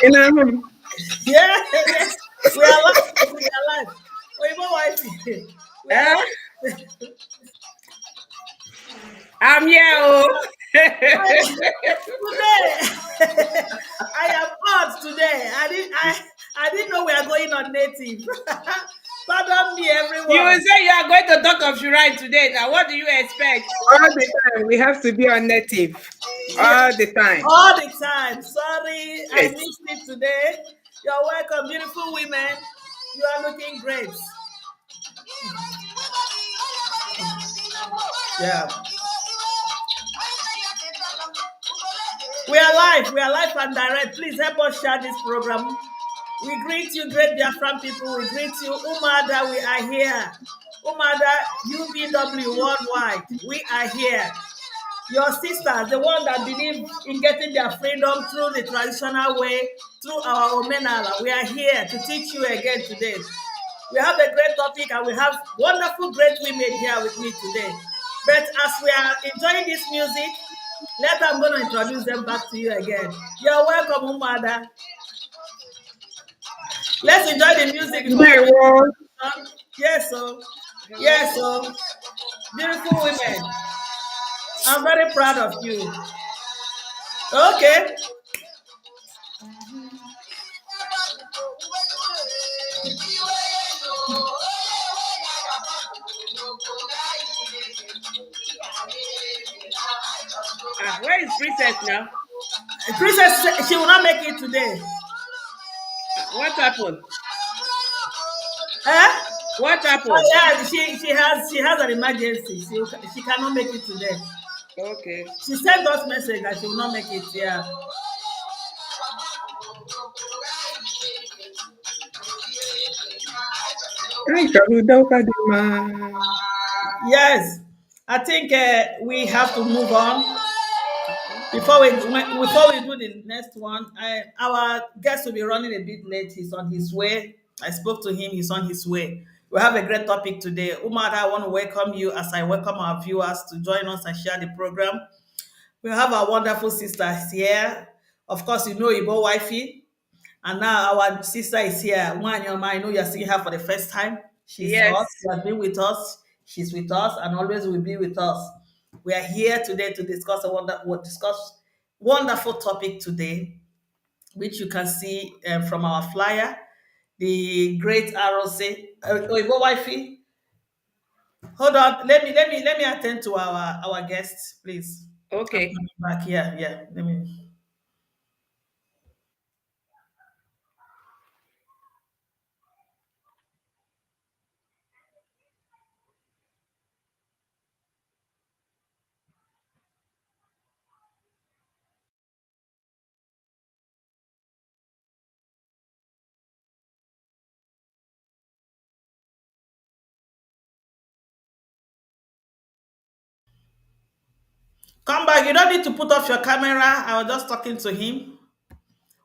Yeah, we are alive. We are alive. Oyibo wife. We are alive. I'm here. Oh. Today, I am odd today. I didn't know we are going on native. Pardon me, everyone. You will say you are going to talk of Shurai today. Now, what do you expect? All the time. We have to be on native. All the time. All the time. Sorry, Yes. I missed it today. You're welcome, beautiful women. You are looking great. Yeah. We are live. We are live and direct. Please help us share this program. We greet you, great Biafran people. We greet you. Umada, we are here. Umada, UBW worldwide. We are here. Your sisters, the one that believe in getting their freedom through the traditional way, through our Omenala. We are here to teach you again today. We have a great topic and we have wonderful, great women here with me today. But as we are enjoying this music, I'm going to introduce them back to you again. You're welcome, Umada. Let's enjoy the music. Yes, so. Yes, so. Beautiful women. I'm very proud of you. Okay. Where is Princess now? Princess, she will not make it today. What happened? Huh? What happened? Oh, yeah, she has an emergency. She cannot make it today. Okay. She sent us message that she will not make it. Yeah. Yes, I think we have to move on. Before we do the next one, our guest will be running a bit late. He's on his way. I spoke to him. He's on his way. We have a great topic today. Umar, I want to welcome you as I welcome our viewers to join us and share the program. We have our wonderful sisters here. Of course, you know Igbo wifey. And now our sister is here. Mwanyoma, I know you're seeing her for the first time. She's us. She has been with us. She's with us and always will be with us. We are here today to discuss wonderful topic today, which you can see from our flyer, the great ROC. Oibo wifey, hold on. Let me attend to our guests, please. Okay. I'm coming back. Yeah. Let me. Come back. You don't need to put off your camera. I was just talking to him.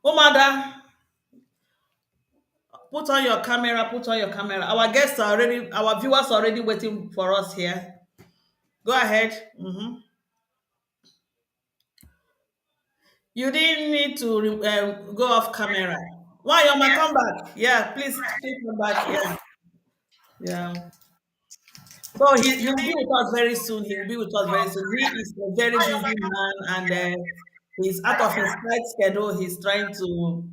Umada, put on your camera. Put on your camera. Our viewers are already waiting for us here. Go ahead. You didn't need to go off camera. Why, Yoma, come back. Yeah, please come back. Yeah. So he'll be with us very soon. He'll be with us very soon. He is a very busy man and he's out of his tight schedule. He's trying to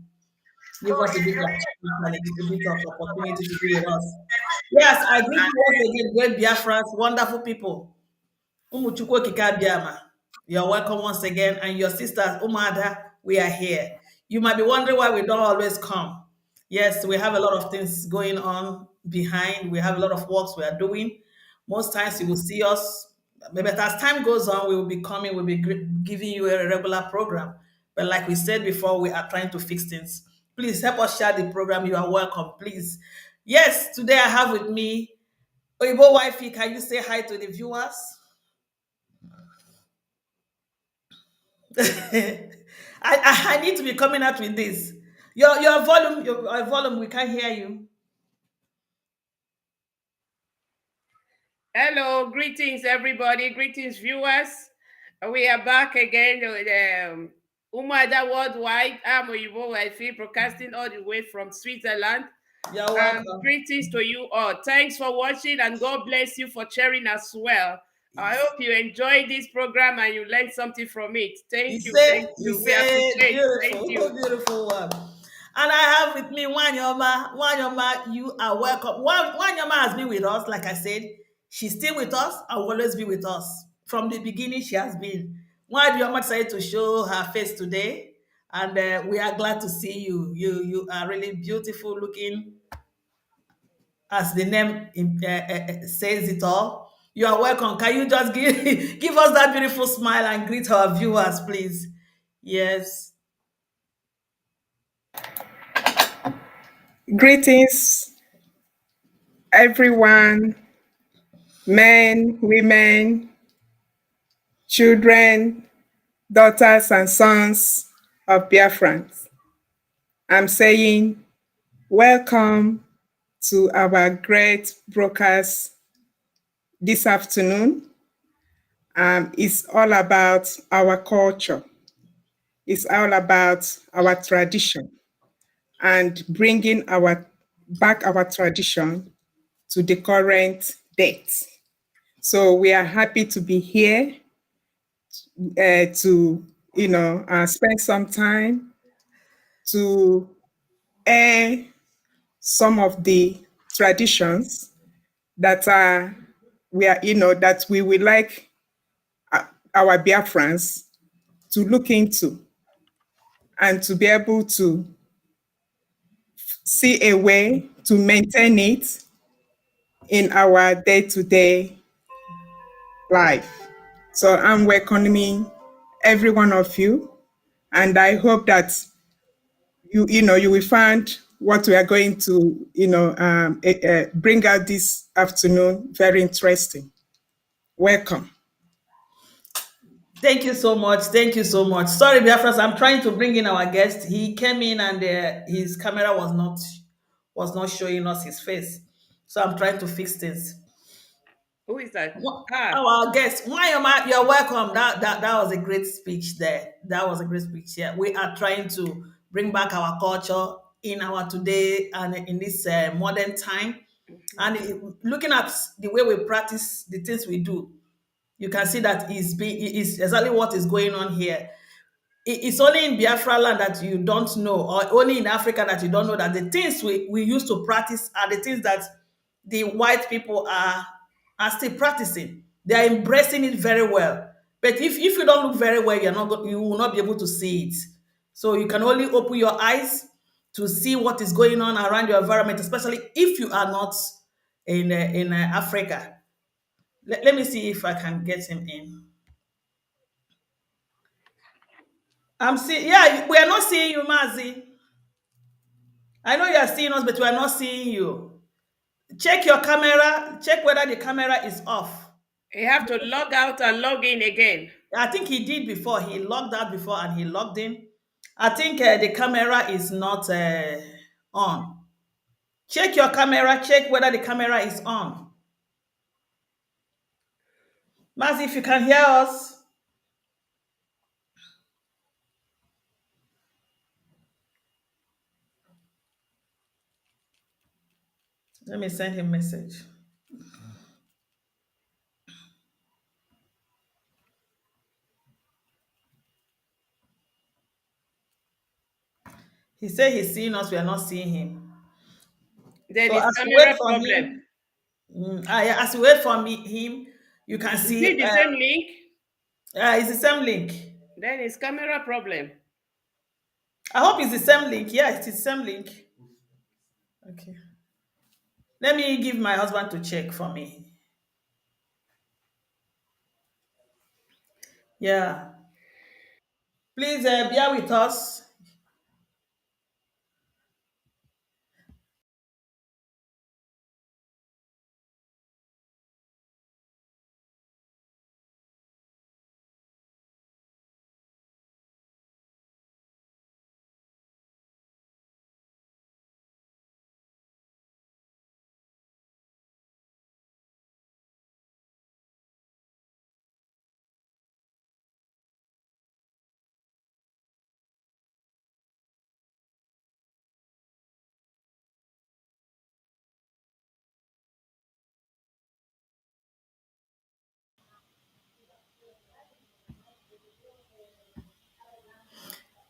give us a bit of and a bit of opportunity to be with us. Yes, I greet you once again, great Biafrans, wonderful people. Umuchukwu Okike Abiama, you're welcome once again. And your sisters, Umada, we are here. You might be wondering why we don't always come. Yes, we have a lot of things going on behind. We have a lot of works we are doing. Most times you will see us, but as time goes on, we will be coming, we'll be giving you a regular program. But like we said before, we are trying to fix things. Please help us share the program. You are welcome, please. Yes, today I have with me Oibo Wifey. Can you say hi to the viewers? I need to be coming out with this. Your volume, we can't hear you. Hello, greetings everybody, greetings viewers. We are back again with Umada Worldwide, I'm Oyibo Wifi, broadcasting all the way from Switzerland. You're welcome. Greetings to you all. Thanks for watching and God bless you for sharing as well. I hope you enjoyed this program and you learned something from it. You Thank you. say, Thank you you. We say, appreciate. Thank beautiful, you. beautiful one. And I have with me Wanyoma. Wanyoma, you are welcome. Wanyoma has been with us, like I said. She's still with us and will always be with us. From the beginning, she has been. Wanyoma decided to show her face today, and we are glad to see you. You are really beautiful looking, as the name says it all. You are welcome. Can you just give give us that beautiful smile and greet our viewers, please? Yes. Greetings, everyone, men, women, children, daughters, and sons of Biafrans. I'm saying welcome to our great broadcast this afternoon. It's all about our culture. It's all about our tradition and bringing our tradition to the current date. So we are happy to be here to spend some time to air some of the traditions that are that we would like our Biafrans to look into and to be able to see a way to maintain it in our day-to-day life. So I'm welcoming every one of you, and I hope that you will find what we are going to bring out this afternoon very interesting. Welcome. Thank you so much. Thank you so much. Sorry, Biafras, I'm trying to bring in our guest. He came in and his camera was not showing us his face. So I'm trying to fix things. Who is that? Our guest, Wanyama, you're welcome. That was a great speech there. That was a great speech. Yeah, we are trying to bring back our culture in our today and in this modern time. And looking at the way we practice the things we do, you can see that is exactly what is going on here. It's only in Biafra land that you don't know, or only in Africa that you don't know that the things we used to practice are the things that the white people are still practicing. They are embracing it very well. But if you don't look very well, you will not be able to see it. So you can only open your eyes to see what is going on around your environment, especially if you are not in Africa. Let me see if I can get him in. Yeah, we are not seeing you, Mazi. I know you are seeing us, but we are not seeing you. Check your camera, check whether the camera is off. You have to log out and log in again. I think he did before. He logged out before and he logged in. I think the camera is not on. Check your camera, check whether the camera is on. Mazi, if you can hear us, let me send him a message. He said he's seeing us, we are not seeing him. Then So it's as we wait camera for problem. him, yeah, as we wait for him, you can Is see it the same link? it's the same link. Then it's camera problem. I hope it's the same link. Yeah, it's the same link. Okay. Let me give my husband to check for me. Yeah. Please bear with us.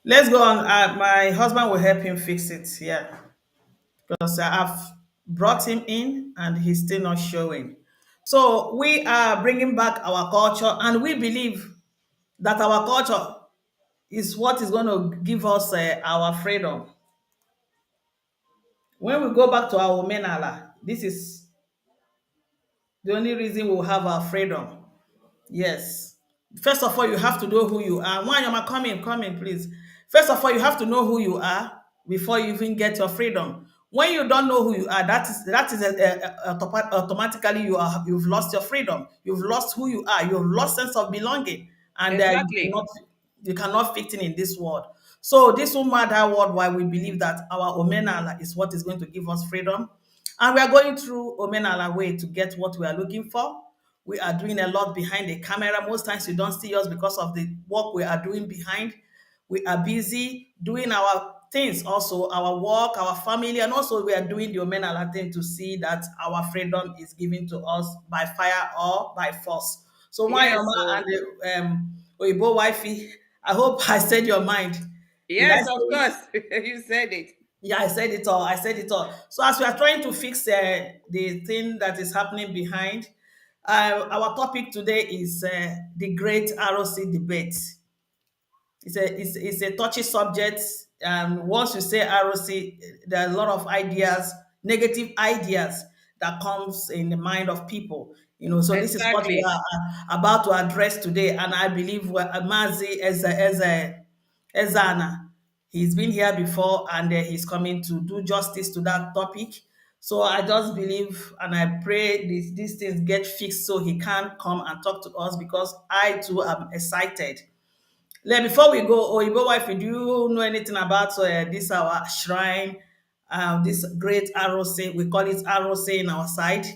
Let's go on. My husband will help him fix it. Yeah, because I've brought him in and he's still not showing. So we are bringing back our culture, and we believe that our culture is what is going to give us our freedom. When we go back to our omenala, this is the only reason we'll have our freedom. Yes. First of all, you have to know who you are. Wanyama, come in, please. First of all, you have to know who you are before you even get your freedom. When you don't know who you are, automatically you've lost your freedom. You've lost who you are. You've lost sense of belonging, and Exactly. you cannot fit in this world. So this will matter world why we believe that our omenala is what is going to give us freedom, and we are going through omenala way to get what we are looking for. We are doing a lot behind the camera. Most times you don't see us because of the work we are doing behind. We are busy doing our things, also our work, our family, and also we are doing the Omenala thing to see that our freedom is given to us by fire or by force. So Yes. Wanyama and So the Oyibo wifey, I hope I said your mind. Did I yes, say of it? course, you said it. Yeah, I said it all. I said it all. So as we are trying to fix the thing that is happening behind, our topic today is the great ROC debate. It's a touchy subject, and once you say ROC, there are a lot of ideas, negative ideas that comes in the mind of people. So this is what we Exactly. are about to address today, and I believe Mazi Ezana, he's been here before, and he's coming to do justice to that topic. So I just believe and I pray these things get fixed so he can come and talk to us, because I too am excited. Before we go, Oyibo wife, do you know anything about this our shrine, this great ROC? We call it ROC in our side.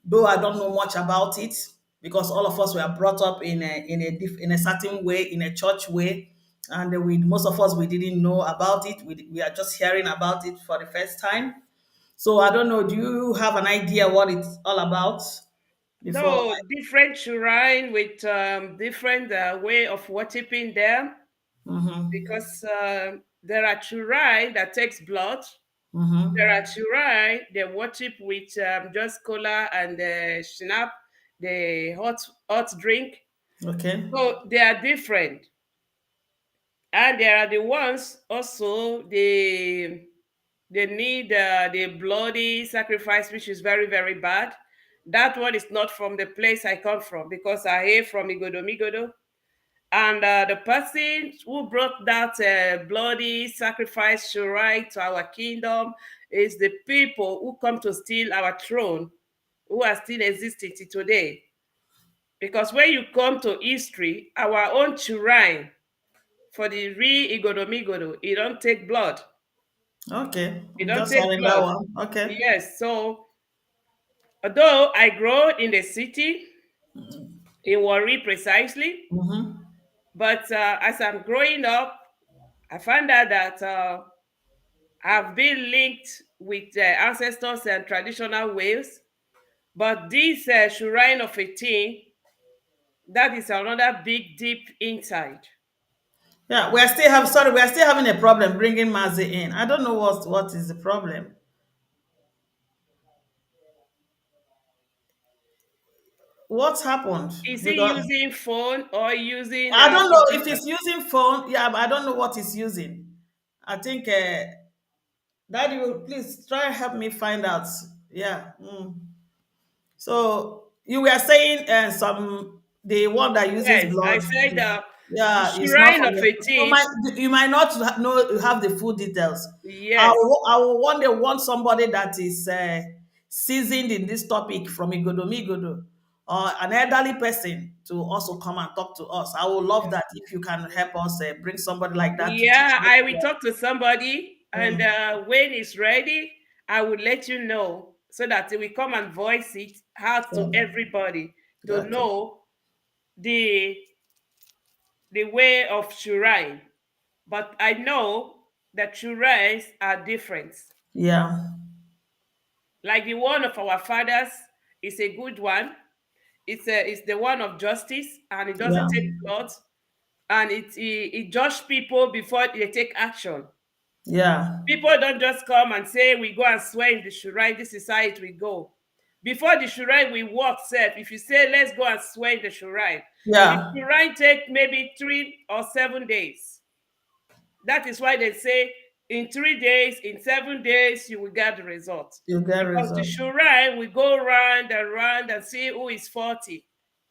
Though I don't know much about it, because all of us were brought up in a certain way, in a church way, and we most of us we didn't know about it. We are just hearing about it for the first time. So I don't know. Do you have an idea what it's all about? Before, No, different shrine with different way of worshiping them, mm-hmm, because there are shrine that takes blood. There are mm-hmm. shrine they worship with just cola and snap, the hot drink. Okay, So they are different, and there are the ones also they need the bloody sacrifice, which is very very bad. That one is not from the place I come from, because I hail from Igodo. And the person who brought that bloody sacrifice shrine to our kingdom is the people who come to steal our throne, who are still existing till today. Because when you come to history, our own shrine for the real Igodomigodo, it don't take blood. okay. It I'm don't just take hearing that blood. one. Okay. Yes. So although I grow in the city, in Warri precisely, Mm-hmm. but as I'm growing up, I found out that I've been linked with ancestors and traditional ways. But this shrine of a thing, that is another big deep inside. Yeah, we're still having a problem bringing Mazi in. I don't know what is the problem. What's happened? Is he Because using phone or using I don't know if computer? he's using phone. Yeah, but I don't know what he's using. I think Daddy will please try and help me find out. Yeah. So you were saying some the one that uses Yes, I blood. said the Yeah, it's not shrine from of the. a thing. You might not know have the full details. Yes, I will one day want somebody that is seasoned in this topic from Igodo, or an elderly person to also come and talk to us. I would love that if you can help us bring somebody like that to teach yeah, us. I will talk to somebody, and Mm, when it's ready, I will let you know so that we come and voice it out to yeah. everybody to Okay. know the the way of shrine. But I know that shrines are different. Yeah. Like the one of our fathers is a good one. It's the one of justice, and it Yeah. doesn't take blood. and it judge people before they take action. Yeah. People don't just come and say we go and swear in the shrine. This is how it will go. Before the shrine we walk self. If you say let's go and swear in the shrine, the Yeah. shrine take maybe 3 or 7 days. That is why they say in 3 days, in 7 days, you will get the result. You get Because the result. shrine will go round and see who is faulty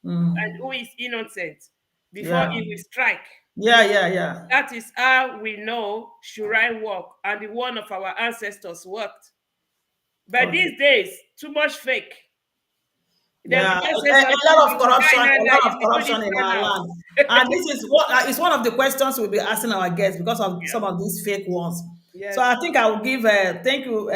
and Mm. who is innocent before Yeah. it will strike. Yeah, yeah, yeah. That is how we know shrine work and the one of our ancestors worked. But Okay. these days, too much fake. They will Yeah, just say a something, lot you of will corruption, die now, a now, lot you of will do corruption this in one our now. land. And this is what it's one of the questions we'll be asking our guests because of Yeah. some of these fake ones. So Yes. I think I will give thank you,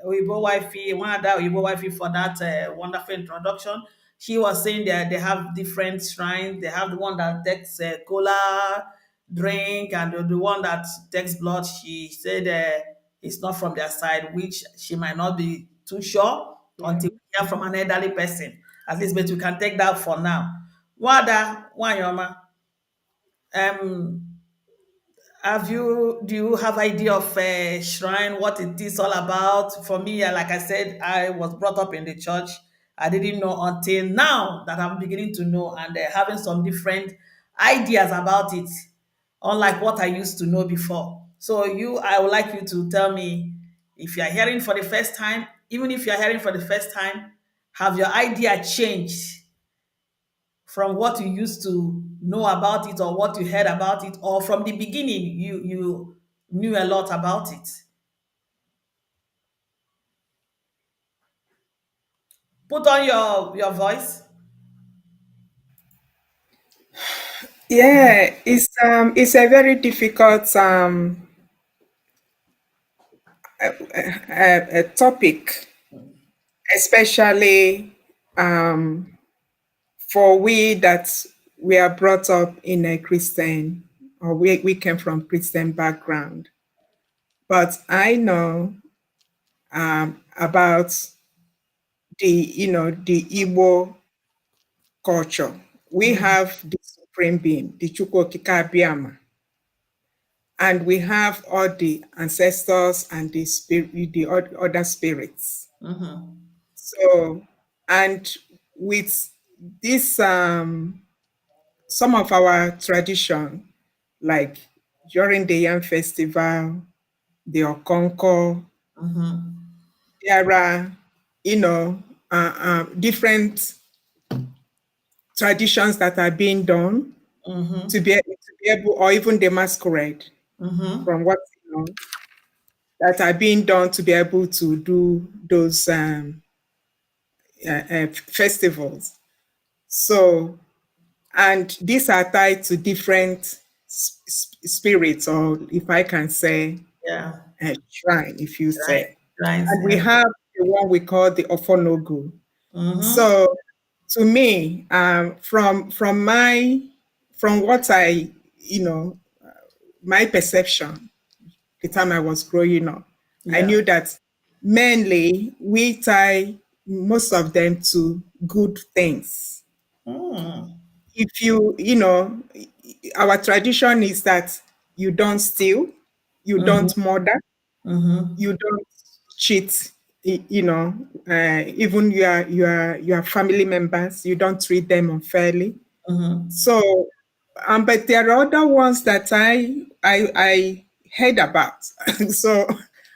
Oyibo Wifey, one other Oyibo Wifey for that wonderful introduction. She was saying that they have different shrines. They have the one that takes cola drink and the one that takes blood. She said it's not from their side, which she might not be too sure Yeah. until we hear from an elderly person. At least, but we can take that for now. Wada, Wanyoma, um, do you have idea of shrine, what it is all about? For me, like I said, I was brought up in the church. I didn't know until now that I'm beginning to know and having some different ideas about it, unlike what I used to know before. So I would like you to tell me if you are hearing for the first time, even if you are hearing for the first time, have your idea changed from what you used to know about it or what you heard about it, or from the beginning you knew a lot about it? Put on your voice. Yeah, it's a very difficult a topic, especially for we that we are brought up in a Christian, or we came from Christian background. But I know about the Igbo culture. We Mhm, have the supreme being, the Chukwokika, and we have all the ancestors and the spirit, the other spirits. mhm, So, and with this, some of our tradition, like during the Yam Festival, the Okonko, mhm, there are, you know, different traditions that are being done mhm, to be able, or even the masquerade, mhm, from what you know, that are being done to be able to do those festivals. So, and these are tied to different spirits, or if I can say, yeah. shrine, if you Right. say. Right. And we Yeah. have the one we call the Ofonogu. Mhm, So, to me, from what I, my perception, the time I was growing up, I yeah. knew that mainly we tie most of them to good things. Mm, If our tradition is that you don't steal, you mhm, don't murder, mhm, you don't cheat, even your family members, you don't treat them unfairly. mhm, So, but there are other ones that I heard about. So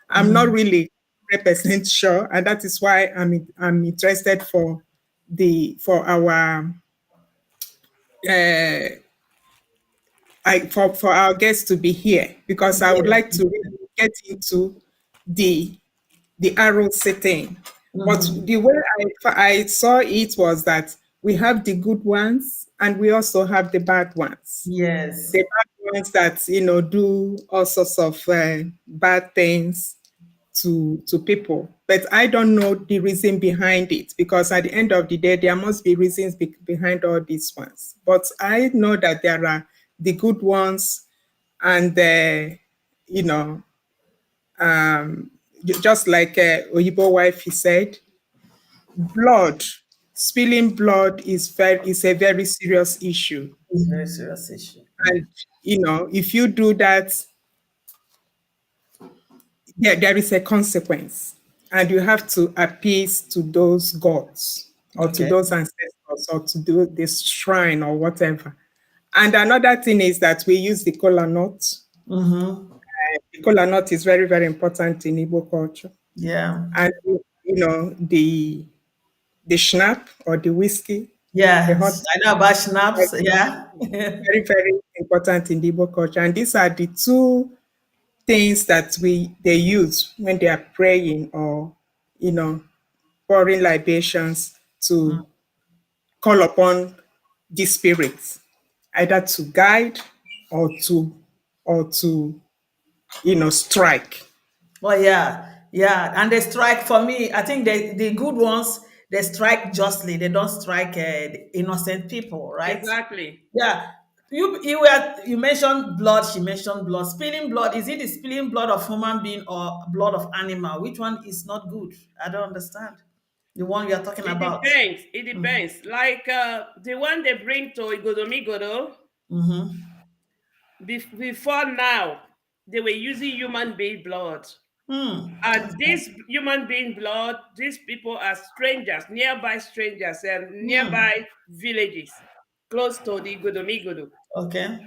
I'm not mhm. really 100% sure, and that is why I'm interested for our uh, for our guests to be here, because I would Yes. like to really get into the arrow setting. But Mhm. the way I saw it was that we have the good ones and we also have the bad ones. Yes. The bad ones that do all sorts of bad things to people. But I don't know the reason behind it, because at the end of the day, there must be reasons behind all these ones. But I know that there are the good ones, and you know, just like Oyibo wife he said, blood. spilling blood is a very serious issue. It's a very serious issue. Mm. And if you do that, there is a consequence. And you have to appease to those gods or to Okay. those ancestors or to do this shrine or whatever. And another thing is that we use the kola nut. Mm-hmm. The kola nut is very, very important in Igbo culture. Yeah. And the schnapp or the whiskey, the hot, Yes. I know about schnapps. Yeah. very, very important in the Igbo culture. And these are the two things that they use when they are praying or you know pouring libations to Mm. call upon the spirits, either to guide or to strike. Well, yeah. Yeah. And they strike for me. I think the good ones, they strike justly. They don't strike the innocent people, right? Exactly. Yeah. You mentioned blood. She mentioned blood. Spilling blood. Is it the spilling blood of human being or blood of animal? Which one is not good? I don't understand. The one you are talking It about. depends. It Mm-hmm. depends. Like the one they bring to Igodomigodo, Mm-hmm. before now, they were using human being blood. Hmm. And this human being blood, these people are strangers, nearby strangers, and Hmm. nearby villages close to the Igodomigodo. Okay.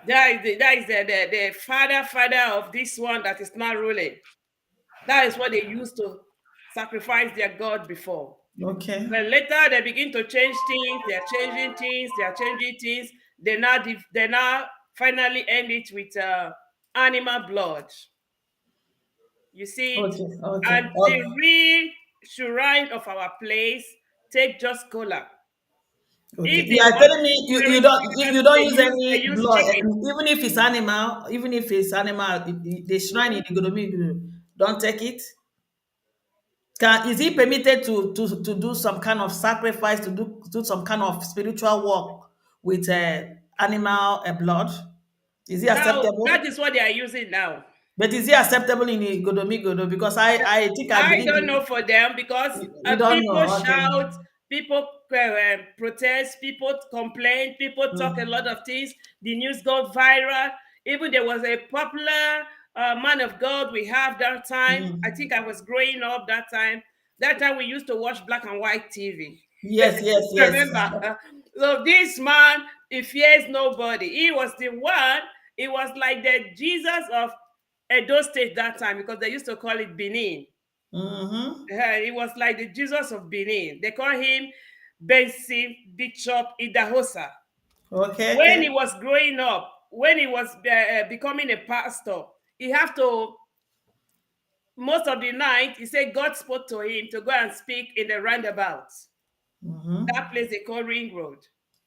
That is the father of this one that is now ruling. That is what they used to sacrifice their god before. Okay. But later they begin to change things. They are changing things. They are changing things. They now finally end it with animal blood. You see it, Okay. Okay. and the real shrine of our place take just cola. Okay. If You they are want telling to me be you very don't serious, you don't they use use they any use blood, chicken. even if it's animal, the shrine in Igodomi, don't take it. Is it permitted to do some kind of sacrifice, to do some kind of spiritual work with animal blood? Is it Now that acceptable? is what they are using now. But is it acceptable in Igodomi Godo? Because I think I I believe don't know for them because you don't people know. Okay. shout, people protest, people complain, people talk a lot Mm. of things. The news got viral. Even there was a popular man of God we have that time. I think Mm. I was growing up that time. That time we used to watch black and white TV. Yes, yes, yes. Remember? So this man, he fears nobody. He was the one. He was like the Jesus of Edo State that time because they used to call it Benin. Mm-hmm. He was like the Jesus of Benin. They call him Bensi Bishop Idahosa. Okay, When he okay. was growing up, when he was becoming a pastor, he have to most of the night. He said God spoke to him to go and speak in the roundabout. That Mm-hmm. place they call Ring Road.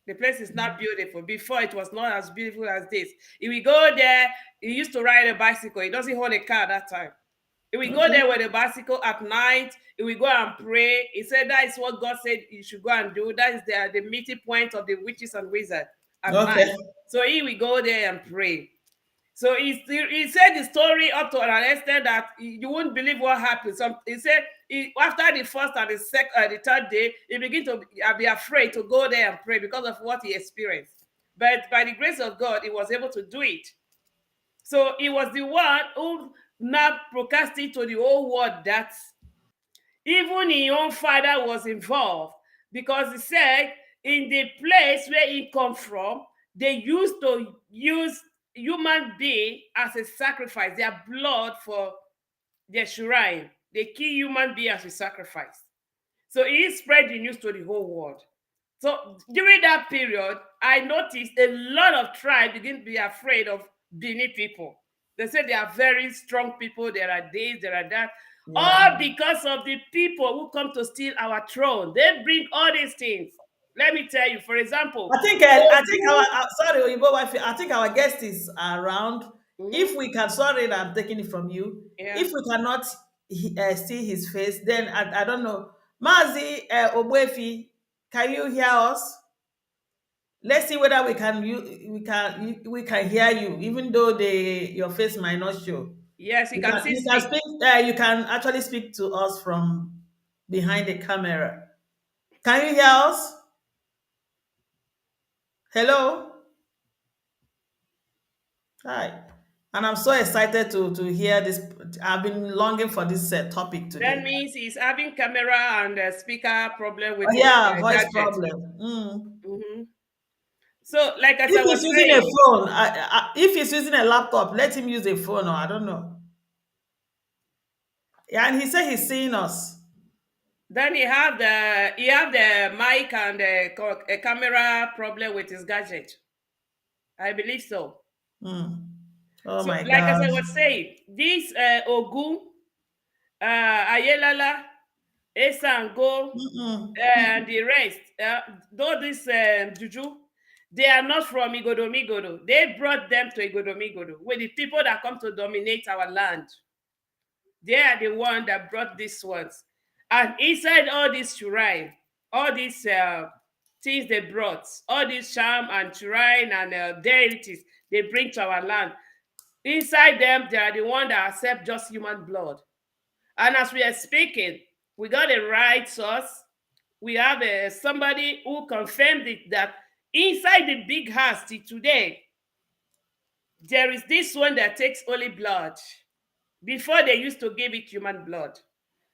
The place is not beautiful. Before it was not as beautiful as this. If we go there, he used to ride a bicycle. He doesn't own a car that time. If we go Okay. there with a bicycle at night, if we go and pray, he said that is what God said you should go and do. That is the meeting point of the witches and wizards at night. Okay. So here we go there and pray. So he said the story up to an extent that you wouldn't believe what happened. He said after the first and the third day, he began to be afraid to go there and pray because of what he experienced. But by the grace of God, he was able to do it. So he was the one who now broadcasted to the whole world that even his own father was involved because he said in the place where he come from, they used to use human being as a sacrifice, their blood for their shrine. They kill human being as a sacrifice. So he spread the news to the whole world. So during that period, I noticed a lot of tribes begin to be afraid of Benin people. They say they are very strong people. There are this, there are that. Yeah. All because of the people who come to steal our throne. They bring all these things. Let me tell you, for example, I think our Ogu. sorry, Oyibo wife, I think our guest is around. Mhm. If we can, sorry that I'm taking it from you. Yeah. If we cannot see his face, then I don't know. Mazi Ogbuefi, can you hear us? Let's see whether we can hear you, even though your face might not show. Yes, you can still You can speak. speak. You can actually speak to us from behind the camera. Can you hear us? Hello? Hi. And I'm so excited to hear this. I've been longing for this topic That today. means he's having camera and speaker problem with his Yeah, voice gadget. problem. Mm. Mhm. So, like as If I was he's using a saying, phone, if he's using a laptop, let him use a phone, or I don't know. Yeah, and he said he's seeing us. then he have the mic and a camera problem with his gadget. I believe so. Mm. Oh So, my like as God. I was saying, this Ogun, Ayelala, Esango, Mm-mm. and the rest, though this juju, they are not from Igodomigodo. They brought them to Igodomigodo with the people that come to dominate our land. They are the one that brought these ones. And inside all this shrine, all these things they brought, all these charm and shrine and deities they bring to our land, inside them, they are the one that accept just human blood. And as we are speaking, we got a right source. We have somebody who confirmed it that inside the big house till today, there is this one that takes only blood. Before they used to give it human blood.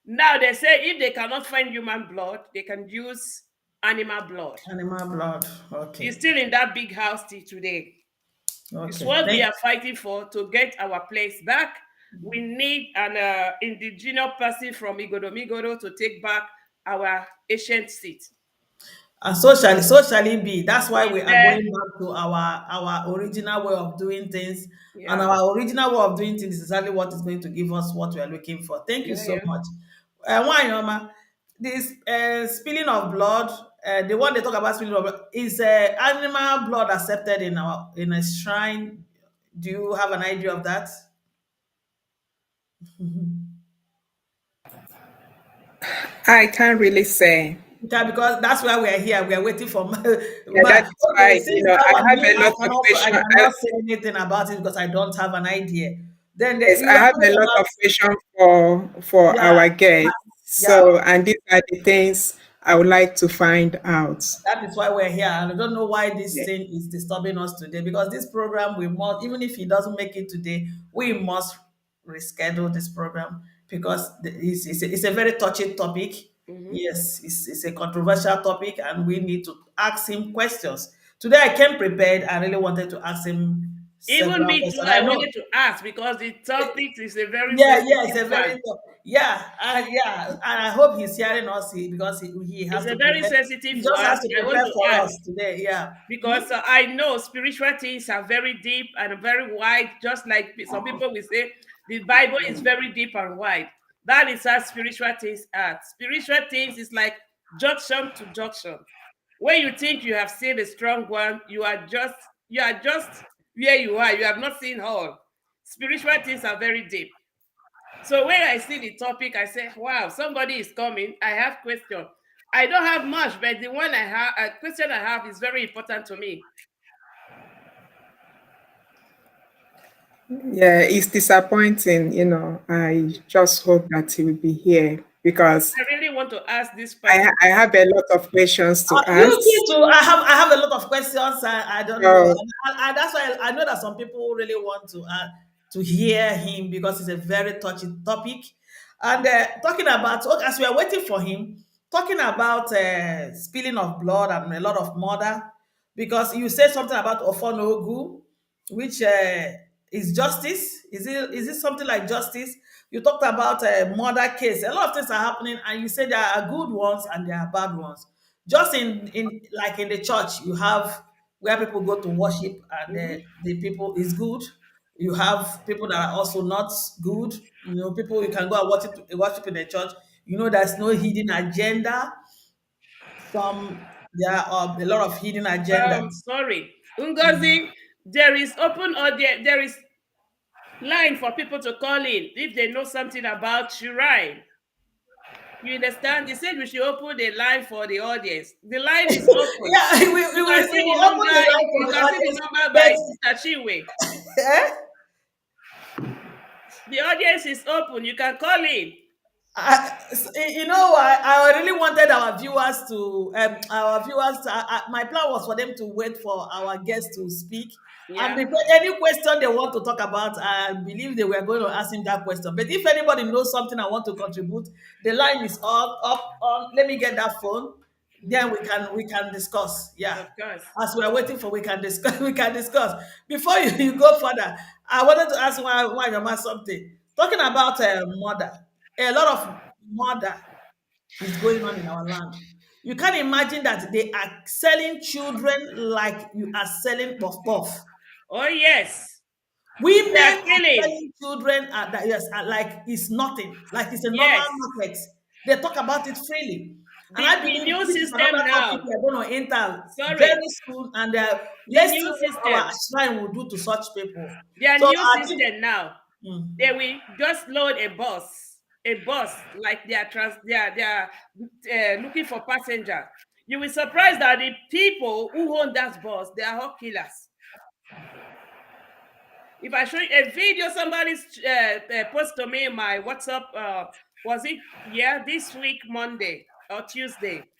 Now they say if they cannot find human blood, they can use animal blood. Animal blood. It's Okay. still in that big house till today. It's Okay. what we Thank are fighting for to get our place back. We need an indigenous person from Igodomigodo to take back our ancient seat. And so shall it be. That's why we Is are there? going back to our original way of doing things. And Yeah, our original way of doing things is exactly what is going to give us what we are looking for. Thank you yeah, so yeah. much. Wanyoma, this spilling of blood, the one they talk about spilling of blood, is animal blood accepted in a shrine? Do you have an idea of that? I can't really say. Yeah, because that's why we are here. We are waiting for. But Yeah, that is okay, why, since I that one, have me, a lot of I questions. cannot say anything about it because I don't have an idea. Then Yes, you I were have a talking lot about, of questions for yeah, our guests. yeah. So, and these are the things I would like to find out. That is why we're here. And I don't know why this Yeah. thing is disturbing us today because this program, we must, even if he doesn't make it today, we must reschedule this program because it's a very touchy topic. Hmm. Yes, it's a controversial topic and we need to ask him questions. Today I came prepared. I really wanted to ask him Even several me too, questions. I I know. wanted to ask because the topic is a very Yeah, it's sensitive a one. very yeah, and I hope he's hearing us because he has It's a to very prepare. He sensitive just one. has to I want prepare to for ask us today. Yeah. Mhm. because I know spiritual things are very deep and very wide, just like some people will say the Bible is very deep and wide. That is how spiritual things are. Spiritual things is like junction to junction. When you think you have seen a strong one, you are just where you are. You have not seen all. Spiritual things are very deep. So when I see the topic, I say, wow, somebody is coming. I have question. I don't have much, but the one I have, a question I have is very important to me. Yeah, it's disappointing. I just hope that he will be here because I really want to ask this person. I have a lot of questions to You ask. me too. I have a lot of questions. I don't know. So, That's why I know that some people really want to hear him because it's a very touchy topic. And talking about okay, as we are waiting for him, talking about spilling of blood and a lot of murder, because you said something about Ofonogu, which is justice. Is it something like justice? You talked about a murder case. A lot of things are happening, and you said there are good ones and there are bad ones. Just in like in the church, you have where people go to worship, and Mhm. the people is good. You have people that are also not good. People you can go and worship in the church. There's no hidden agenda. There are a lot of hidden agenda. Sorry, Ngozi, there is open audience. There is line for people to call in if they know something about shrine. You understand? They said we should open the line for the audience. The line is open. Yeah, You can see we the will open number. the line for You the can see the audience, number by but Sister Chiwe. eh, The audience is open. You can call in. You know, I really wanted our viewers to, my plan was for them to wait for our guests to speak. And Yeah, because any question they want to talk about, I believe they were going to ask him that question. But if anybody knows something I want to contribute, the line is all up on. Let me get that phone. Then we can discuss. Yeah. of course. As we are waiting for, we can discuss. We can discuss. Before you go further, I wanted to ask why your man something. Talking about murder, a lot of murder is going on in our land. You can't imagine that they are selling children like you are selling puff puff. Oh yes, they Women are are killing. selling children yes, like it's nothing, like it's a normal Yes, market. They talk about it freely. And I the believe new this is system another topic now. we're going to enter Sorry, very soon. And the let's see new what our system. shrine will do to such people. Their So new I think, system now. mm, They will just load a bus like they are looking for passenger. You will surprise that the people who own that bus, they are all killers. If I show you a video, somebody's post to me in my WhatsApp, was it, yeah, this week, Monday or Tuesday?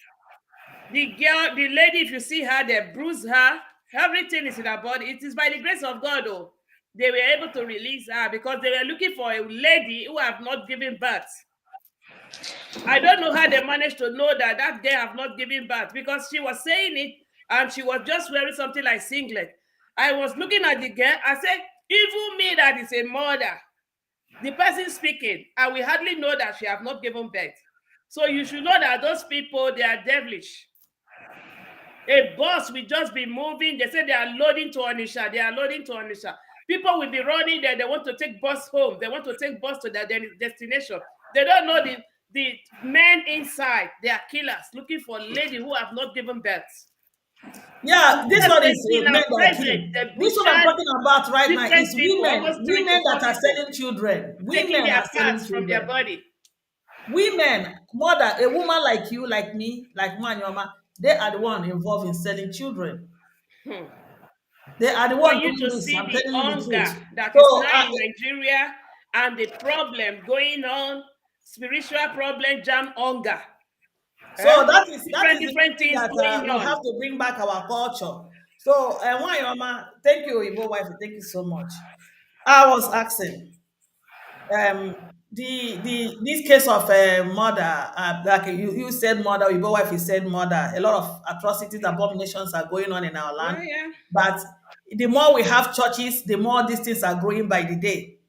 The girl, the lady, if you see her, they bruise her. Everything is in her body. It is by the grace of God, oh, they were able to release her because they were looking for a lady who have not given birth. I don't know how they managed to know that that girl have not given birth because she was saying it and she was just wearing something like singlet. I was looking at the girl. I said, even me that is a mother, the person speaking, I will hardly know that she have not given birth. So you should know that those people, they are devilish. A bus will just be moving. They say they are loading to Onisha. They are loading to Onisha. People will be running there. They want to take bus home. They want to take bus to their destination. They don't know the men inside. They are killers looking for lady who have not given birth. yeah, And this one is presently men now, that are present, killing. they This one I'm butchered talking about right now different is people, women, almost three to women four that are people, selling children. taking Women their are selling parts from their children. body. Women, mother, a woman like you, like me, like Manyoma, they are the one involved in selling children. Hmm. They are the For one you doing to this. see I'm the telling you the hunger truth. that is So, now in Nigeria and the problem going on, spiritual problem, jam hunger. Eh? that is the Different reason things that going we have on. to bring back our culture. So, Manyoma, thank you, Igbo wife. Thank you so much. I was asking. The this case of murder, like you said murder, your wife you said murder, a lot of atrocities, abominations are going on in our Yeah, land. yeah. But the more we have churches, the more these things are growing by the day.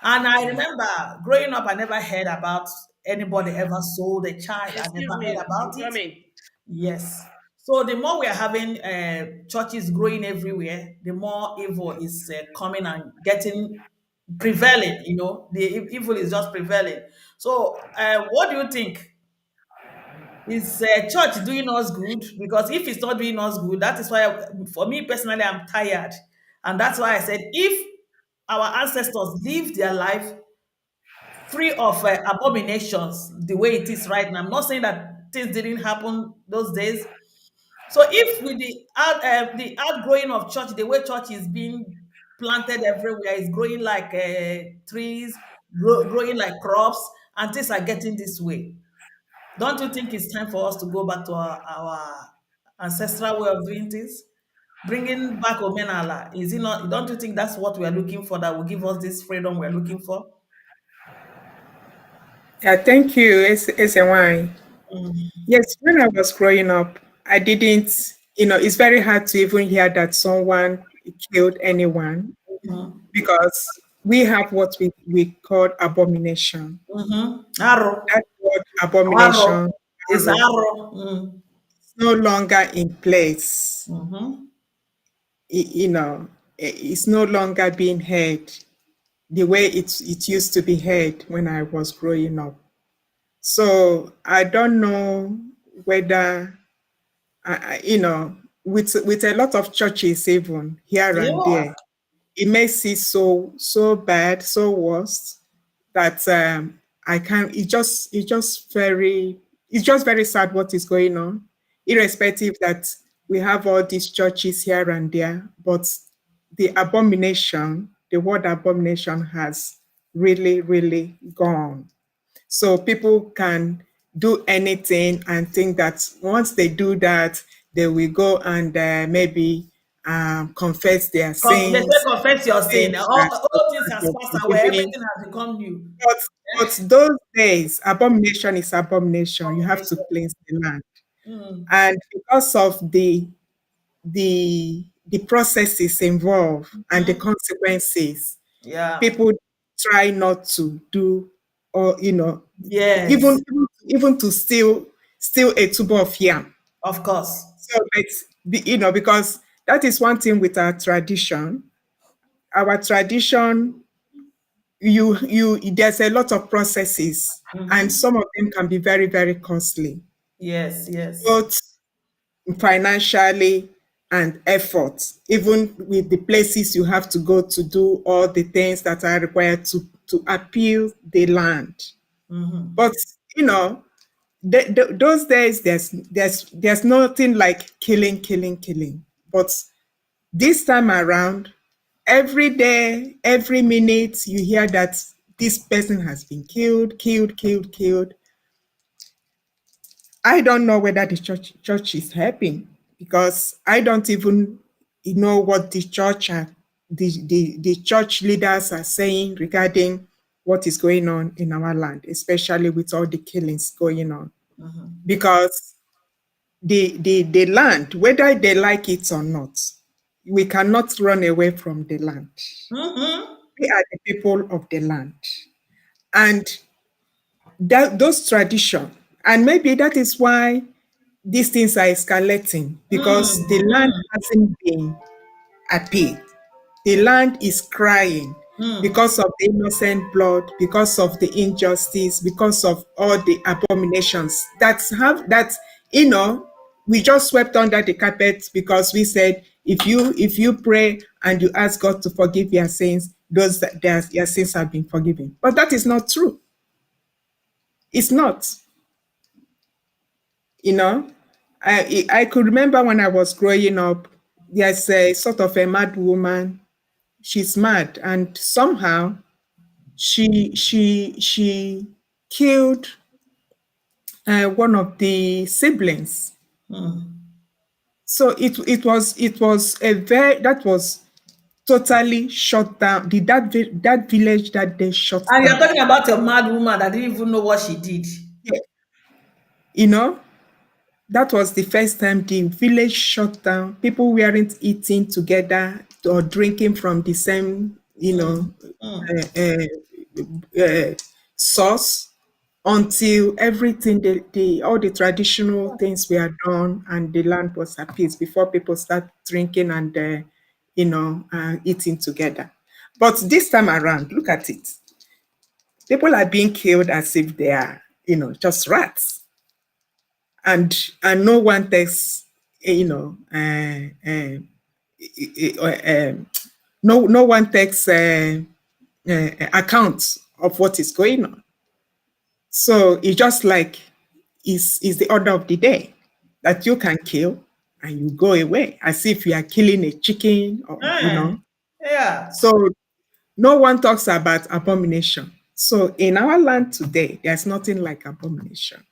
And I remember growing up, I never heard about anybody ever sold a child. I never Excuse heard me, about I'm it. coming. Yes. So the more we are having churches growing everywhere, the more evil is coming and getting prevailing. The evil is just prevailing. So, what do you think? Is church doing us good? Because if it's not doing us good, that is why, for me personally, I'm tired, and that's why I said if our ancestors lived their life free of abominations the way it is right now. I'm not saying that things didn't happen those days. So if with the outgrowing of church, the way church is being planted everywhere, is growing like trees, growing like crops, and things are getting this way. Don't you think it's time for us to go back to our ancestral way of doing things? Bringing back Omenala, is it not? Don't you think that's what we are looking for? That will give us this freedom we're looking for? Yeah, thank you, Ezeana. Mm, Yes, when I was growing up, I didn't, it's very hard to even hear that someone killed anyone mhm, because we have what we call abomination. mhm. Arrow. That word Arrow. abomination It's arrow, arrow. Mm, is no longer in place. mhm. It's no longer being heard the way it used to be heard when I was growing up. So I don't know whether with a lot of churches even here and Yeah. there, it makes it so bad, so worse that I can't. It's just very sad what is going on, irrespective that we have all these churches here and there, but the word abomination has really, really gone. So people can do anything and think that once they do that, they will go and maybe confess their They say sins, confess your sin. things that All things has are passed away. forgiving. Everything has become new. But, but those days, abomination is abomination. You have to Confirmation. cleanse the land. Mm. And because of the processes involved and the Mhm. consequences, Yeah. people try not to do, or even Yes. even to steal a tuber of yam. Of course. So it's because that is one thing with our tradition. Our tradition, you there's a lot of processes, and Hmm. some of them can be very, very costly, Yes. Yes. both financially and effort, even with the places you have to go to do all the things that are required to appeal the land. Hmm. But you know, those days there's nothing like killing. But this time around, every day, every minute, you hear that this person has been killed. I don't know whether the church is helping, because I don't even know what the church leaders are saying regarding what is going on in our land, especially with all the killings going on. Hmm. Because the land, whether they like it or not, we cannot run away from the land. Hmm. We are the people of the land. And that those tradition, and maybe that is why these things are escalating, because the land Mm. hasn't been appealed. The land is crying Mm. because of the innocent blood, because of the injustice, because of all the abominations that you know we just swept under the carpet, because we said if you pray and you ask God to forgive your sins, your sins have been forgiven. But that is not true. It's not. You know, I could remember when I was growing up, there's a sort of a mad woman. She's mad, and somehow she killed one of the siblings. Mm. So it was a very that was totally shut down. That village that they shut And you're down. talking about a mad woman that didn't even know what she did. Yeah. You know, that was the first time the village shut down. People weren't eating together or drinking from the same, Mm. Mm. uh, uh, source, until everything, all the traditional things were done and the land was at peace before people start drinking and, eating together. But this time around, look at it. People are being killed as if they are, just rats, and no one takes no one takes account of what is going on. So it's just like is the order of the day that you can kill and you go away as if you are killing a chicken, Eh. Yeah. so no one talks about abomination. So in our land today, there's nothing like abomination.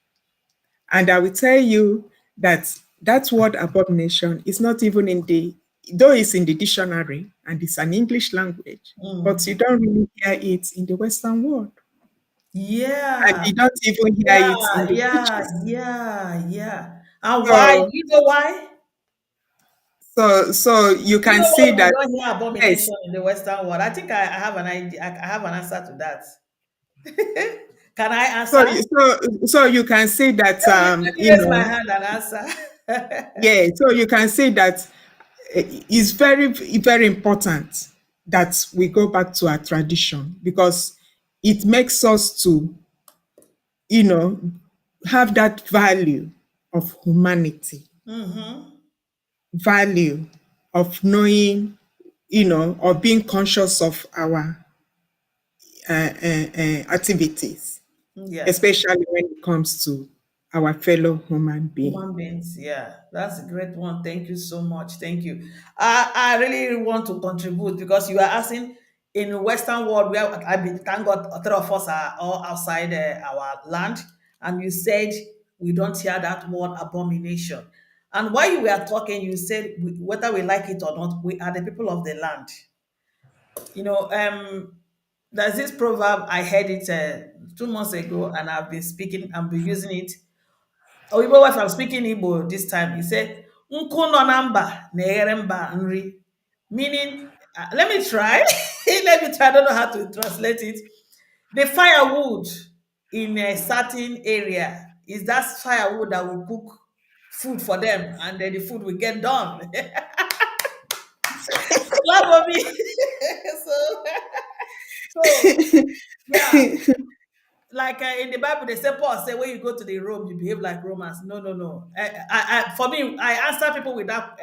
And I will tell you that that word abomination is not even though it's in the dictionary and it's an English language, but you Mm. don't really hear it in the Western world. And Yeah. you don't even hear it in Yeah. the Yeah. churches. Yeah. Yeah. And why? Do So, you know why? so you Do you can know why see we that, don't hear yes. abomination in the Western world? I think I have an idea. I have an answer to that. Can I So, answer? so you can see that, Let me raise my hand and answer. yeah. So you can see that it's very, very important that we go back to our tradition, because it makes us to, you know, have that value of humanity, Mm-hmm. value of knowing, or being conscious of our activities, Yes. especially when it comes to our fellow human being. Human beings, yeah, that's a great one. Thank you so much. Thank you. I really want to contribute because you are asking in the Western world, where thank God, three of us are all outside our land, and you said we don't hear that word abomination. And while you were talking, you said whether we like it or not, we are the people of the land. You know, there's this proverb I heard it 2 months ago, and I've been using it. Oh, Igbo wife, I'm speaking Igbo this time. He said, "Nku no na mba na-eghere mba nri," meaning, let me try. Let me try. I don't know how to translate it. The firewood in a certain area is that firewood that will cook food for them, and then the food will get done. Love of me. so, so yeah, like in the Bible, they say Paul say when you go to the Rome, you behave like Romans. No, no, no. For me, I answer people with that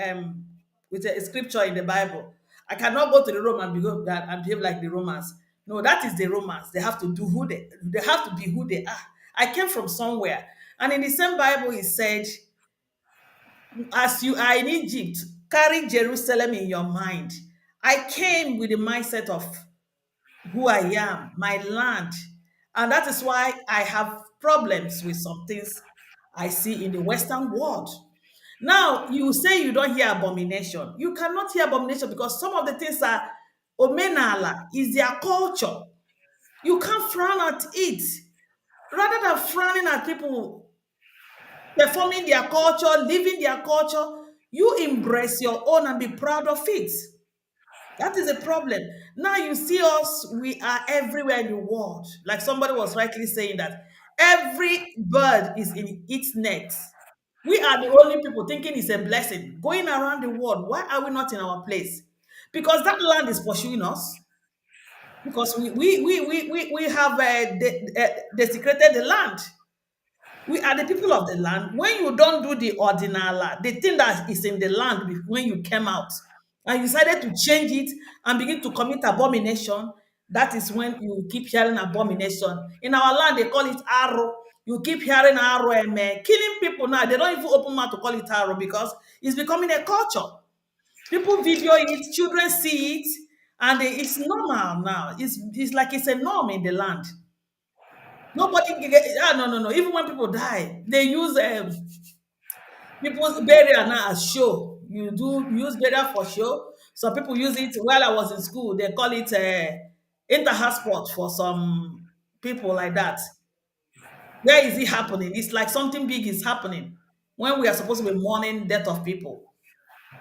with a scripture in the Bible. I cannot go to the Rome and behave like the Romans. No, that is the Romans. They have to do they have to be who they are. I came from somewhere, and in the same Bible, it said, "As you are in Egypt, carry Jerusalem in your mind." I came with the mindset of who I am, my land. And that is why I have problems with some things I see in the Western world. Now, you say you don't hear abomination. You cannot hear abomination because some of the things are omenala, is their culture. You can't frown at it. Rather than frowning at people performing their culture, living their culture, you embrace your own and be proud of it. That is a problem. Now you see us, we are everywhere in the world. Like somebody was rightly saying that every bird is in its nest. We are the only people thinking it's a blessing going around the world. Why are we not in our place? Because that land is pursuing us. Because we have desecrated the land. We are the people of the land. When you don't do the ordinal, the thing that is in the land when you came out, and you decided to change it and begin to commit abomination, that is when you keep hearing abomination. In our land, they call it arrow. You keep hearing arrow and killing people now. They don't even open mouth to call it arrow because it's becoming a culture. People video it, children see it, and it's normal now. It's like it's a norm in the land. Nobody can get, no, no, no. Even when people die, they use people's burial now as show. You use burial for show. Some people use it while I was in school. They call it inter-sport for some people like that. Where is it happening? It's like something big is happening when we are supposed to be mourning death of people.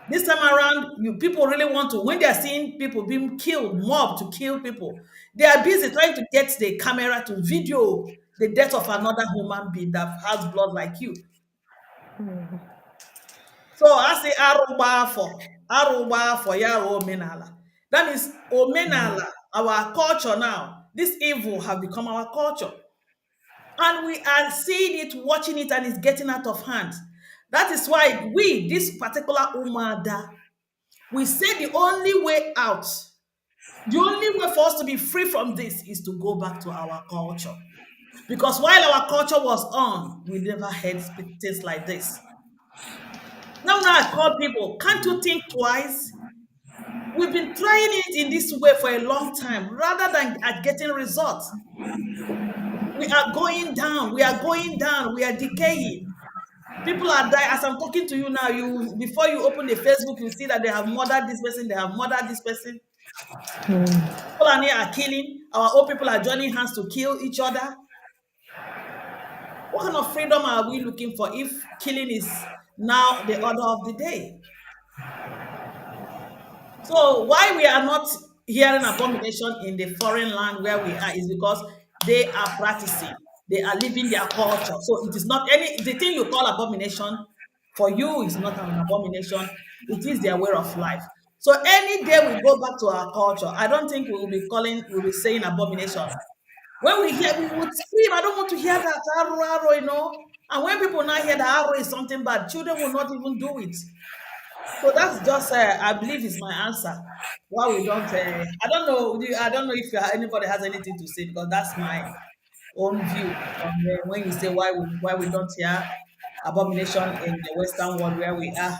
This time around, people really want to, when they are seeing people being killed, mob to kill people, they are busy trying to get the camera to video the death of another human being that has blood like you. So I say Aruba for Yaro Omenala. That is Omenala, our culture now. This evil have become our culture. And we are seeing it, watching it, and it's getting out of hand. That is why we, this particular Umada, we say the only way out, the only way for us to be free from this is to go back to our culture. Because while our culture was on, we never had things like this. Now I call people, can't you think twice? We've been trying it in this way for a long time, rather than at getting results. We are going down, we are going down, we are decaying. People are dying. As I'm talking to you now, you before you open the Facebook, you see that they have murdered this person, they have murdered this person. People are here are killing. Our old people are joining hands to kill each other. What kind of freedom are we looking for if killing is now the order of the day? So why we are not hearing abomination in the foreign land where we are is because they are practicing, they are living their culture. So it is not the thing you call abomination for you is not an abomination. It is their way of life. So any day we go back to our culture, I don't think we will be we'll be saying abomination. When we hear, we would scream, I don't want to hear that arrow, arrow, you know. And when people now hear the arrow is something bad, children will not even do it. So that's just, I believe, is my answer. Why we don't, I don't know. I don't know if anybody has anything to say because that's my own view on when you say why we don't hear abomination in the Western world where we are.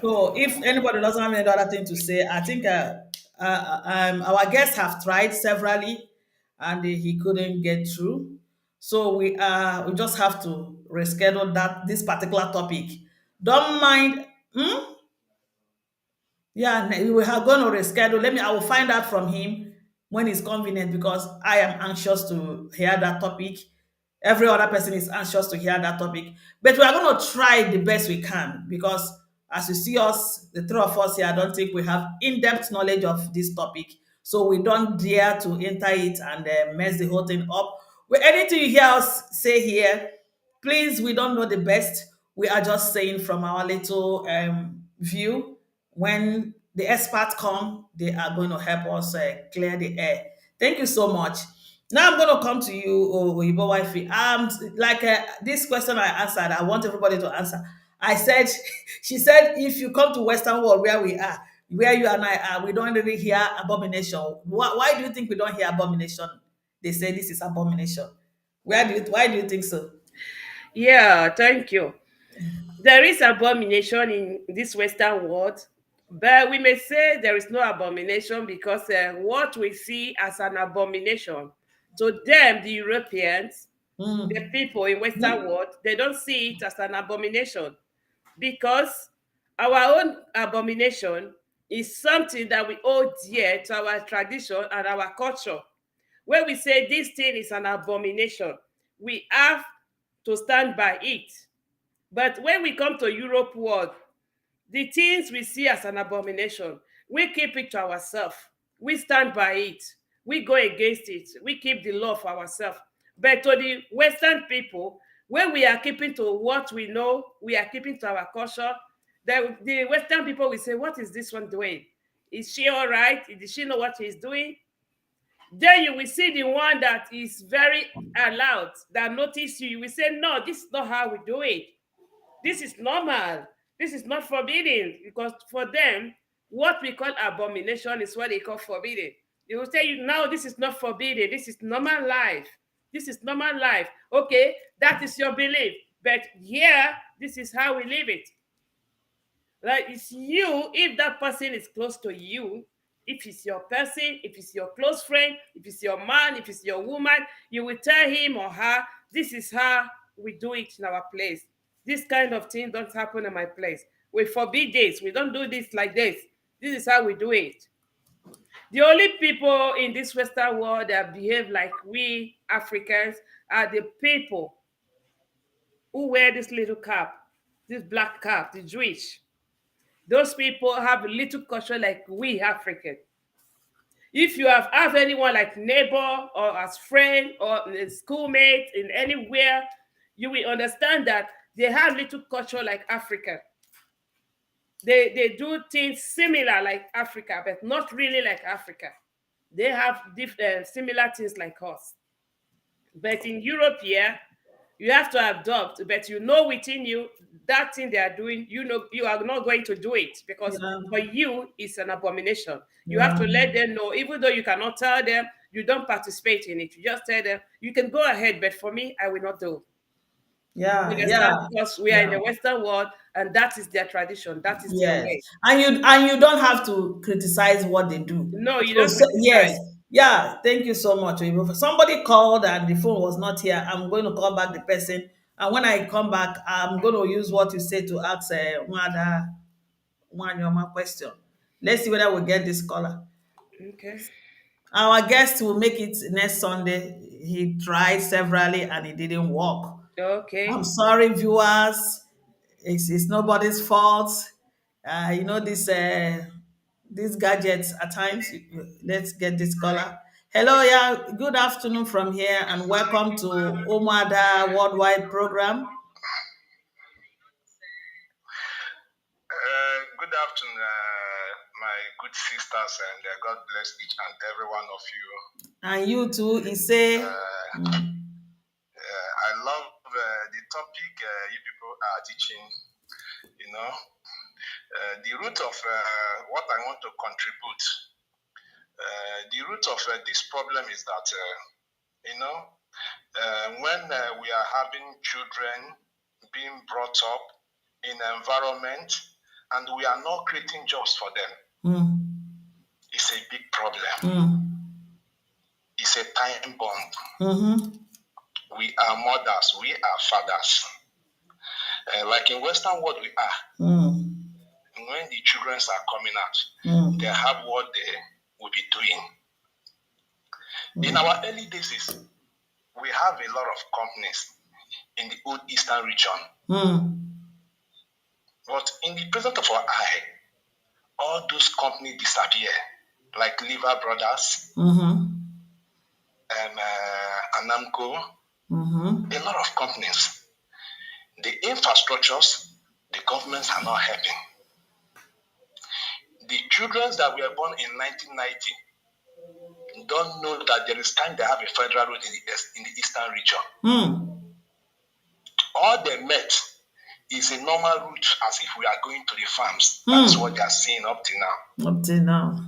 So if anybody doesn't have any other thing to say, I think our guests have tried severally, and he couldn't get through. So we just have to reschedule that this particular topic. Don't mind. Yeah, we are going to reschedule. I will find out from him when it's convenient because I am anxious to hear that topic. Every other person is anxious to hear that topic. But we are going to try the best we can because as you see us, the three of us here, I don't think we have in-depth knowledge of this topic. So we don't dare to enter it and mess the whole thing up. Well, anything you hear us say here, please, we don't know the best. We are just saying from our little view. When the experts come, they are going to help us clear the air. Thank you so much. Now I'm going to come to you, Oyibo Wifey. Like this question I answered, I want everybody to answer. I said, she said, if you come to Western world where we are, where you and I are, we don't really hear abomination. Why do you think we don't hear abomination? They say this is abomination. Why do you think so? Yeah, thank you. There is abomination in this Western world, but we may say there is no abomination because what we see as an abomination to them, the Europeans, the Mm. people in Western Mhm. world, they don't see it as an abomination because our own abomination is something that we hold dear to our tradition and our culture. When we say this thing is an abomination, we have to stand by it. But when we come to Europe world, the things we see as an abomination, we keep it to ourselves. We stand by it. We go against it. We keep the law for ourselves. But to the Western people, when we are keeping to what we know, we are keeping to our culture, the Western people will say, what is this one doing? Is she all right? Does she know what she's doing? Then you will see the one that is very allowed, that notice you. You will say, no, this is not how we do it. This is normal. This is not forbidden because for them, what we call abomination is what they call forbidden. They will tell you now this is not forbidden. This is normal life. This is normal life. Okay, that is your belief. But here, this is how we live it. Like it's you, if that person is close to you, if it's your person, if it's your close friend, if it's your man, if it's your woman, you will tell him or her, this is how we do it in our place. This kind of thing don't happen in my place. We forbid this. We don't do this like this. This is how we do it. The only people in this Western world that behave like we Africans are the people who wear this little cap, this black cap, the Jewish. Those people have a little culture like we African. If you have anyone like neighbor or as friend or a schoolmate in anywhere, you will understand that they have little culture like Africa. They do things similar like Africa, but not really like Africa. They have similar things like us. But in Europe here, you have to adopt, but you know within you that thing they are doing, you know you are not going to do it because Yeah, for you it's an abomination. You have yeah, to let them know, even though you cannot tell them, you don't participate in it. You just tell them, you can go ahead, but for me, I will not do. You yeah, yeah, understand? Because we are in yeah. the Western world and that is their tradition, that is their Yes, way. and you don't have to criticize what they do. No, you So, don't yes, criticize. yeah. Thank you so much. Oyibo. Somebody called and the phone was not here. I'm going to call back the person, and when I come back, I'm going to use what you say to ask one your question. Let's see whether we get this caller. Okay. Our guest will make it next Sunday. He tried severally and it didn't work. I'm Okay. sorry, viewers. It's nobody's fault. These gadgets at times. Let's get this caller. Hello, yeah. Good afternoon from here, and welcome to Omada Worldwide Program. Good afternoon, my good sisters, and God bless each and every one of you. And you too, he say, I love the topic you people are teaching. You know, the root of what I want to contribute. The root of this problem is that when we are having children being brought up in an environment and we are not creating jobs for them. mm, is a big problem. It's a time bomb. We are mothers, we are fathers. Like in Western world, we are. When the children are coming out, they have what they will be doing. In our early days, we have a lot of companies in the old Eastern region. But in the presence of our eye, all those companies disappear, like Liver Brothers, Anamco, a lot of companies. The infrastructures, the governments are not helping. The children that were born in 1990 don't know that there is time they have a federal road in the Eastern region. All they met is a normal route as if we are going to the farms. That's what they are seeing up till now. Up till now.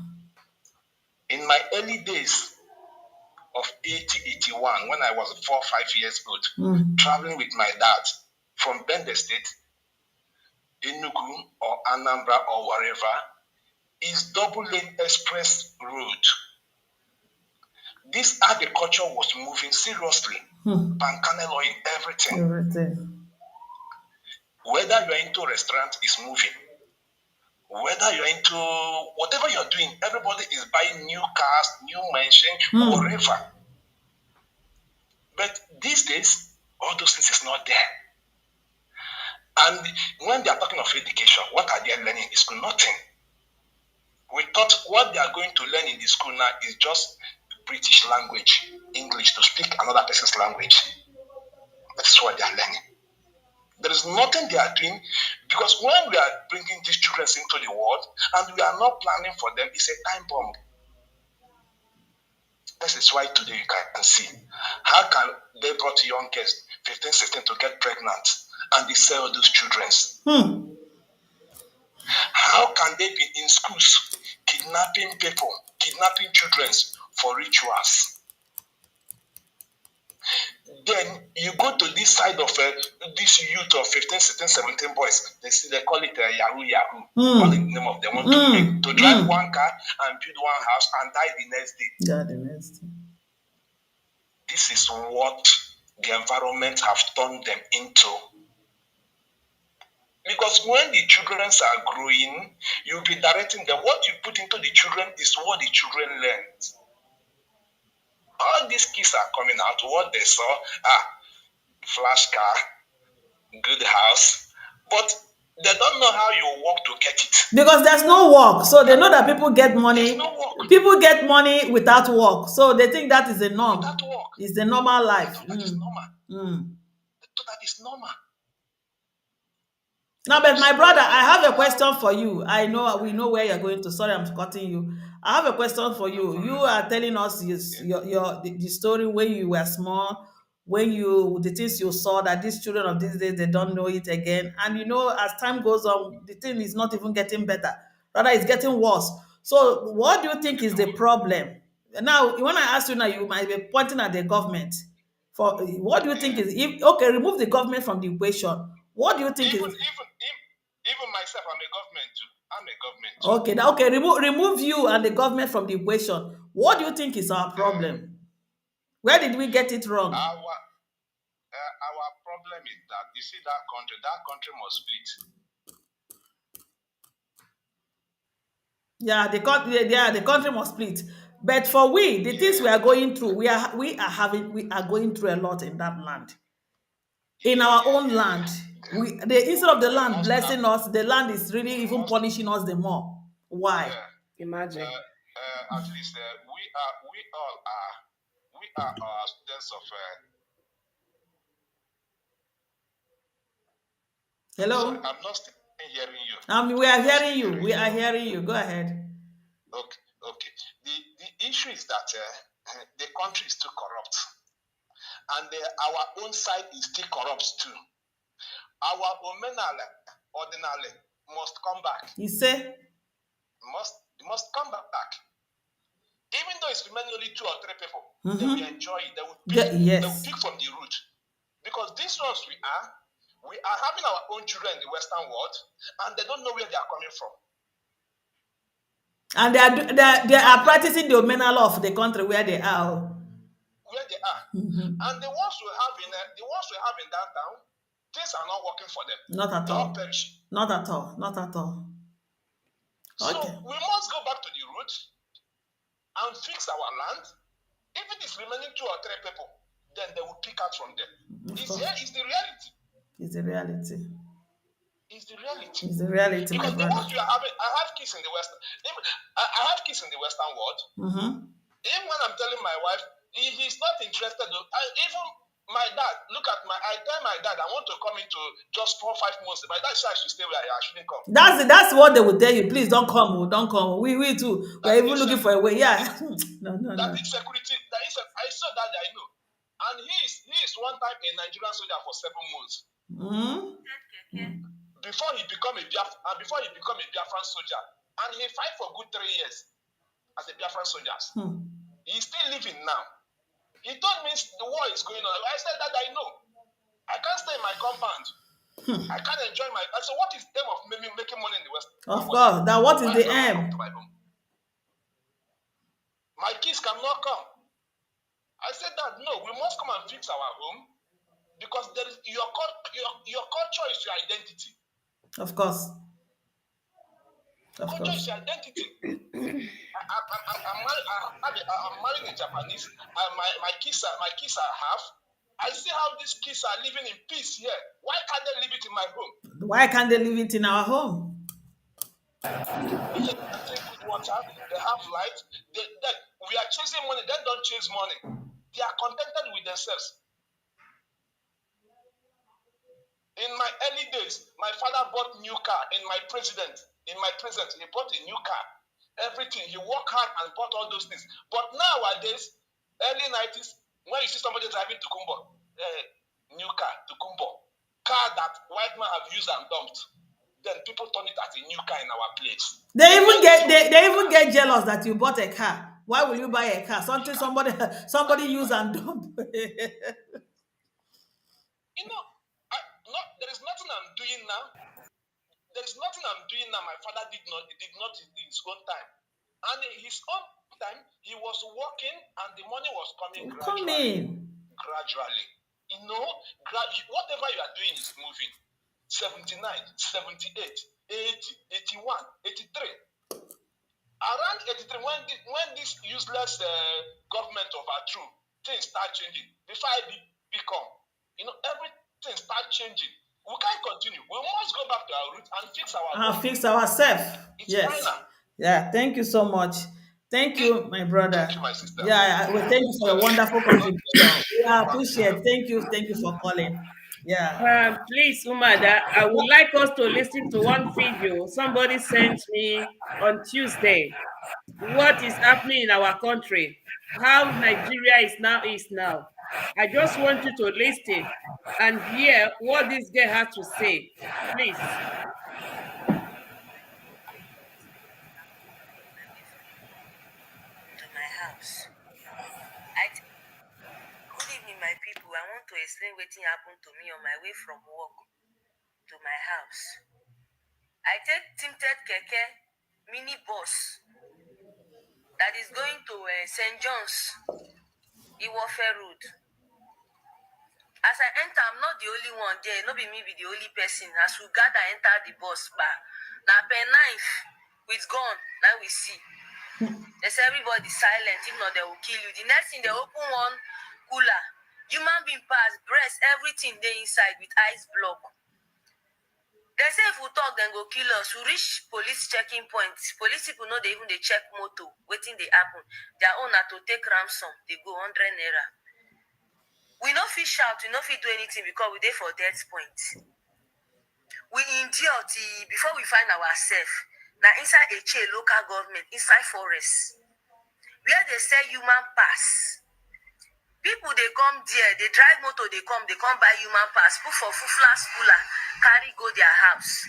In my early days of 81, when I was 4 or 5 years old, traveling with my dad from Bende State, Enugu or Anambra or wherever, is double-lane express road. This agriculture was moving seriously. Palm kernel oil, everything. Whether you're into restaurant is moving. Whether you're into whatever you're doing, everybody is buying new cars, new machine, whatever. But these days, all those things is not there. And when they are talking of education, what are they learning in school? Nothing. We thought what they are going to learn in the school now is just British language, English, to speak another person's language. That's what they are learning. There is nothing they are doing, because when we are bringing these children into the world and we are not planning for them, it's a time bomb. This is why today you can see how can they brought young girls, 15, 16, to get pregnant and they sell those children. How can they be in schools kidnapping people, kidnapping children for rituals? Then you go to this side of this youth of 15, 16, 17 boys. They call it Yahoo Yahoo. Call it the name of them. Want to drive one car and build one house and die the next day. Yeah, the next day. This is what the environment have turned them into. Because when the children are growing, you'll be directing them. What you put into the children is what the children learn. All these kids are coming out. What they saw, flash car, good house, but they don't know how you work to get it. Because there's no work, so they know that people get money. There's no work. People get money without work, so they think that is the norm. Without work. It's the normal life. That is normal. That is normal. Now, but my brother, I have a question for you. I know we know where you're going to. Sorry, I'm cutting you. I have a question for you. You are telling us the story when you were small, when the things you saw, that these children of these days, they don't know it again. And you know, as time goes on, the thing is not even getting better. Rather, it's getting worse. So what do you think is the problem? Now, when I ask you now, you might be pointing at the government. For what do you think is, if okay, remove the government from the equation. What do you think Even is myself, I'm a government too. I'm a government too. okay? Okay, remove you and the government from the equation. What do you think is our problem? Where did we get it wrong? Our problem is that you see that country must split. Yeah, the country must split. But for the things we are going through, we are going through a lot in that land. In our own land, instead of the land blessing us, the land is really even punishing us the more. Why? Imagine. At least we are students of. Hello. Sorry, I'm not hearing you. We are hearing you. We are hearing you. Go ahead. Okay. The issue is that the country is still corrupt, and our own side is still corrupt too. Our omenale, ordinale, must come back. You say? Must come back. Even though it's remaining only 2 or 3 people, they will enjoy it. They will pick from the root. Because these ones we are having our own children in the Western world, and they don't know where they are coming from. And they are practicing the Omena law of the country where they are. Where they are. And the ones we have in that town, things are not working for them. Not at They're all all. perishing. Not at all. Not at all. So Okay. we must go back to the root and fix our land. If it is remaining 2 or 3 people, then they will pick out from them. It's the reality. It's the reality. It's the reality. It's the reality, my because the brother. ones you are having, I have kids in the Western. I have kids in the Western world. Even when I'm telling my wife, he's not interested. Even my dad, I tell my dad I want to come into just 4 or 5 months. My dad said I should stay where I shouldn't come. That's what they would tell you. Please don't come. Don't come. We too. We're even looking for a way. Yeah. No. That insecurity. I saw that I know. And he is one time a Nigerian soldier for 7 months. Before he become a Biafran soldier. And he fight for good 3 years as a Biafran soldier. He's still living now. He told me the war is going on. I said that I know. I can't stay in my compound. I can't enjoy I said, what is the aim of making money in the West? Of course. Now what is the aim? My kids cannot come. I said that no, we must come and fix our home because there is your culture is your identity. Of course. Culture is your identity. I'm married a Japanese, and my kids are half. I see how these kids are living in peace here. Why can't they live it in my home? Why can't they live it in our home? They drink good water, they have light. We are chasing money, they don't chase money. They are contented with themselves. In my early days, my father bought new car in my present. He bought a new car. Everything. He worked hard and bought all those things. But nowadays, early 90s, when you see somebody driving Tukumbo, new car, Tukumbo, car that white man have used and dumped, then people turn it as a new car in our place. They even get jealous that you bought a car. Why will you buy a car? Somebody use and dump. There is nothing I'm doing now. My father did not in his own time. And in his own time, he was working and the money was coming gradually. Whatever you are doing is moving. 79, 78, 80, 81, 83. Around 83, when this useless government overthrew, things start changing. Before I become, everything start changing. We can't continue. We must go back to our roots and fix our fix ourselves. Yes. Final. Yeah. Thank you so much. Thank you, my brother. Thank you, my sister. Yeah. Well, thank you for a wonderful contribution. Yeah, appreciate. Thank you. Thank you for calling. Yeah. Please, Umada, I would like us to listen to one video somebody sent me on Tuesday. What is happening in our country? How Nigeria is now. I just want you to listen and hear what this guy has to say. Please. To my house. Good evening, my people. I want to explain what happened to me on my way from work to my house. I take tinted keke mini bus that is going to St. John's, Iwofe Road. As I enter, I'm not the only one there. No be me be the only person. As we gather, enter the bus bar. Now, pen knife with gun. Now we see. There's everybody silent. If not, they will kill you. The next thing, they open one cooler. Human being pass, breast, everything they inside with ice block. They say if we talk, then go kill us. We reach police checking points. Police people know they even they check motor, waiting they happen. Their own are to take ransom. They go 100 naira. We no fit shout, we no fit do anything because we there for death point. We endure before we find ourselves. Now inside a local government, inside forest, where they say human pass. People they come there, they drive motor, they come buy human pass, put for fuflas cooler, carry go their house.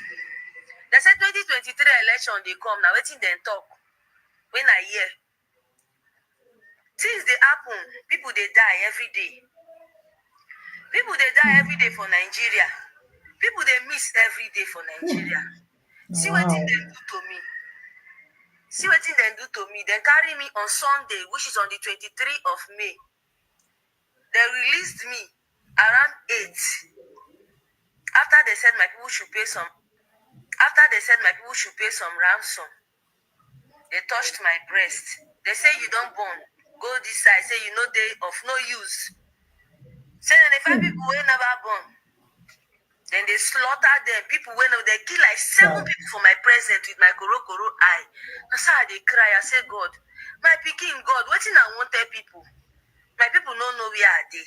They say 2023 election they come now, waiting then talk. When I hear things they happen, people they die every day. People they die every day for Nigeria. People they miss every day for Nigeria. See what they do to me. See what they do to me. They carry me on Sunday, which is on the 23rd of May. They released me around 8. After they said my people should pay some ransom. They touched my breast. They say you don't born. Go this side. Say you know day of no use. Say then the 5 people who never born. Then they slaughter them. People when they kill like 7 people for my present with my koro eye. That's how they cry. I say, God, my picking God, waiting I want tell people. My people don't know where are they.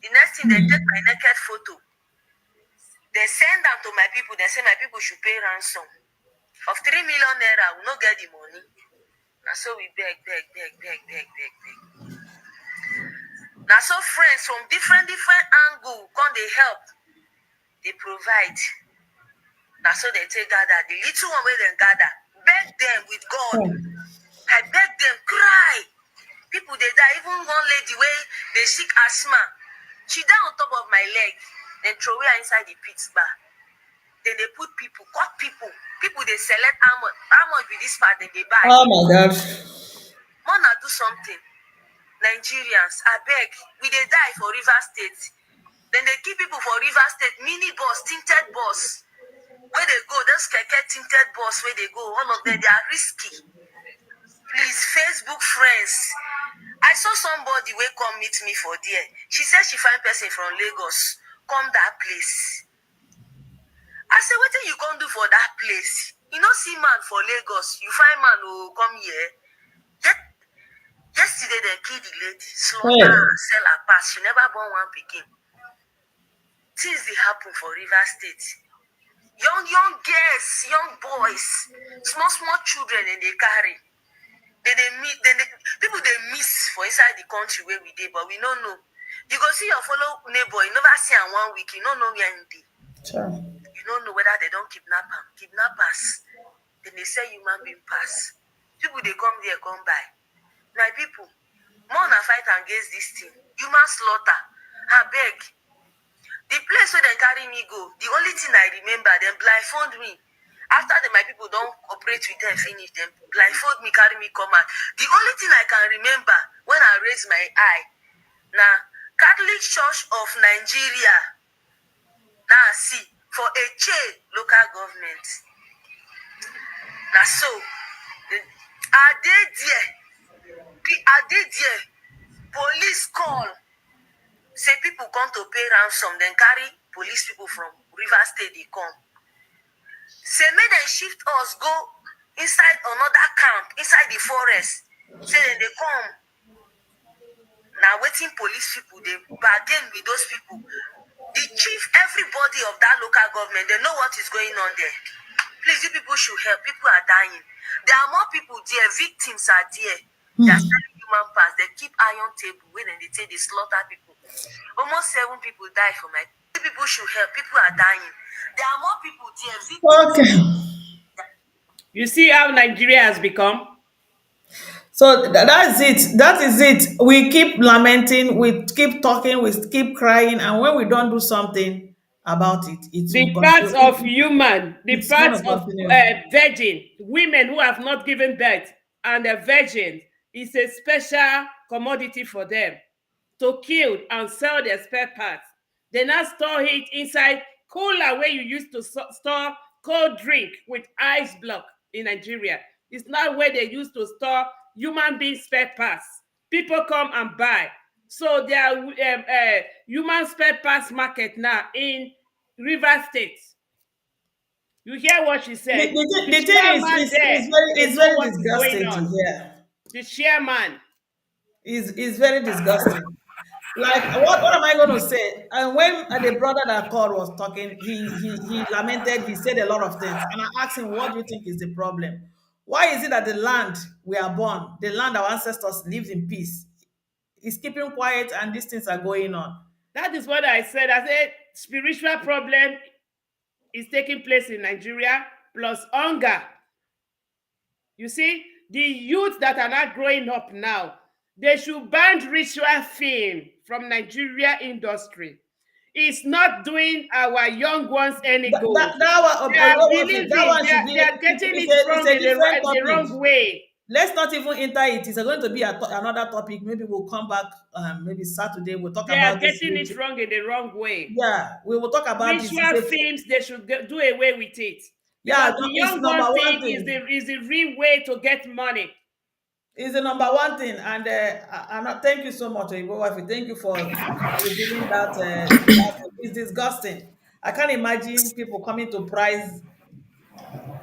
The next thing they take my naked photo. They send them to my people. They say my people should pay ransom of 3 million naira. We not get the money. And so we beg. Now so friends from different angle come they help. They provide. Now so they take gather. The little one where they gather. Beg them with God. I beg them, cry. People they die. Even one lady where they sick asthma. She died on top of my leg. Then throw her inside the pit bar. Then they put people, cut people. People they select how much with this part then they buy. Oh my God. Mona do something. Nigerians, I beg, we they die for River State. Then they keep people for River State, mini bus, tinted bus. Where they go, those keke tinted bus, where they go, all of them, they are risky. Please, Facebook friends. I saw somebody will come meet me for there. She said she find person from Lagos. Come that place. I said, what you can do for that place? You know, see man for Lagos. You find man who come here. Yesterday they killed the lady, slaughter her, sell her pass. She never born one pikin. Things they happen for River State. Young girls, young boys, small children, and they carry. People they miss for inside the country where we did, but we don't know. You go see your fellow neighbor, you never see him 1 week, you don't know where he dey. Sure. You don't know whether they don't kidnap him. Kidnappers, then they say human being pass. People they come there, come by. My people, more than fight against this thing. Human slaughter. I beg. The place where they carry me go, the only thing I remember, them blindfold me. After my people don't operate with them, finish them, blindfold me, carry me, come out. The only thing I can remember when I raise my eye, now Catholic Church of Nigeria, now see, for a local government. Now so, are they there? Police call. Say people come to pay ransom, then carry police people from River State, they come. Say make them shift us, go inside another camp, inside the forest. Say then they come. Now waiting police people, they bargain with those people. The chief, everybody of that local government, they know what is going on there. Please, you people should help. People are dying. There are more people there. Victims are there. They are selling human parts. They keep iron table when they say they slaughter people. Almost 7 people die for my. People should help. People are dying. There are more people there. Victims. Okay. You see how Nigeria has become? So that's it. That is it. We keep lamenting, we keep talking, we keep crying, and when we don't do something about it, it will The parts continue. of human, the It's going parts to of continue. virgin, women who have not given birth and a virgin is a special commodity for them to kill and sell their spare parts. They now store it inside cooler where you used to store cold drink with ice block in Nigeria. It's not where they used to store human being spare parts. People come and buy. So there are human spare parts market now in River State. You hear what she said? The The thing chairman there, they it's know very what is going disgusting to on. hear. The chairman. Is very disgusting. Like what am I going to say? And when the brother that called was talking, he lamented. He said a lot of things, and I asked him, "What do you think is the problem? Why is it that the land we are born, the land our ancestors lived in peace, is keeping quiet, and these things are going on?" That is what I said. I said spiritual problem is taking place in Nigeria plus hunger. You see, the youth that are not growing up now, they should ban ritual film from Nigeria industry. is not doing our young ones any That, good. that, that one, They are that believing one should be, they are getting it's it a, it's wrong a in different the topic. wrong way. Let's not even enter it. It's going to be another topic. Maybe we'll come back. Maybe Saturday we'll talk They are about this. getting it wrong in the wrong way. Yeah, we will talk about this. Ritual films, they should do away with it, Yeah, because no, the it's young number ones one thing thing. is the real way to get money. It's the number one thing. And thank you so much, Wife. Thank you for revealing that. That is disgusting. I can't imagine people coming to prize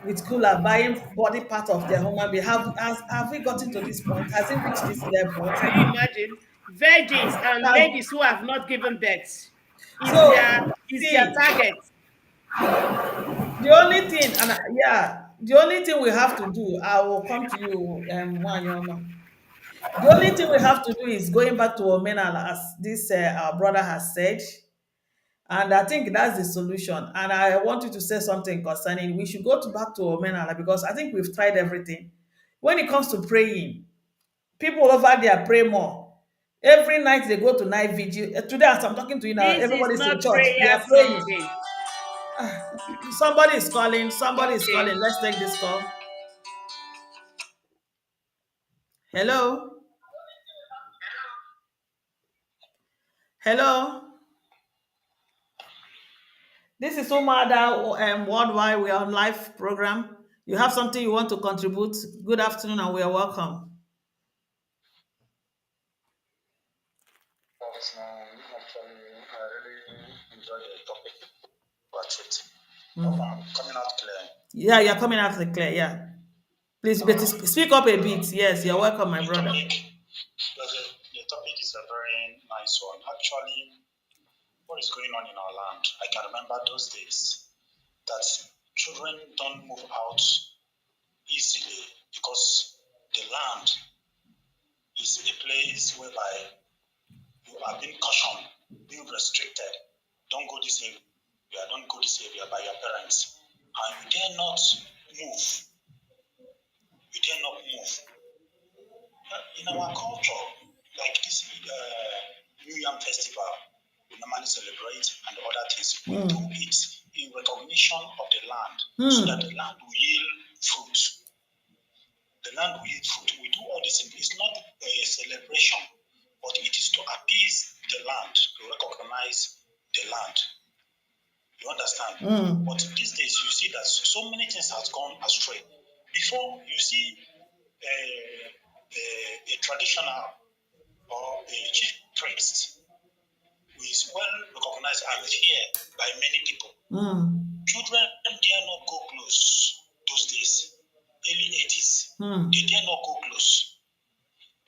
with cooler buying body part of their human being. Have we gotten to this point? Has it reached this level? Can you imagine? Virgins and Has, ladies who have not given birth so is their see, target. the only thing, and yeah, the only thing we have to do, I will come to you, Wanyoma. The only thing we have to do is going back to Omenala, as this our brother has said, and I think that's the solution. And I want you to say something concerning. We should go back to Omenala because I think we've tried everything. When it comes to praying, people over there pray more. Every night they go to night vigil. Today, as I'm talking to you now, This is everybody's in not church. They prayer are praying. something. Somebody is calling. Somebody is Okay. calling. Let's take this call. Hello. Hello. This is Umada Worldwide. We are on live program. You have something you want to contribute? Good afternoon, and we are welcome. Actually, I really enjoyed the topic about it. Hope I'm coming out clear. Yeah, you're coming out clear. Yeah, please, but speak up a bit. Yes, you're welcome, my brother. The topic is a very nice one. Actually, what is going on in our land? I can remember those days that children don't move out easily because the land is a place whereby you are being cautioned, being restricted. Don't go this area, don't go this area by your parents. And you dare not move. You dare not move. In our culture, like this New Yam Festival, we normally celebrate and other things. We do it in recognition of the land so that the land will yield fruit. The land will yield fruit. We do all this. It's not a celebration, but it is to appease the land, to recognize the land. You understand? But these days, you see that so many things has gone astray. Before, you see a traditional or a chief priest who is well recognized and feared by many people. Children dare not go close those days, early 80s. They dare not go close.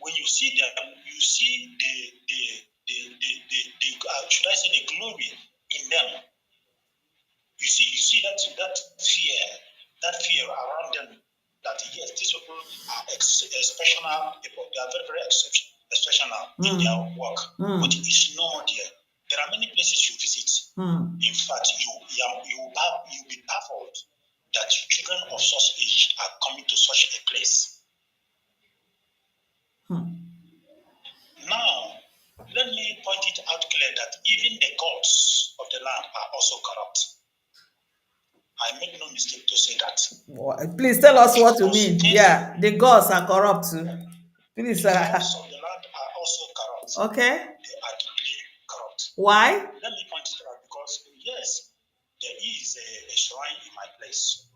When you see them, you see the should I say the glory in them. You see that fear around them. That yes, these people are exceptional people. They are very, very exceptional in their work, but it's no more there. There are many places you visit. In fact, you'll be baffled that children of such age are coming to such a place. Now, let me point it out clear that even the gods of the land are also corrupt. I make no mistake to say that. Please tell us what you mean. Yeah, the gods are corrupt too. Please. The gods of the land are also corrupt. Okay. They are deeply corrupt. Why? Let me point it out because, yes, there is a shrine in my place.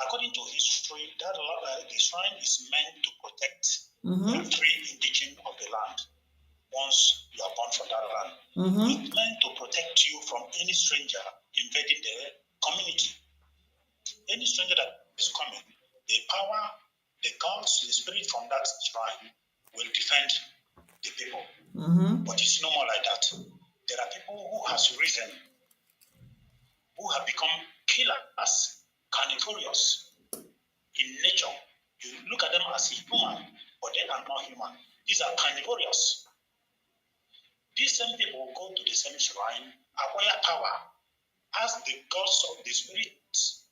According to history, the shrine is meant to protect the free indigenous of the land. Once you are born from that land, it's meant to protect you from any stranger invading the community. Any stranger that is coming, the power, the gods, the spirit from that shrine will defend the people. But it's no more like that. There are people who has risen, who have become killers, carnivorous in nature. You look at them as human, but they are not human. These are carnivorous. These same people go to the same shrine, acquire power, ask the gods of the spirits,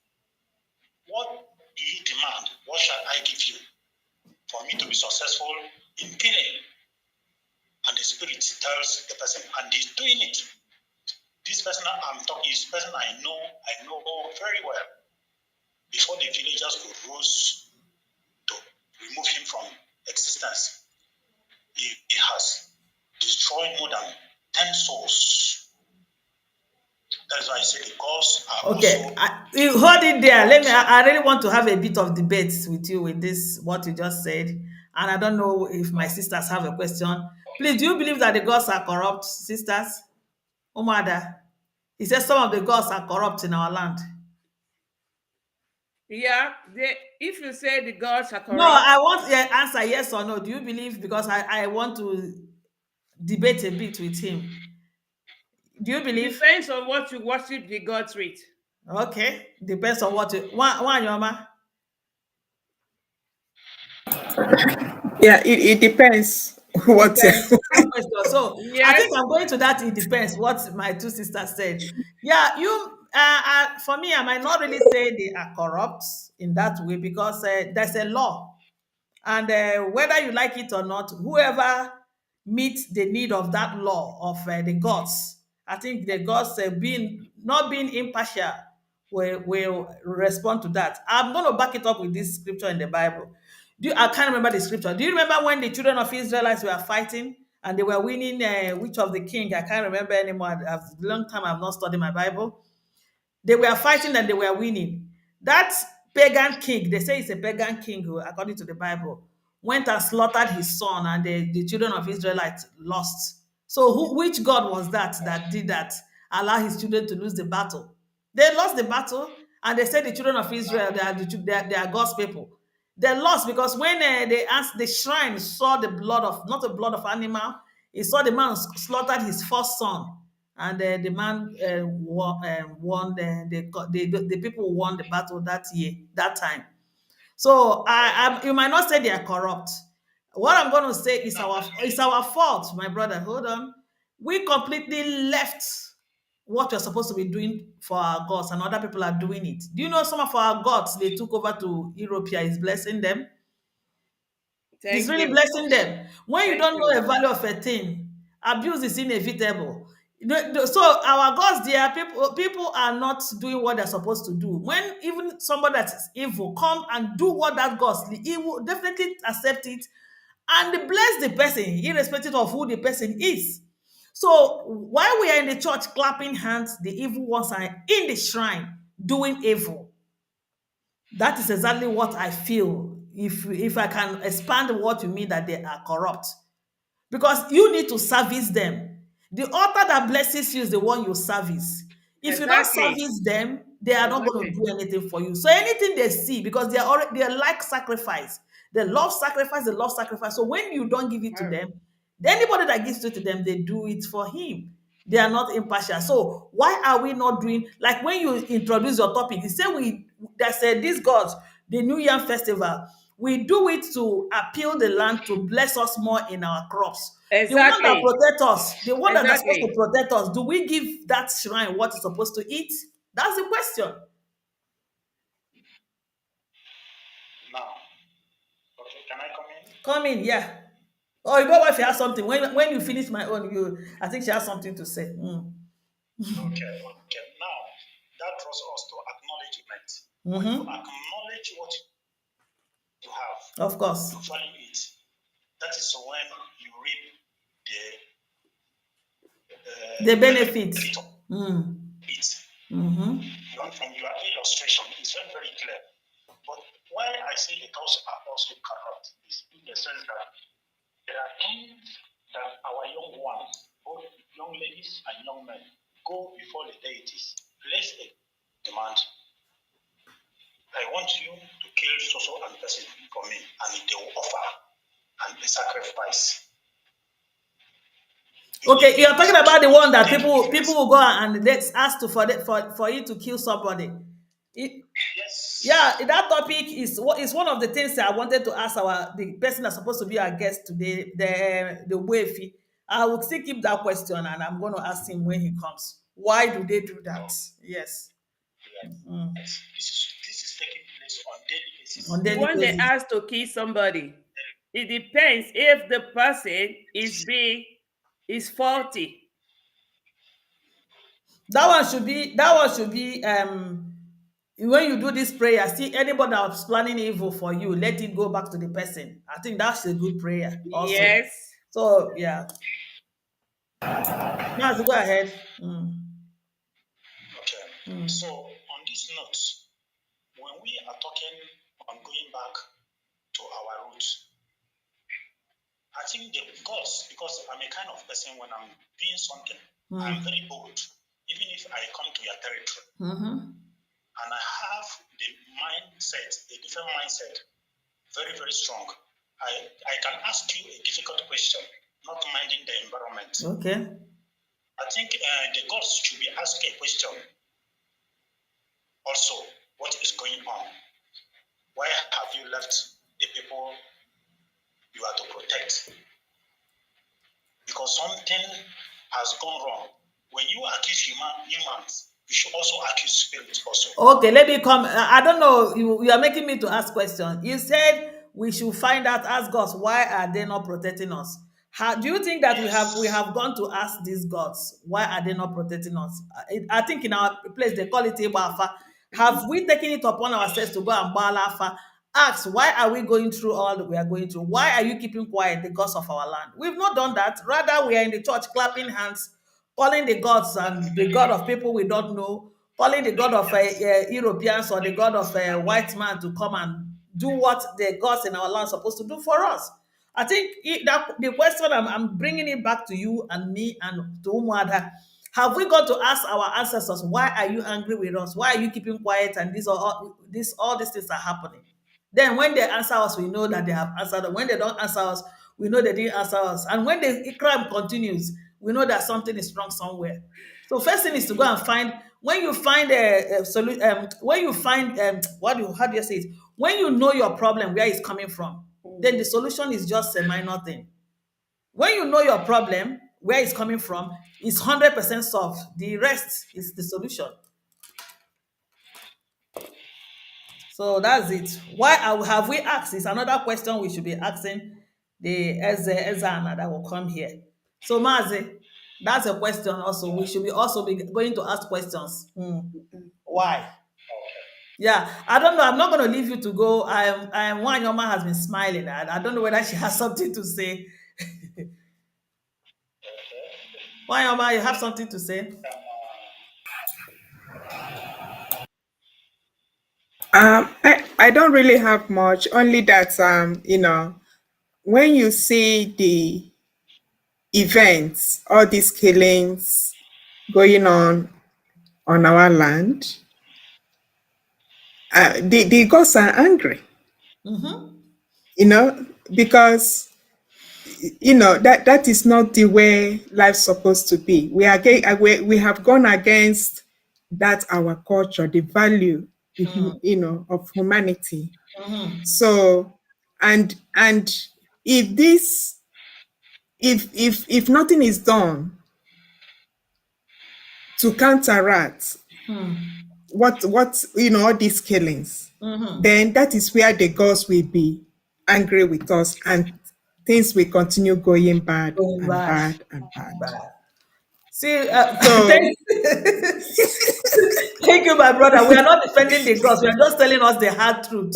what do you demand? What shall I give you for me to be successful in killing? And the spirit tells the person, and he's doing it. this person I'm talking is person I know very well. Before the villagers could rose to remove him from existence, he has destroyed more than 10 souls. That's why I say the gods are Okay, also. you hold it there. Let me. I really want to have a bit of debate with you with this what you just said, and I don't know if my sisters have a question. Please, do you believe that the gods are corrupt, sisters? Umada, he says some of the gods are corrupt in our land. Yeah, if you say the gods are No, corrupt, I want the answer yes or no. Do you believe? Because I want to debate a bit with him. Do you it believe? depends on what you worship the gods with. Okay, depends on what you one Yoma. Yeah, it depends It what. depends. Good question. So I think Yes, I'm going to that. It depends what my two sisters said. Yeah, you. For me, I might not really say they are corrupt in that way because there's a law. And whether you like it or not, whoever meets the need of that law of the gods, I think the gods being not being impartial will respond to that. I'm going to back it up with this scripture in the Bible. I can't remember the scripture. Do you remember when the children of Israelites were fighting and they were winning? Which of the king? I can't remember anymore. I've long time I've not studied my Bible. They were fighting and they were winning. That pagan king, they say it's a pagan king, according to the Bible, went and slaughtered his son, and the children of Israelites lost. So, which God was that did that? Allow his children to lose the battle. They lost the battle, and they said the children of Israel, they are God's people. They lost because when they asked the shrine saw the blood of not the blood of animal, he saw the man slaughtered his first son, and the man won the people won the battle that year that time. So you might not say they are corrupt. What I'm going to say is our fault, my brother. Hold on, we completely left what we're supposed to be doing for our gods, and other people are doing it. Do you know some of our gods they took over to Europe here is blessing them? It's thank really you. blessing them. When you Thank don't know you. a value of a thing, abuse is inevitable. So our gods, there, people are not doing what they're supposed to do. When even somebody that is evil come and do what that God, he will definitely accept it and bless the person, irrespective of who the person is. So while we are in the church clapping hands, the evil ones are in the shrine doing evil. That is exactly what I feel. If I can expand what you mean that they are corrupt, because you need to service them. The altar that blesses you is the one you service. If you don't Exactly. service them, they are not going to Exactly. do anything for you. So anything they see, because they like sacrifice, they love sacrifice, they love sacrifice. So when you don't give it to Oh, them, anybody that gives it to them, they do it for him. They are not impartial. So why are we not doing like when you introduce your topic? You say they said these gods, the New Yam Festival. We do it to appeal the land to bless us more in our crops. The one that exactly. protect us, the one that is supposed to Exactly. protect us, do we give that shrine what it's supposed to eat? That's the question. Now, okay, can I come in? Come in, yeah. Oh, you go if you have something. When you finish my own, I think she has something to say. Mm. Okay. Now, that draws us to acknowledgement. When you Mm-hmm. acknowledge what you have, Of course. you value it. That is when you reap The the benefit. benefit of Mm. it. Mm-hmm. From your illustration, it's very, very clear. But why I say the cows are also corrupt is in the sense that there are things that our young ones, both young ladies and young men, go before the deities, place a demand. I want you to kill so and person for me, and they will offer and a sacrifice. Okay, you're talking about the one that Take people difference. will go and let's ask for you to kill somebody. It, yeah, Yes. that topic is one of the things that I wanted to ask the person that's supposed to be our guest today, the Wefi. I will still keep that question and I'm going to ask him when he comes. Why do they do that? Oh, Yes, yes. mm. This is taking place on daily On basis. The daily one they basis. ask to kill somebody, it depends if the person is faulty. That one should be when you do this prayer, see anybody that's planning evil for you, let it go back to the person. I think that's a good prayer also. Yes. So yeah. Now go ahead. Okay. So on this note, when we are talking on going back to our roots, I think the gods, because I'm a kind of person when I'm doing something, I'm very bold, even if I come to your territory. And I have the mindset, a different mindset, very, very strong. I can ask you a difficult question, not minding the environment. Okay. I think the gods should be asked a question also, what is going on? Why have you left the people you are to protect? Because something has gone wrong. When you accuse humans, you should also accuse spirits also. Okay, let me come. I don't know. You are making me to ask questions. You said we should find out, ask gods, why are they not protecting us? How do you think that we have gone to ask these gods why are they not protecting us? I think in our place they call it Ibafa. Have we taken it upon ourselves to go and Balafa? Ask, why are we going through all that we are going through? Why are you keeping quiet, the gods of our land? We've not done that. Rather, we are in the church clapping hands, calling the gods and the god of people we don't know, calling the god of Europeans or the god of a white man to come and do what the gods in our land are supposed to do for us. I think that the question I'm bringing it back to you and me and to Umuada. Have we got to ask our ancestors, why are you angry with us? Why are you keeping quiet? And all these things are happening. Then when they answer us, we know that they have answered us. When they don't answer us, we know they didn't answer us. And when the crime continues, we know that something is wrong somewhere. So first thing is to go and find, when you find a solution, when you find how do you say it? When you know your problem, where it's coming from, then the solution is just a minor thing. When you know your problem, where it's coming from, it's 100% solved. The rest is the solution. So that's it. Have we asked? It's another question we should be asking the Ezeana that will come here. So Mazi, that's a question also. We should be also be going to ask questions. Why? Yeah, I don't know. I'm not going to leave you to go. Wanyoma has been smiling. I don't know whether she has something to say. Wanyoma, you have something to say? I don't really have much, only that, when you see the events, all these killings going on our land, the gods are angry, because that is not the way life's supposed to be. We have gone against that, our culture, the value, of humanity. So, and if this if nothing is done to counteract what all these killings, then that is where the gods will be angry with us, and things will continue going bad Going and bad. bad and bad. Bad. See, So thank you, my brother. We are not defending the gods. We are just telling us the hard truth.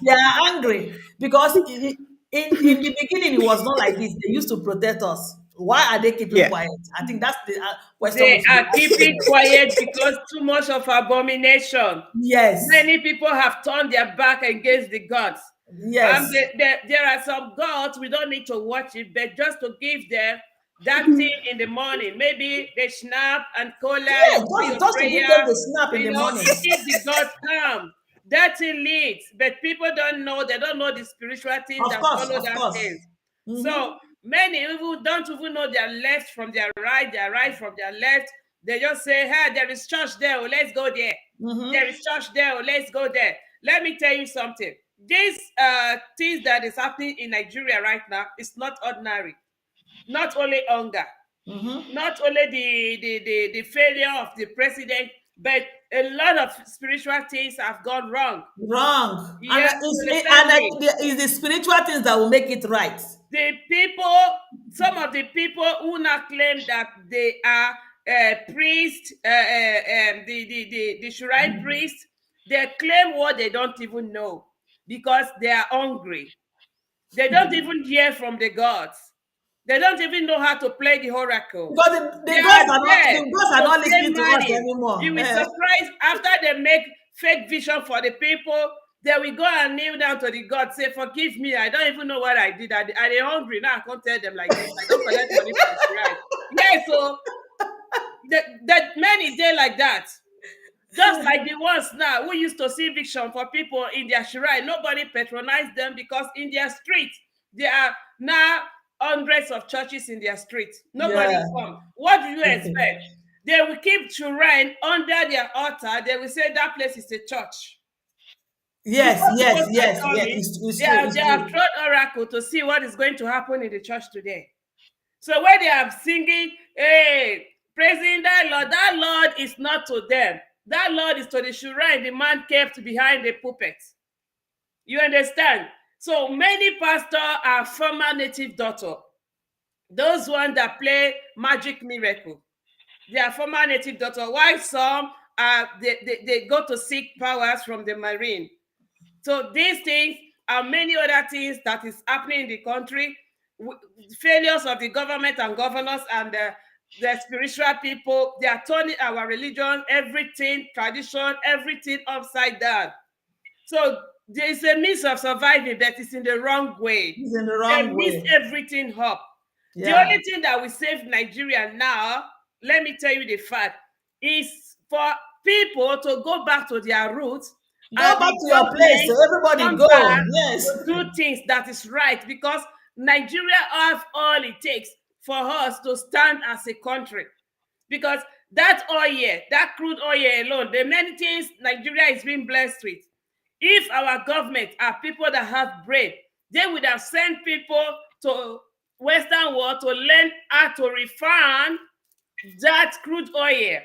They are angry because in the beginning it was not like this. They used to protect us. Why are they keeping yeah. quiet? I think that's the question we They should be are asking. keeping quiet because too much of abomination. Yes, Many people have turned their back against the gods. yes, There are some gods we don't need to worship, but just to give them that thing in the morning. Maybe they snap and cola, yeah. you say your Just to give them prayer, the snap in the morning. it keeps the gods calm. That thing leads, but people don't know, they don't know the spiritual things that follow Of that course. thing. So many even don't even know their left from their right from their left. They just say, hey, there is church there, oh, let's go there. There is church there, oh, let's go there. Let me tell you something. This things that is happening in Nigeria right now is not ordinary. Not only hunger, not only the failure of the president, but a lot of spiritual things have gone wrong. Wrong. And Yes, you understand me? it's the spiritual things that will make it right. The people, some of the people who now claim that they are priest, the shrine priest, they claim what they don't even know because they are hungry. They don't even hear from the gods. They don't even know how to play the oracle. Because They are the there gods are to not play listening to us money. You anymore. will surprise after they make fake vision for the people. They will go and kneel down to the God, say, "Forgive me. I don't even know what I did. Are they hungry now? I can't tell them like this. I don't collect money for the shrine." Yeah, so that many day like that. Just like the ones now who used to see vision for people in their shrine, nobody patronized them because in their street there are now hundreds of churches in their street. Yeah. Nobody come. What do you expect? They will keep shrine under their altar. They will say that place is a church. Yes, Before people yes, start yes, yes. coming, It's true. It's they have true. thrown oracle to see what is going to happen in the church today. So when they are singing, hey, praising that Lord is not to them. That Lord is to the shrine the man kept behind the pulpit. You understand? So many pastors are former native doctor. Those ones that play magic miracle. They are former native doctor. While some are they go to seek powers from the marine. So these things and many other things that is happening in the country, failures of the government and governors and the spiritual people, they are turning our religion, everything, tradition, everything upside down. So there is a means of surviving, but it's in the wrong way. It's in the They wrong mix way. everything up. The Yeah. only thing that will save Nigeria now, let me tell you the fact, is for people to go back to their roots Go and back the to your place. So government everybody come back go. Yes. to do things that is right because Nigeria have all it takes for us to stand as a country. Because that oil, that crude oil alone, the many things Nigeria is being blessed with. If our government are people that have brain, they would have sent people to Western world to learn how to refine that crude oil.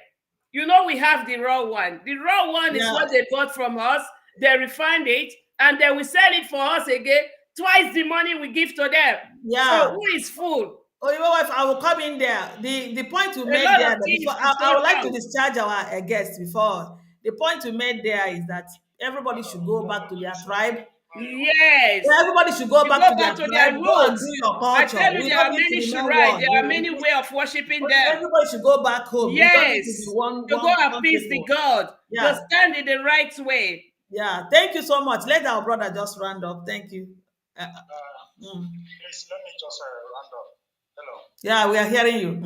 You know, we have the raw one. The raw one is Yeah. what they bought from us. They refined it and they will sell it for us again, twice the money we give to them. So Yeah. who is full? Oh, you know what? I will come in there. The point you A made lot there, of that before things is I going would like to on. discharge our guests before. The point you made there is that everybody should go back to their tribe. Yes. Yeah, everybody should go You back go to their back to their tribe. Go and do roots. your I culture. tell you, We there don't are need to many remain shrines. one. There are many way of worshiping them. Everybody should go back home. We don't need to be Yes. To go one appease the people. God. To Yeah. stand in the right way. Yeah. Thank you so much. Let our brother just round up. Thank you. Please let me just round up. Hello. Yeah, we are hearing you.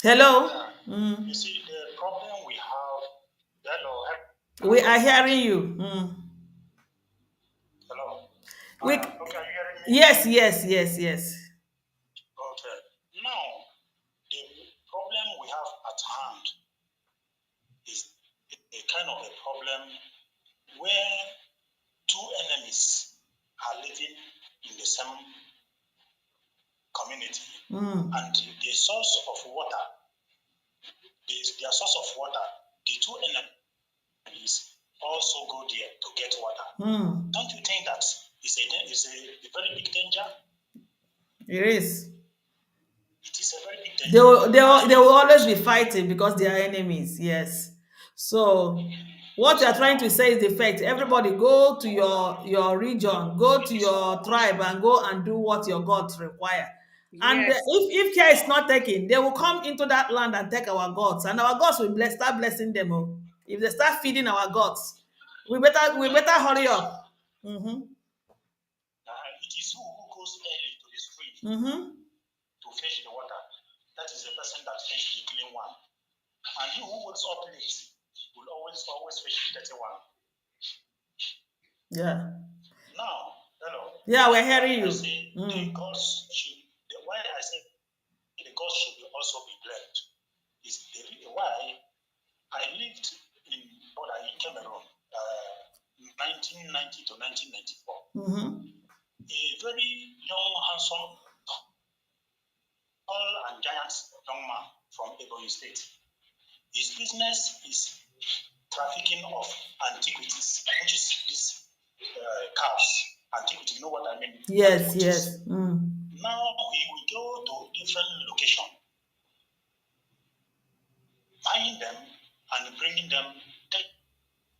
Hello. You see, the problem we have. Hello. We are hearing you. Hello. We, Okay, are you hearing me? yes, yes, yes, yes. Okay. Now, the problem we have at hand is a kind of a problem where two enemies are living in the same community, and the source of water, their source of water, the two enemies also go there to get water. Don't you think that is a very big danger? It is. It is a very big danger. They will always be fighting because they are enemies. Yes. So what you are trying to say is the fact. Everybody go to your region, go to your tribe, and go and do what your gods require. And Yes. if care is not taken, they will come into that land and take our gods, and our gods will start blessing them. Oh. If they start feeding our gods, we better hurry up. It is who goes early to the stream to fetch the water. That is the person that fetch the clean one. And he who wakes up late will always fetch the dirty one. Yeah. Now, hello. Yeah, we're hearing you. I say the gods should. Why I say the gods should also be blamed is why I lived in Cameroon, 1990 to 1994. A very young, handsome, tall and giant young man from Ebonyi State. His business is trafficking of antiquities, which is this cows. Antiquity, you know what I mean? Yes, antiquities. yes. Now we will go to different location buying them and bringing them,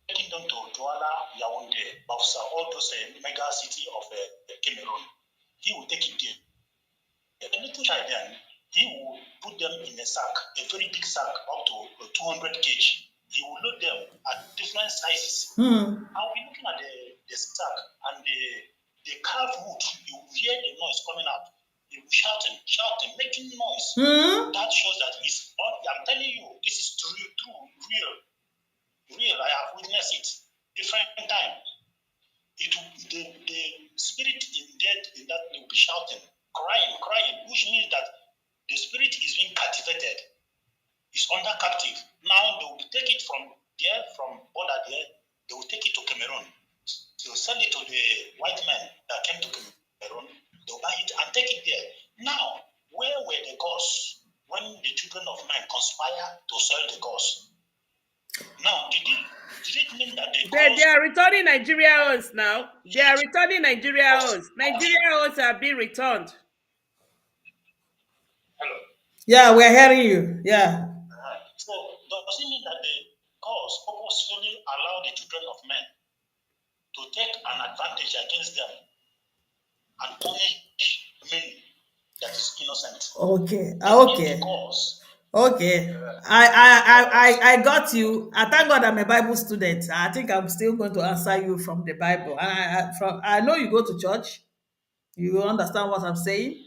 taking them to Douala, Yaoundé, Bafsa, all those mega city of Cameroon. He will take it there. The little child then, he will put them in a sack, a very big sack, up to 200 kg. He will load them at different sizes. I'll be looking at the sack and the carved wood. You will hear the noise coming out. He will shouting, making noise. That shows that it's on. I'm telling you, this is true, real. I have witnessed it different times. The spirit in that will be shouting, crying, which means that the spirit is being captivated. It's under captive. Now they will take it from border there. They will take it to Cameroon. They'll sell it to the white men that came to Cameroon. They'll buy it and take it there. Now, where were the gods when the children of men conspire to sell the gods? Now, did it mean that they are returning Nigeria owns now? They are returning Nigeria owns. Nigeria owns are being returned. Hello? Yeah, we're hearing you. Yeah. So, does it mean that the gods purposefully allow the children of men to take an advantage against them and punish men that is innocent? Okay. The gods. Okay. I got you. I thank God I'm a Bible student. I think I'm still going to answer you from the Bible. And I know you go to church. You understand what I'm saying?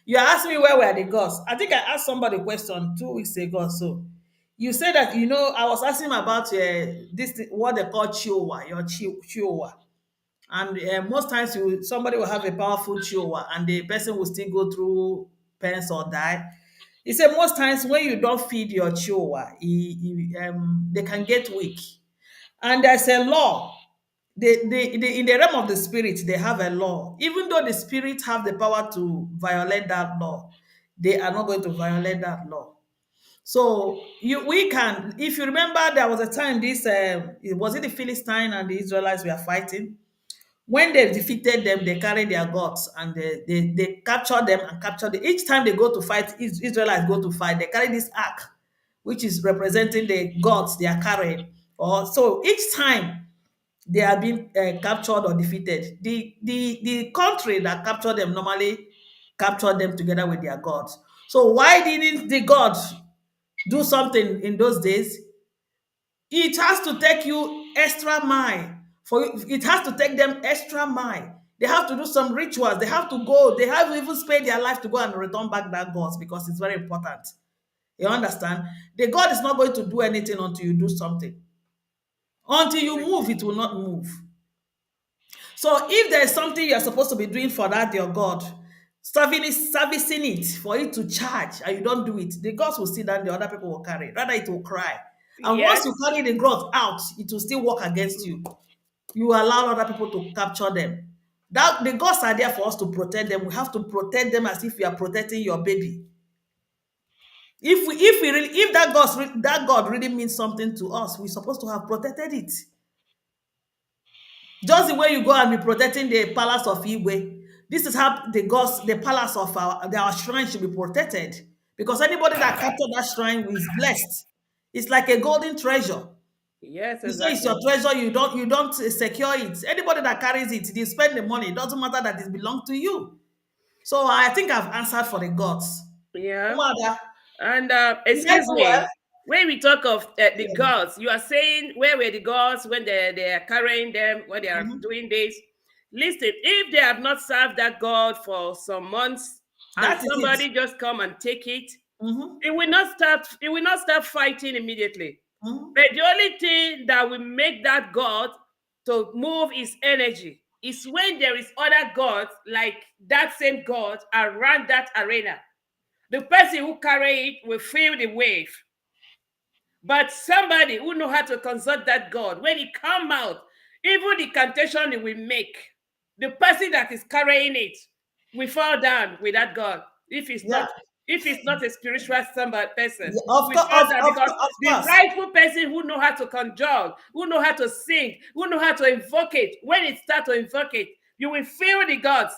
You asked me where were the gods. I think I asked somebody a question 2 weeks ago. So you said that I was asking about what they call chihuahua, your chihuahua. And most times somebody will have a powerful chihuahua and the person will still go through pains or die. He said most times when you don't feed your chihuahua, they can get weak. And there's a law. In the realm of the spirit, they have a law. Even though the spirit have the power to violate that law, they are not going to violate that law. So we can, if you remember, there was a time was it the Philistine and the Israelites were fighting. When they defeated them, they carried their gods and they captured them and captured them. Each time they go to fight, Israelites go to fight, they carry this ark, which is representing the gods they are carrying. Or so each time they are being captured or defeated, the country that captured them normally captured them together with their gods. So why didn't the gods do something in those days? It has to take you extra mile. It has to take them extra mile. They have to do some rituals. They have to go. They have to even spend their life to go and return back that gods because it's very important. You understand? The God is not going to do anything until you do something. Until you move, it will not move. So if there is something you're supposed to be doing for that your God, servicing it for it to charge, and you don't do it, the gods will sit down, the other people will carry it. Rather, it will cry. And Yes. once you carry the god out, it will still work against you. You allow other people to capture them. That the gods are there for us to protect them. We have to protect them as if we are protecting your baby. If that God really means something to us, we're supposed to have protected it. Just the way you go and be protecting the palace of Igwe, this is how the palace of our shrine should be protected. Because anybody that captured that shrine is blessed. It's like a golden treasure. Yes, You say it's exactly. your treasure, you don't secure it. Anybody that carries it, they spend the money. It doesn't matter that it belongs to you. So I think I've answered for the gods. Yeah. Umada, And did I excuse do well? me, when we talk of the Yeah. gods, you are saying where were the gods when they are carrying them, when they are doing this? Listen, if they have not served that God for some months and That is it. somebody just come and take it, Mhm, it will not start. It will not start fighting immediately. mhm. But the only thing that will make that God to move his energy is when there is other gods like that same God around that arena. The person who carry it will feel the wave. But somebody who know how to consult that God, when he come out, even the cantation he will make, the person that is carrying it will fall down with that God. Yeah. If it's not a spiritual somebody person, Yeah, of we course, fall down because of the course. rightful person who know how to conjure, who know how to sing, who know how to invoke it, when it start to invoke it, you will feel the gods.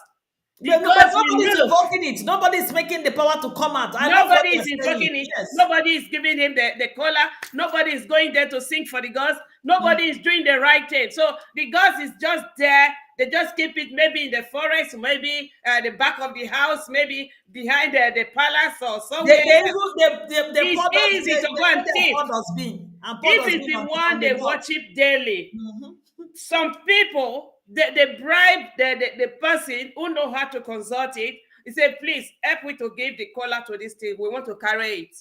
The But gods we nobody's know. invoking it. Nobody's making the power to come out. I love what Nobody is you're saying. invoking it. Yes. Nobody is giving him the collar. Nobody is going there to sing for the gods. Nobody is doing the right thing. So the gods is just there. They just keep it maybe in the forest, maybe the back of the house, maybe behind the palace or somewhere They else. even they It's pour us, easy to go they and made them thief. pour dustbin and pour If it's dustbin the one on the they gods. worship daily, Mhm. some people they bribe the person who know how to consult it. He said, please help me to give the collar to this thing. We want to carry it.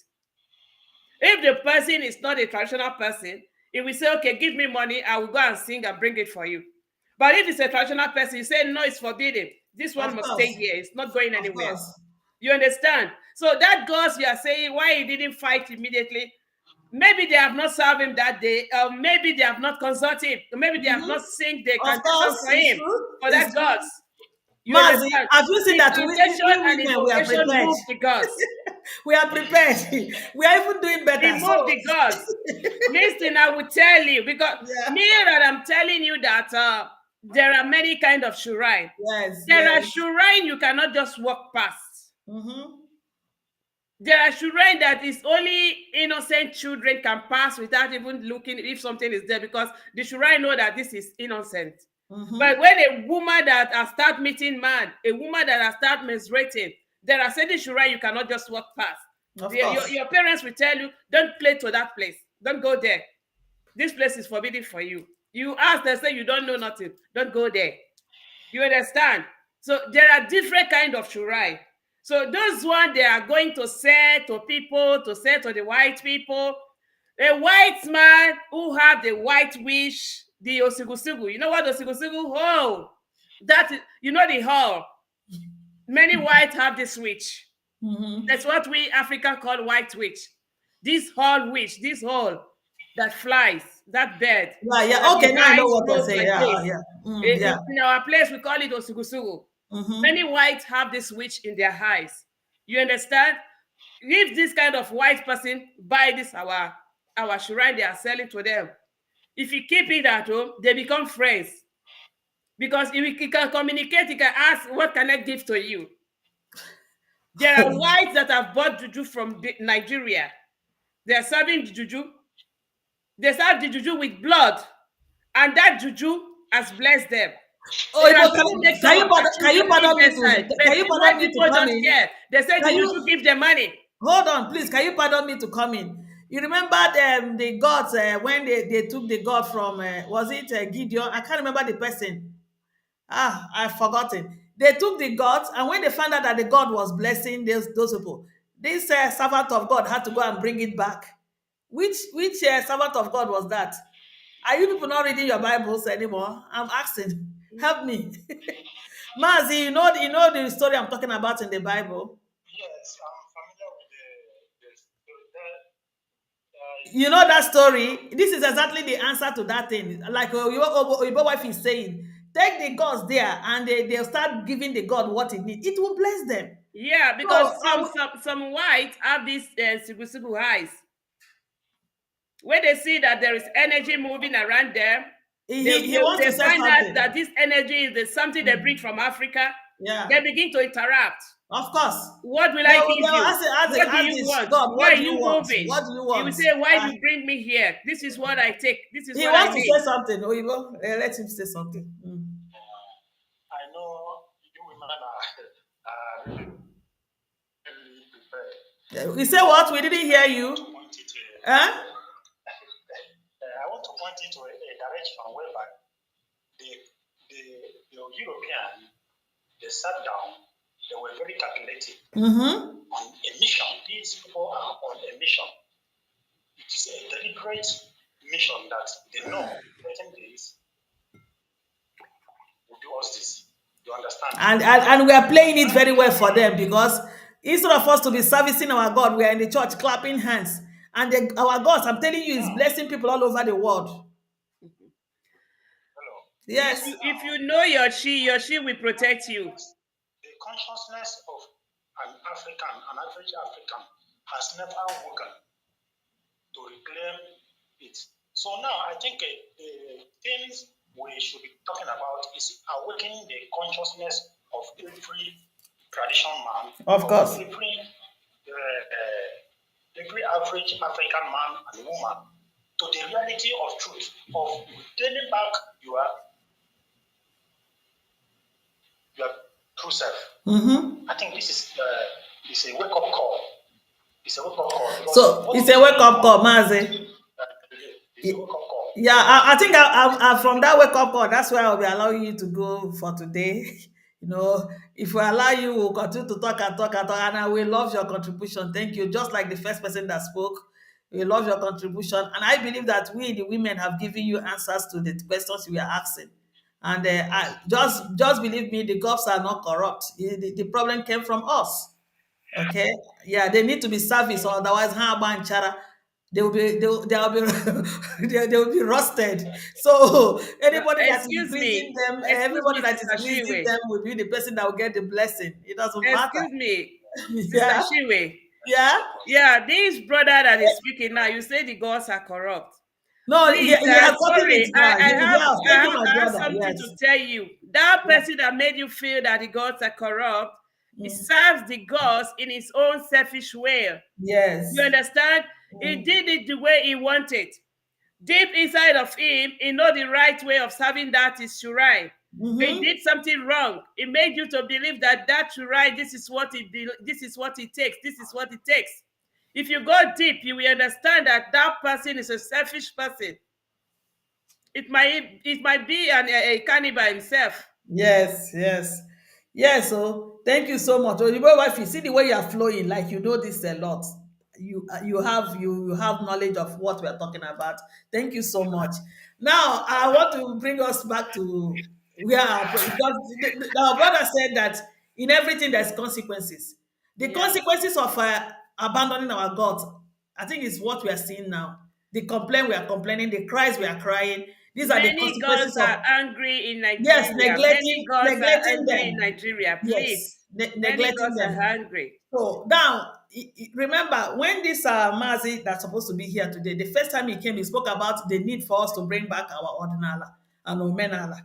If the person is not a traditional person, he will say, okay, give me money, I will go and sing and bring it for you. But if it's a traditional person, you say, no, it's forbidden. This one Of must stay course. here. It's not going Of anywhere. course. You understand? So that goes, you are saying why he didn't fight immediately. Maybe they have not served him that day, or maybe they have not consulted him, or maybe they have Mhm. not sing the Of cantation course, for it's him, true. for It's that true. gods. You Mazi, understand? have you seen The that cantation and we women we are invocation prepared? move the gods. We are prepared. We are even doing better. It moved So the gods. Listen, I will tell you, because yeah. me that I'm telling you that there are many kind of shrine. Yes, There are yes. shrine you cannot just walk past. Mm-hmm. There are shrine that is only innocent children can pass without even looking if something is there, because the shrine know that this is innocent. Mm-hmm. But when a woman that has start meeting man, a woman that has start menstruating, there are certain shrine you cannot just walk past. Of Your, course. your, your parents will tell you, don't play to that place. Don't go there. This place is forbidden for you. You ask, they say you don't know nothing. Don't go there. You understand? So there are different kind of shurai. So those one they are going to say to people, to say to the white people, a white man who have the white wish, the osigusugu. You know what osigusugu? Oh, that is, you know the hall. Many white have this witch. Mm-hmm. That's what we African call white witch. This hall witch, this hall that flies, that bird, Yeah, yeah. that the Okay, now I know eyes what you're move saying. like Yeah, this. yeah. Yeah. In our place, we call it osugusugu. Many Mm-hmm. whites have this witch in their eyes. You understand? If this kind of white person buy this our shrine they are selling to them, if you keep it at home, they become friends. Because if he can communicate, he can ask, what can I give to you? There are whites that have bought juju from Nigeria. They are serving the juju. They serve the juju with blood, and that juju has blessed them. Oh, They can Ibo, even make some of their can you children eat pardon me bedside. to But can you the pardon white me to people come don't in? care. They say the Can juju you give them money. hold on, please? Can you pardon me to come in? You remember the gods when they took the god from was it Gideon? I can't remember the person. Ah, I've forgotten. They took the gods, and when they found out that the god was blessing those people, this servant of God had to go and bring it back. Which servant of God was that? Are you people not reading your Bibles anymore? I'm asking. Help me. Mazi, you know the story I'm talking about in the Bible? Yes, I'm familiar with You know that story? This is exactly the answer to that thing. Like your wife is saying, take the gods there and they'll start giving the God what it needs. It will bless them. Yeah, So because some whites have these sibu eyes. When they see that there is energy moving around them, he wants to say find out something. that this energy is something they bring from Africa. Yeah, They begin to interact. of course. What will They I will, give they will you? What do ask you this want? God, Why what are do you you want? moving? What do you You will want? say, why do you bring me here? This is what I take. This is He what I wants to need. say something. Oyibo, let him say something. I know you women are really, really prepared. We say what? We didn't hear you. Huh? I want to point it to a direction whereby the, the, the European, they sat down, they were very calculated Mm-hmm. on a mission. These people are on a mission. It is a deliberate mission that they know certain days will do us this. You understand? And we are playing it very well for them because instead of us to be servicing our God, we are in the church clapping hands. And our God, I'm telling you, is blessing people all over the world. Hello. Yes. If you know your she will protect you. The consciousness of an African, an average African, has never woken to reclaim it. So now I think the things we should be talking about is awakening the consciousness of every traditional man, Of course. every average African man and woman to the reality of truth of turning back your true self. Mm-hmm. I think this is a wake up call. It's a wake up call. So it's a wake up call, Mazi. It's a wake up call. Yeah, I think I from that wake up call, that's where I'll be allowing you to go for today. You know, if we allow you, we'll continue to talk and talk and talk. And I will love your contribution. Thank you. Just like the first person that spoke, we love your contribution. And I believe that we, the women, have given you answers to the questions you are asking. And just believe me, the cops are not corrupt. The problem came from us. Okay, yeah, they need to be serviced, or otherwise, chara, they will be rusted. So anybody that is greasing them, Excuse everybody me, that is Sister greasing Shiwe. them will be the person that will get the blessing. It doesn't matter. Excuse me, Sister Yeah, Shiwe. yeah. Yeah, this brother that is speaking now, you say the gods are corrupt. No, Please, he has gotten it sorry, now. Yes, thank you, my I have brother. something to Yes, tell you. That yeah. person that made you feel that the gods are corrupt, he Mm. serves the gods in his own selfish way. You Yes. understand? He Mm. did it the way he wanted. Deep inside of him, he know the right way of serving that is to right. He Mm-hmm. did something wrong. He made you to believe that to right, this is what this is what it takes. This is what it takes. If you go deep, you will understand that that person is a selfish person. It might be a cannibal himself. Yes, yes, yes. So thank you so much. Oyibo wife, you see the way you are flowing, like you know this a lot. You have knowledge of what we are talking about. Thank you so much. Now I want to bring us back to where because our brother said that in everything there's consequences. The Yeah. consequences of abandoning our God, I think, is what we are seeing now. The complaint we are complaining, the cries we are crying. These are the Many consequences gods of, are angry in yes, Nigeria. Many neglecting gods are neglecting angry in them. Nigeria. Please. Yes, Many neglecting gods are them. angry. So now, remember when this Mazi that's supposed to be here today, the first time he came, he spoke about the need for us to bring back our ordinala and omenala.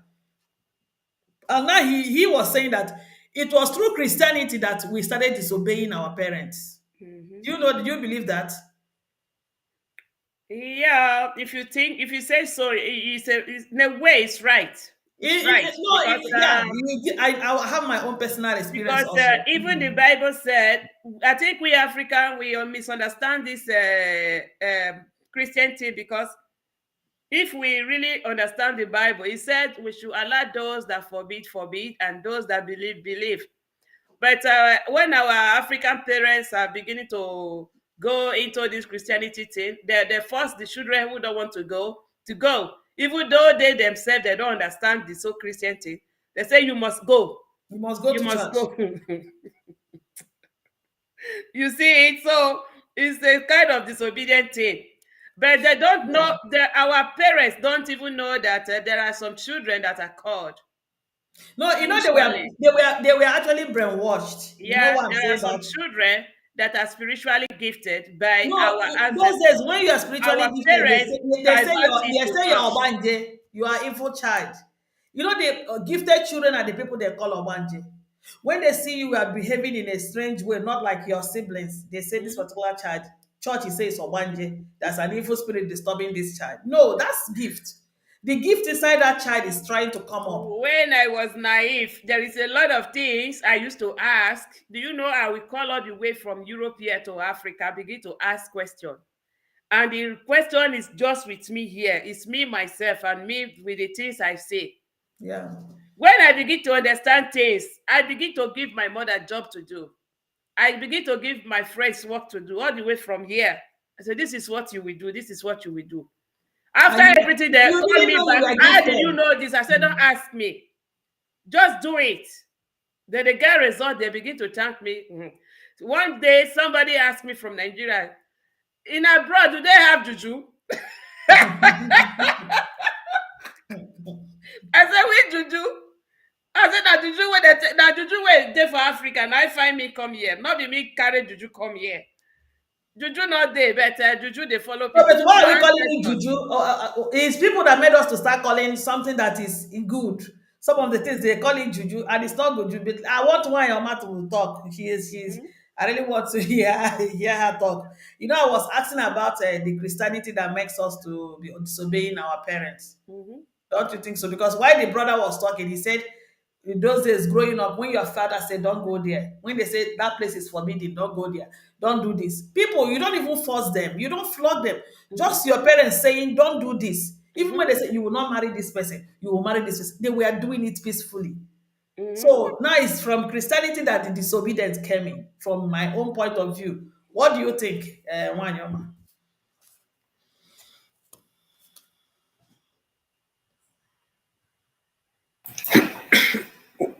And now he was saying that it was through Christianity that we started disobeying our parents. Mhm. Do you know? Did you believe that? Yeah, if you say so, in a way, it's right. It's right No, yeah, I have my own personal experience because also. even the Bible said, I think we African we misunderstand this Christian thing because if we really understand the Bible, it said we should allow those that forbid, and those that believe. But when our African parents are beginning to go into this Christianity thing, they force the children who don't want to go, even though they themselves they don't understand the so Christian thing. They say you must go, You must go you to must church. go. You see it, so it's a kind of disobedient thing. But they don't know Yeah. that our parents don't even know that there are some children that are called No, spiritually. they were actually brainwashed. You know Yeah, why I'm there are saying some that? children that are spiritually gifted by No, our those ancestors. days when you are spiritually Our gifted, parents divert it they to say you're church. obanje, you are info child. You know the gifted children are the people they call obanje. When they see you are behaving in a strange way, not like your siblings, they say this Mhm. particular child, church is says obanje. That's an evil spirit disturbing this child. No, that's gift. The gift inside that child is trying to come up. When I was naive, there is a lot of things I used to ask. Do you know I will call all the way from Europe here to Africa, begin to ask questions. And the question is just with me here. It's me, myself, and me with the things I say. Yeah. When I begin to understand things, I begin to give my mother job to do. I begin to give my friends work to do all the way from here. I said, this is what you will do. This is what you will do. After And everything, they you call didn't me know you back. were How did you gifted. know this? I said, don't ask me. Just do it. Then they get result. They begin to thank me. Mhm. One day, somebody asked me from Nigeria, in abroad, do they have juju? I said, we juju. I said, that juju where that juju where they for Africa. And I find me come here. Not be me carry juju come here. Juju not there, but juju they follow No, people. but So why are we my calling it ancestors. juju? It's people that made us to start calling something that is good, some of the things they call it juju, and it's not juju. But I want one your mouth will talk. She's. Mhm. I really want to hear her talk. You know, I was asking about the Christianity that makes us to be disobeying our parents. Mhm. Don't you think so? Because while the brother was talking, he said, in those days growing up, when your father said, don't go there, when they say that place is forbidden, don't go there, don't do this. People, you don't even force them, you don't flog them. Mhm. Just your parents saying, don't do this. Even when Mhm. they say, you will not marry this person, you will marry this person, they were doing it peacefully. Mhm. So now it's from Christianity that the disobedience came in, from my own point of view. What do you think, Wanyama?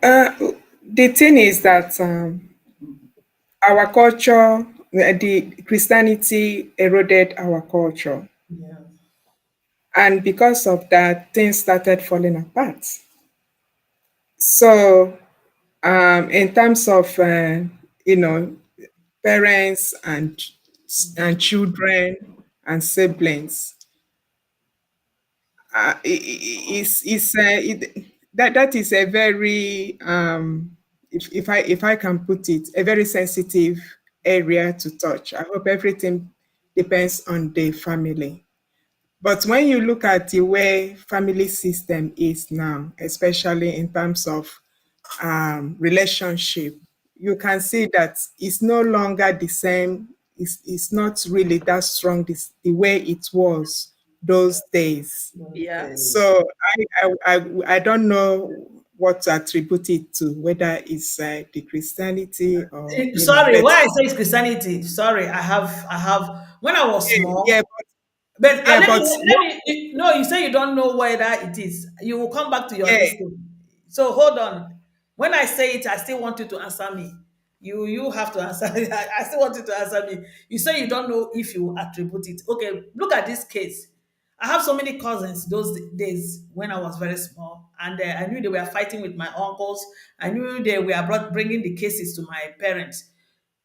Uh, the thing is that our culture, the Christianity eroded our culture. Yeah. And because of that, things started falling apart. So, in terms of, you know, parents and children and siblings, that is a very if I can put it, a very sensitive area to touch. I hope everything depends on the family. But when you look at the way family system is now, especially in terms of relationship, you can see that it's no longer the same. It's not really that strong the way it was those days. Yeah. So I don't know what to attribute it to, whether it's the Christianity or Sorry, but why I say it's Christianity. Sorry, I have. When I was yeah, small, but yeah, let me but let me. No, you say you don't know whether it is. You will come back to your yeah, this thing. So hold on. When I say it, I still want you to answer me. You have to answer. I still want you to answer me. You say you don't know if you attribute it. Okay, look at this case. I have so many cousins those days when I was very small, and I knew they were fighting with my uncles. I knew they were bringing the cases to my parents.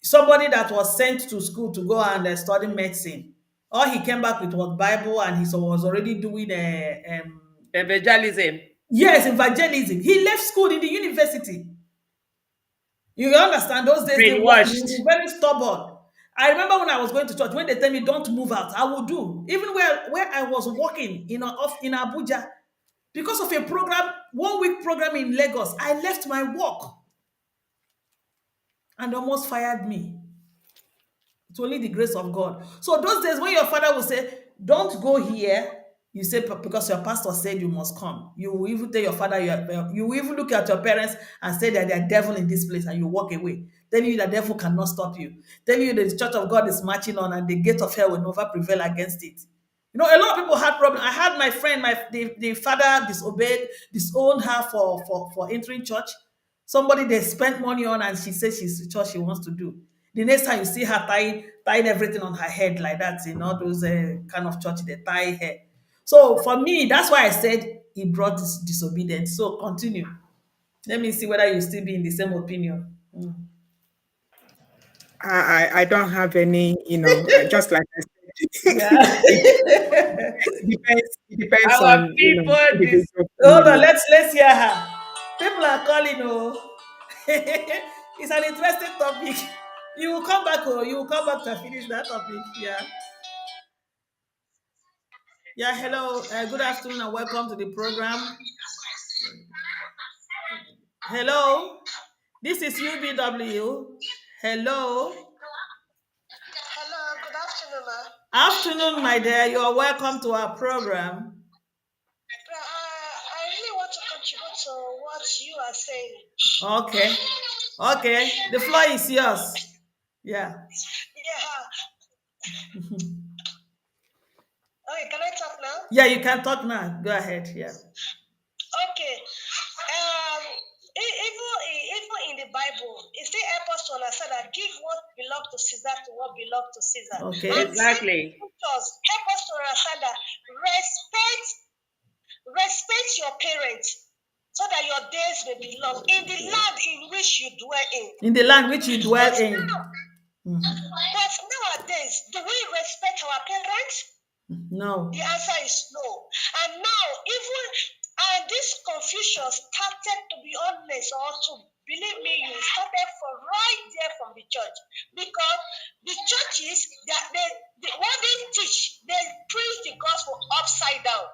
Somebody that was sent to school to go and study medicine, all he came back with was Bible, and he was already doing a Evangelism. yes, evangelism. He left school in the university. You understand? Those days they Brainwashed. were very stubborn. I remember when I was going to church, when they tell me don't move out, I will do. Even where I was working in Abuja, because of a program, 1 week program in Lagos, I left my work and almost fired me. It's only the grace of God. So those days when your father will say, don't go here, you say because your pastor said you must come. You will even tell your father, you will even look at your parents and say that they're devil in this place, and you walk away. Telling you the devil cannot stop you. Telling you that the church of God is marching on and the gate of hell will never prevail against it. You know, a lot of people had problems. I had my friend, the father disowned her for entering church. Somebody they spent money on, and she says she's the church she wants to do. The next time you see her tying everything on her head like that, you know, those kind of church they tie hair. So for me, that's why I said he brought this disobedience. So continue. Let me see whether you still be in the same opinion. Mm. I don't have any, just like I said, Yeah. it depends Our on, people this individual Hold on, family. let's hear her. People are calling, oh. It's an interesting topic. You will come back, oh, you will come back to finish that topic. Yeah. Yeah, hello. Good afternoon and welcome to the program. Hello. This is UBW. Hello. Hello, good afternoon, ma. Afternoon, my dear. You are welcome to our program. I really want to contribute to what you are saying. Okay. Okay. The floor is yours. Yeah. Yeah. Okay, can I talk now? Yeah, you can talk now. Go ahead. Yeah. Okay. Even in the Bible, it still helps us to understand that give what belongs to Caesar to what belongs to Caesar. And Okay. the same exactly. scriptures help us to understand that respect your parents so that your days may be long in the land in which you dwell in. In the land which you dwell But now, in. Mhm. but nowadays, do we respect our parents? The No. answer is no. And now, even And this confusion started, to be honest, or to believe me, you started from right there from the church. Because the churches, what they teach, they preach the gospel upside down.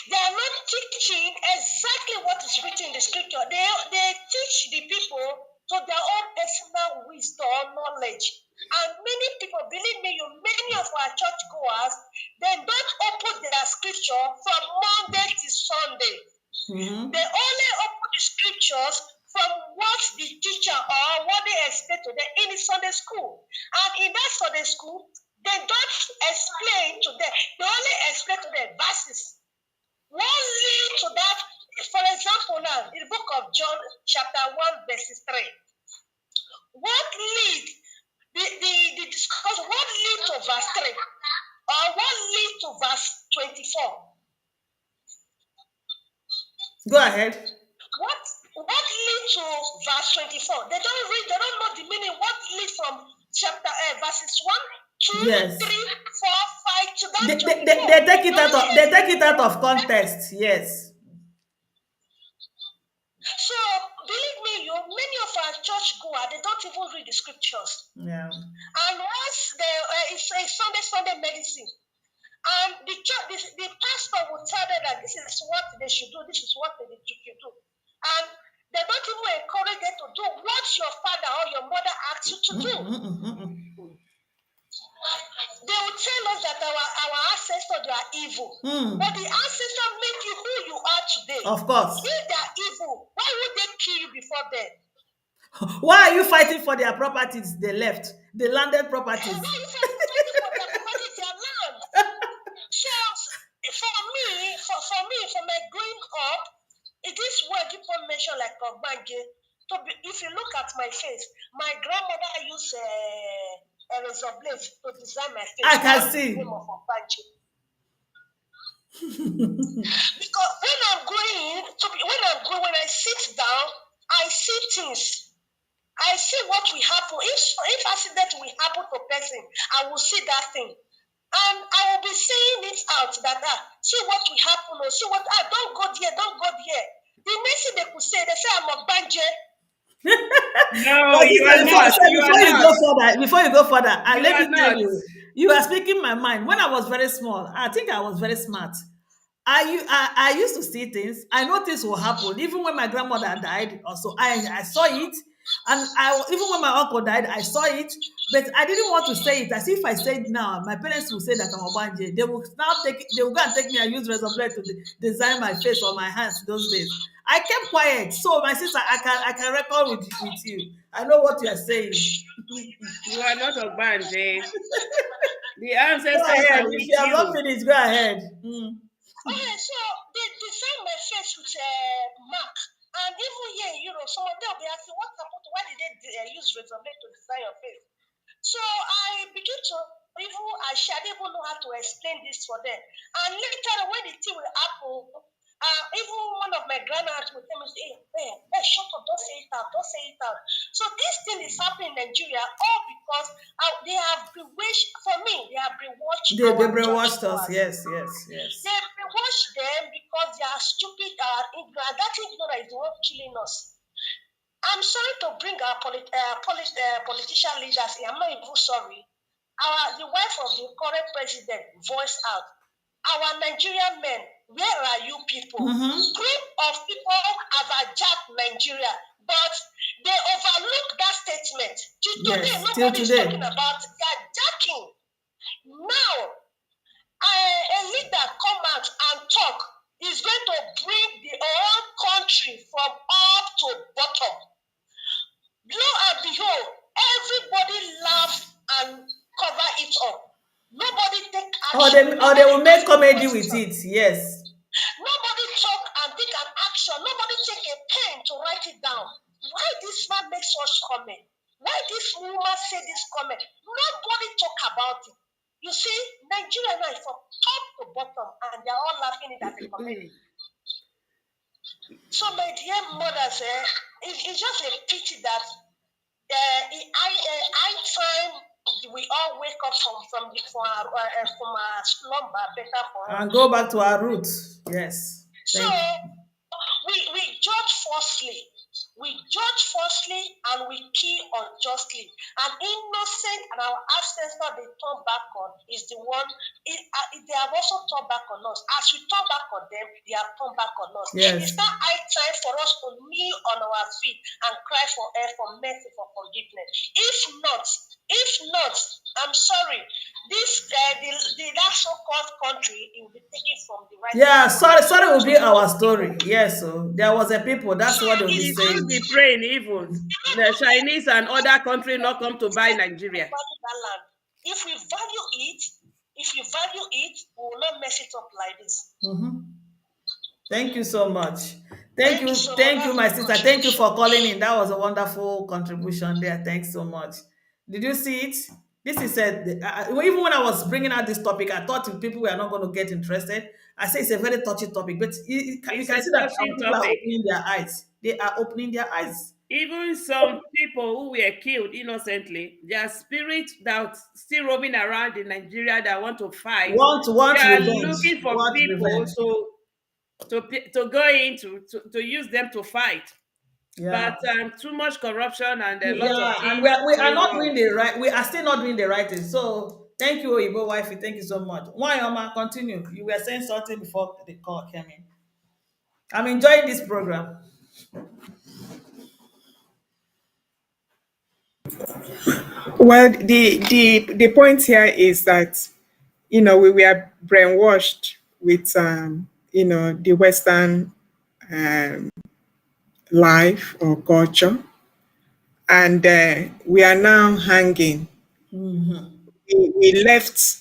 They are not teaching exactly what is written in the scripture. They teach the people to their own personal wisdom, knowledge. And many people, believe me, many of our church goers, they don't open their scripture from Monday to Sunday. They only open the scriptures from what the teacher or what they explain to them in the Sunday school. And in that Sunday school, they don't explain to them. They only explain to them verses. What lead to that? For example, now in the book of John, chapter 1, verses 3. What lead the discussion? What lead to verse 3? Or what lead to verse 24? Go ahead. What lead to verse 24? They don't read, they don't know the meaning. What lead from chapter verses 1, 2, Yes. 3, 4, 5 to that 24? They take it out of context. Yes. So believe me, many of our church goers, they don't even read the scriptures. Yeah. And once it's a Sunday medicine, and the church, the pastor will tell them that this is what they should do, this is what they should do, and they don't even encourage them to do what your father or your mother asks you to do. They will tell us that our ancestors, they are evil. But the ancestors make you who you are today. Of course. If they are evil, why would they kill you before them? Why are you fighting for their properties they left? The landed properties. Why are you fighting for their properties, their land? So for me, for my growing up, it is word people mention like Ogbanje. If you look at my face, my grandmother used a razor blade to design my face. I can see. The name of Ogbanje. Because when I sit down, I see things. I see what will happen. If accident will happen to a person, I will see that thing. And I will be saying it out that see what will happen, or see what don't go there, don't go there. The next thing they could say, they say I'm a banje. No, you are not. Before you go further, let me tell not. you are speaking my mind. When I was very small, I think I was very smart. I used to see things. I know things will happen. Even when my grandmother died, also I saw it. And even when my uncle died, I saw it. But I didn't want to say it. As if I said now, my parents will say that I'm a banje. They will go and take me and use razor blade to design my face or my hands those days. I kept quiet. So my sister, I can record with you. I know what you are saying. You are not a banje. The ancestors Go ahead. are with If you have not you. finished, go ahead. Okay, so they design my face with a mark. And even here, some of them will be asking, what happened? Why did they use razor blade to design your face? So I begin to I didn't even know how to explain this for them. And later, when the thing will happen, even one of my grandparents will tell me, hey, shut up, don't say it out, don't say it out. So this thing is happening in Nigeria all because they have bewitched, for me, they have bewitched They our brainwashed us. church Yes. They bewitched them because they are stupid and ignorant. That ignorance is the one killing us. I'm sorry to bring our politician leaders here. I'm not even sorry. The wife of the current president voiced out. Our Nigerian men, where are you people? Group of people have hijacked Nigeria, but they overlook that statement. Today, nobody is talking about the hijacking. Now, a leader come out and talk is going to bring the whole country from up to bottom. Lo and behold, everybody laughed and cover it up. Nobody take action. Or they will make comedy with it. Yes. Nobody talk and take an action. Nobody take a pen to write it down. Why this man make such comment? Why this woman say this comment? Nobody talk about it. You see, Nigeria now is from top to bottom, and they're all laughing it as a comedy. So, my dear mothers, it's just a pity that time we all wake up from our slumber, better for And us. go back to our roots. Yes. So Thank you. we judge falsely. We judge falsely and we kill unjustly. And innocent and our ancestors they turn back on is the one, they have also turned back on us. As we turn back on them, they have turned back on us. Yes. It's not high time for us to kneel on our feet and cry for mercy, for forgiveness. If not, I'm sorry, this that so-called country it will be taken from the right. Yeah, sorry will be our story. Yes, so there was a people, that's So what they'll be We it's still saying. be praying even the Chinese and other country not come to buy Nigeria. that land. If we value it, we will not mess it up like this. Thank you so much. Thank you so much. Thank you, That's my my sister. Thank you contribution. for calling in. That was a wonderful contribution there. Thanks so much. Did you see it? This is even when I was bringing out this topic, I thought people were not going to get interested. I say it's a very touchy topic, but you It's can a see that touchy our people are topic. opening their eyes. They are opening their eyes. Even some people who were killed innocently, their spirit that still roaming around in Nigeria that want to fight, they Want are revenge. looking for Want people revenge. to go in to use them to fight. Yeah. But too much corruption and a lot of Yeah, and things we are going not wrong. doing the right. We are still not doing the right thing. So thank you, Oyibo wifey. Thank you so much. Why, Oma? Continue. You were saying something before the call came in. I'm enjoying this program. Well, the point here is that we were brainwashed with the Western um, life or culture, and we are now hanging. We left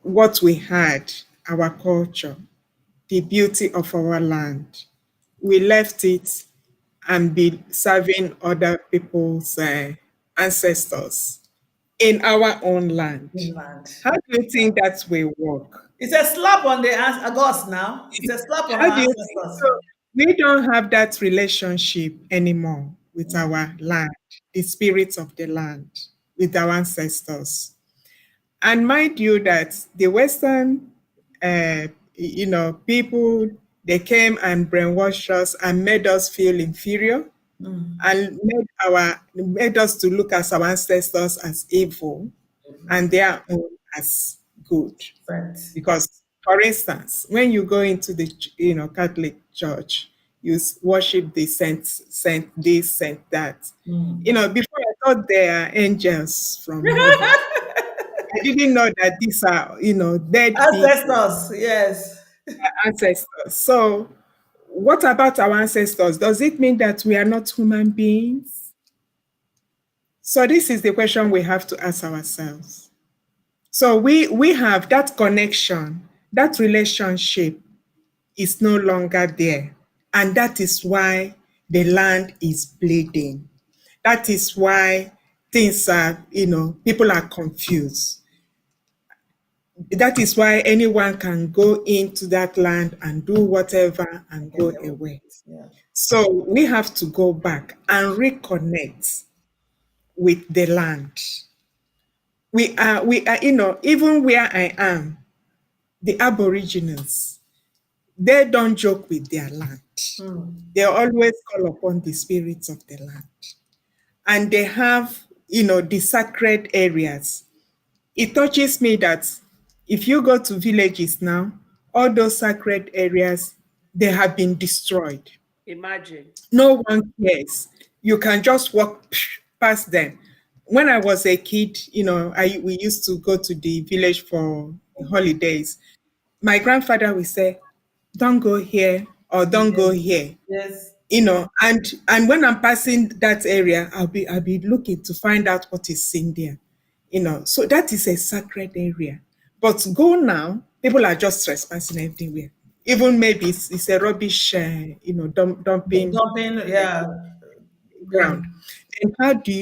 what we had, our culture, the beauty of our land. We left it and be serving other people's ancestors in our own land. Inland. How do you think that will work? It's a slap on the gods now. It's a slap on How our do you think? ancestors. So we don't have that relationship anymore with our land, the spirits of the land, with our ancestors. And mind you that the Western, people, they came and brainwashed us and made us feel inferior and made us to look at our ancestors as evil and their own as good. Right. Because, for instance, when you go into the Catholic Church, worship the saint this, saint that. Before I thought they are angels from heaven. I didn't know that these are dead people, Ancestors, yes. ancestors. So, what about our ancestors? Does it mean that we are not human beings? So, this is the question we have to ask ourselves. So, we have that connection, that relationship is no longer there. And that is why the land is bleeding. That is why things are, people are confused. That is why anyone can go into that land and do whatever and go away. Yeah. So we have to go back and reconnect with the land. We are, even where I am, the Aborigines, they don't joke with their land. They always call upon the spirits of the land. And they have, the sacred areas. It touches me that if you go to villages now, all those sacred areas, they have been destroyed. Imagine. No one cares. You can just walk past them. When I was a kid, we used to go to the village for holidays. My grandfather would say, "Don't go here or don't go here." Yes. And when I'm passing that area, I'll be looking to find out what is in there. So that is a sacred area. But go now, people are just trespassing everywhere. Even maybe it's a rubbish, dumping Dumping, yeah. ground. And how do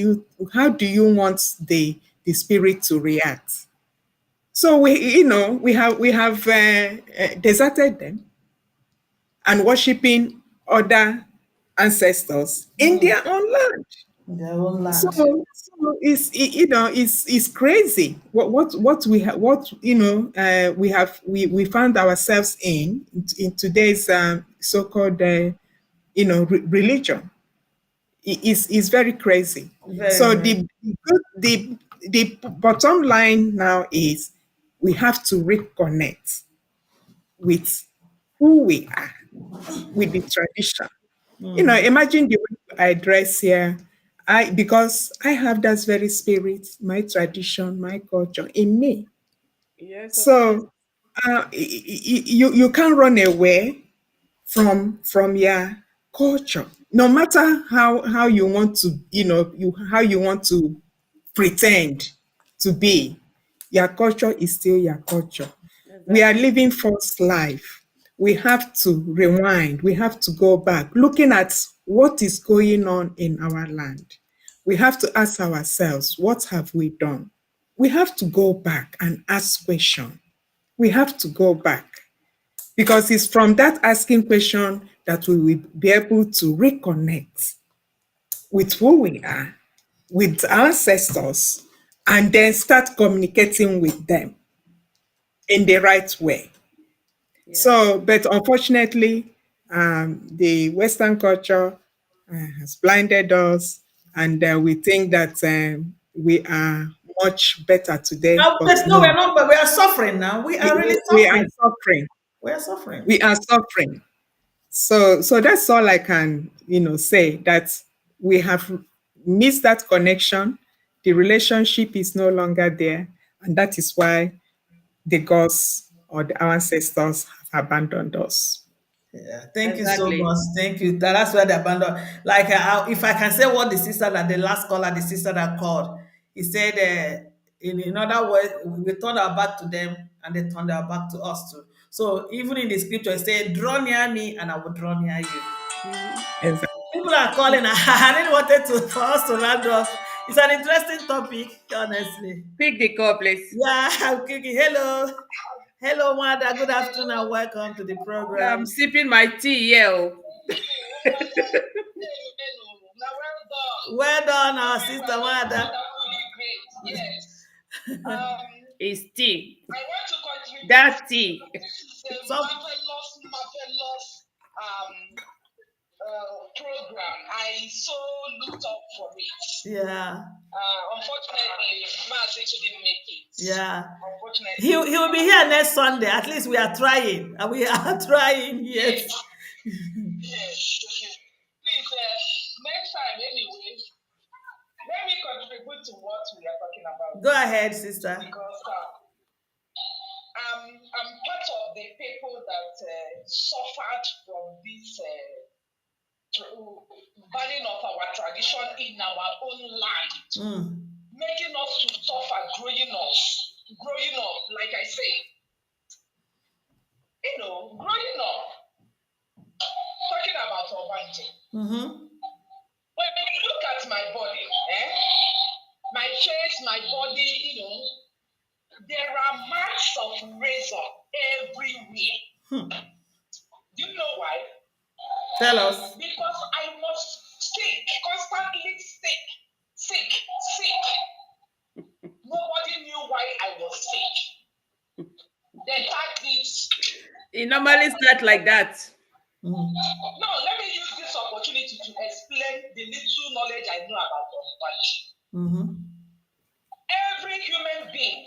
you want the spirit to react? So we have deserted them and worshiping other ancestors in their own land. In their own So, land. so So it's crazy what we have, what we found ourselves in today's so-called religion. Is very crazy. Very, So very. the bottom line now is we have to reconnect with who we are, with the tradition. Imagine the way I dress here. Because I have that very spirit, my tradition, my culture in me. Yes, of course. So you can't run away from your culture, no matter how you want to, how you want to pretend to be. Your culture is still your culture. We are Exactly. living false life. We have to rewind. We have to go back, looking at what is going on in our land. We have to ask ourselves, what have we done? We have to go back and ask questions. We have to go back because it's from that asking question that we will be able to reconnect with who we are, with our ancestors, and then start communicating with them in the right way. Yeah. So, but unfortunately, the Western culture has blinded us, and we think that we are much better today, but But no, we're no, not, but we are suffering now. We are really we are suffering. suffering. We are suffering. We are suffering. So that's all I can, say, that we have missed that connection. The relationship is no longer there, and that is why the gods or our ancestors have abandoned us. Yeah, thank you so Exactly. much. Thank you. That's where the abandon. Like, if I can say what the sister that the last caller, the sister that called, he said, in other words, we turned our back to them and they turned their back to us too. So even in the scripture, it said, "Draw near me, and I will draw near you." Mhm. Exactly. People are calling. I really wanted to for us to round off. It's an interesting topic, honestly. Pick the call, please. Yeah, I'm cooking. Hello, hello, Wanda. Good afternoon and welcome to the I'm program. sipping my tea here. Oh. Now, well done. Well done, our Very sister well done. Wanda. Wonderfully great. Yes. It's tea. I want to contribute. That tea. This is a Some, marvelous program. I so looked up for it. yeah, Unfortunately, Mazi couldn't make it. yeah. Unfortunately, He will be here next Sunday. At least we are trying. We are trying. Yes. yes, yes. Please, next time, anyway, let me contribute to what we are talking about Go ahead, sister. because I'm part of the people that suffered from this burning of our tradition in our own land, making us to suffer, growing up, like I say, growing up, talking about Obante. Mm-hmm. When you look at my body, my face, my body, there are marks of razor everywhere. Do you know why? Tell us. Because I was sick, constantly sick. Nobody knew why I was sick. They tagged it. It normally starts like that. No, let me use this opportunity to explain the little knowledge I know about Obanje. Mm-hmm. Every human being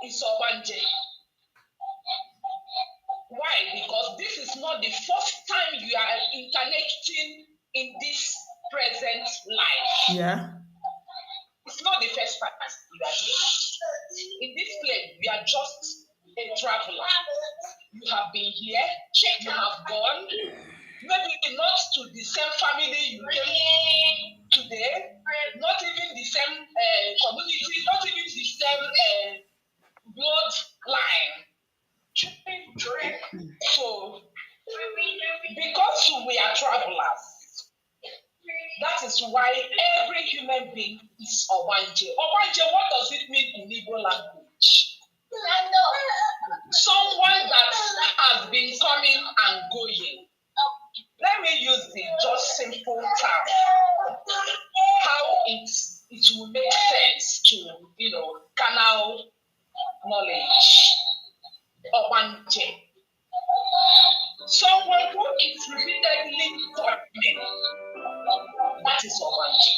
is Obanje. Why? Because this is not the first time you are incarnating in this present life. Yeah. It's not the first time you are here. In this place, you are just a traveler. You have been here, you have gone. Maybe not to the same family you came today, not even the same community, not even the same bloodline. So, because we are travelers, that is why every human being is Obanje. Obanje, what does it mean in Igbo language? Someone that has been coming and going. Let me use the just simple term. How it will make sense to, canal knowledge. Obanje. Someone who is repeatedly coming. That is Obanje.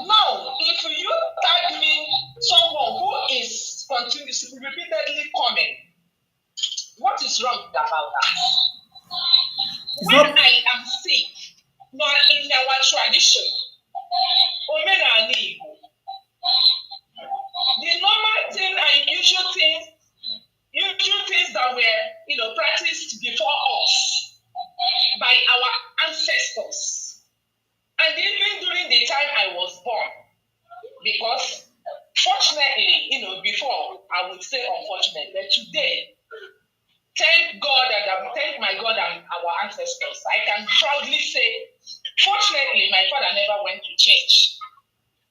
Now, if you tag me someone who is continuously repeatedly coming, what is wrong about that? When I am sick, not in our tradition, the normal thing and usual things that were, practiced before us by our ancestors, and even during the time I was born, because fortunately, before I would say unfortunately, but today, thank God and thank my God and our ancestors, I can proudly say, fortunately, my father never went to church.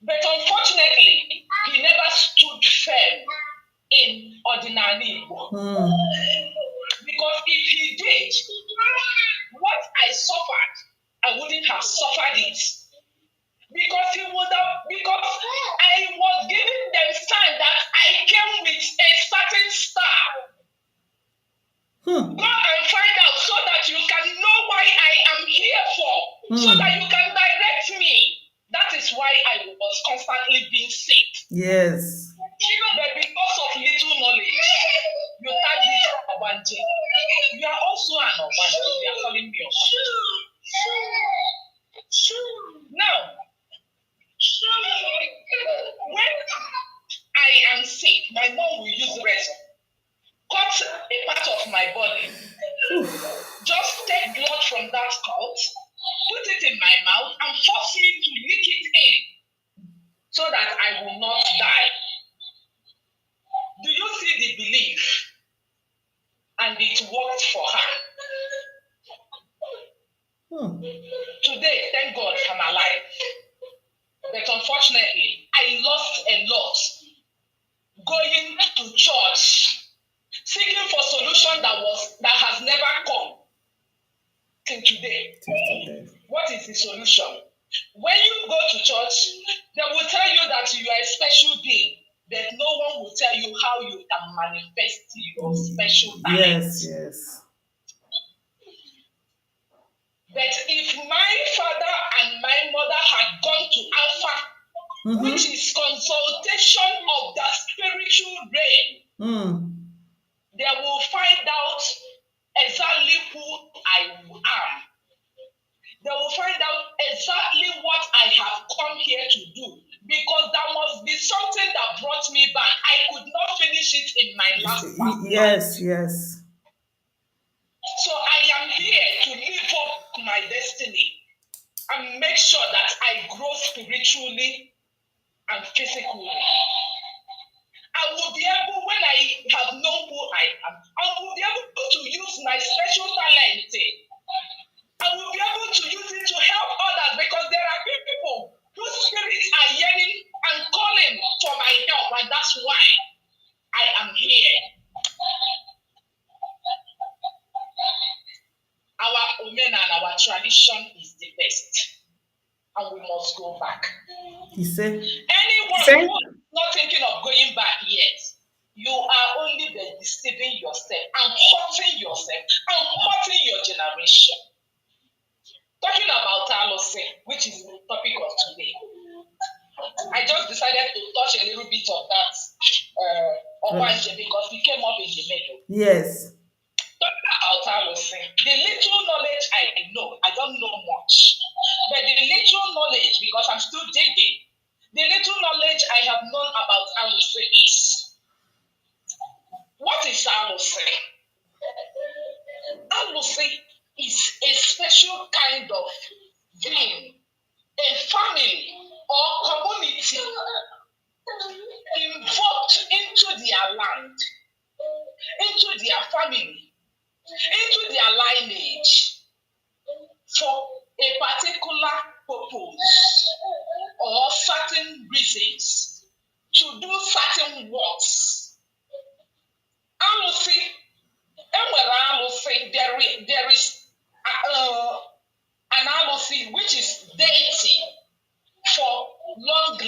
But unfortunately, he never stood firm in ordinary Igbo. Because if he did, what I suffered, I wouldn't have suffered it. Because I was giving them sign that I came with a certain star. Go and find out so that you can know why I am here for, so that you can direct me. That is why I was constantly being sick. Yes. But because of little knowledge, you can't be Obanje. You are also an Obanje. You are calling me Obanje. Now, when I am sick, my mom will use razor, cut a part of my body, just take blood from that cut, put it in my mouth, and force me to lick it in so that I will not die. Do you see the belief? And it worked for her. Today, thank God I'm alive. But unfortunately, I lost a lot going to church, seeking for solution that has never come till today. What is the solution? When you go to church, they will tell you that you are a special being, but no one will tell you how you can manifest your special talent. Yes. But if my father and my mother had gone to Alpha, which is consultation of the spiritual realm, they will find out exactly who I am. They will find out exactly what I have come here to do, because there must be something that brought me back. I could not finish it in my last Yes. So I am here to live up my destiny and make sure that I grow spiritually and physically. I will be able, when I have known who I am, I will be able to use my special talent. I will be able to use it to help others, because there are people whose spirits are yearning and calling for my help, and that's why I am here. Our Omen and our tradition is the best, and we must go back. Anyone who is not thinking of going back yet, you are only deceiving yourself and hurting yourself and hurting your generation. Talking about ALUSI, which is the topic of today, I just decided to touch a little bit of that Obanje, because he came up in the middle. Yes. Talking about ALUSI, the little knowledge I know, I don't know much, but the little knowledge, because I'm still digging, the little knowledge I have known about ALUSI is, what is ALUSI? ALUSI is a special kind of being, a family or community invoked into their land, into their family, into their lineage for a particular purpose or certain reasons to do certain works. ALUSI, there is an ALUSI which is deity for long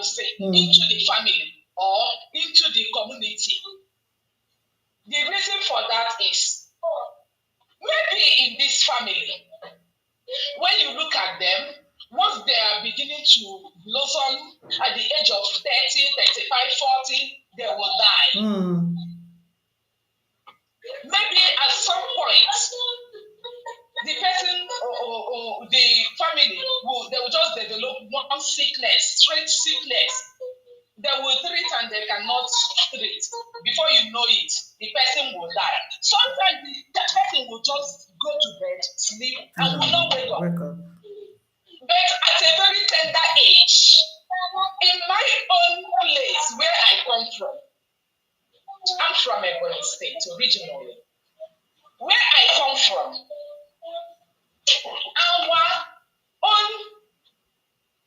ALUSI into the family or into the community. The reason for that is maybe in this family, when you look at them, once they are beginning to blossom at the age of 30, 35, 40, they will die. Maybe at some point, the person or the family they will just develop one sickness, straight sickness. They will treat and they cannot treat. Before you know it, the person will die. Sometimes the person will just go to bed, sleep, and will not wake up. But at a very tender age, in my own place where I come from, I'm from Ebonyi State originally. Where I come from, our own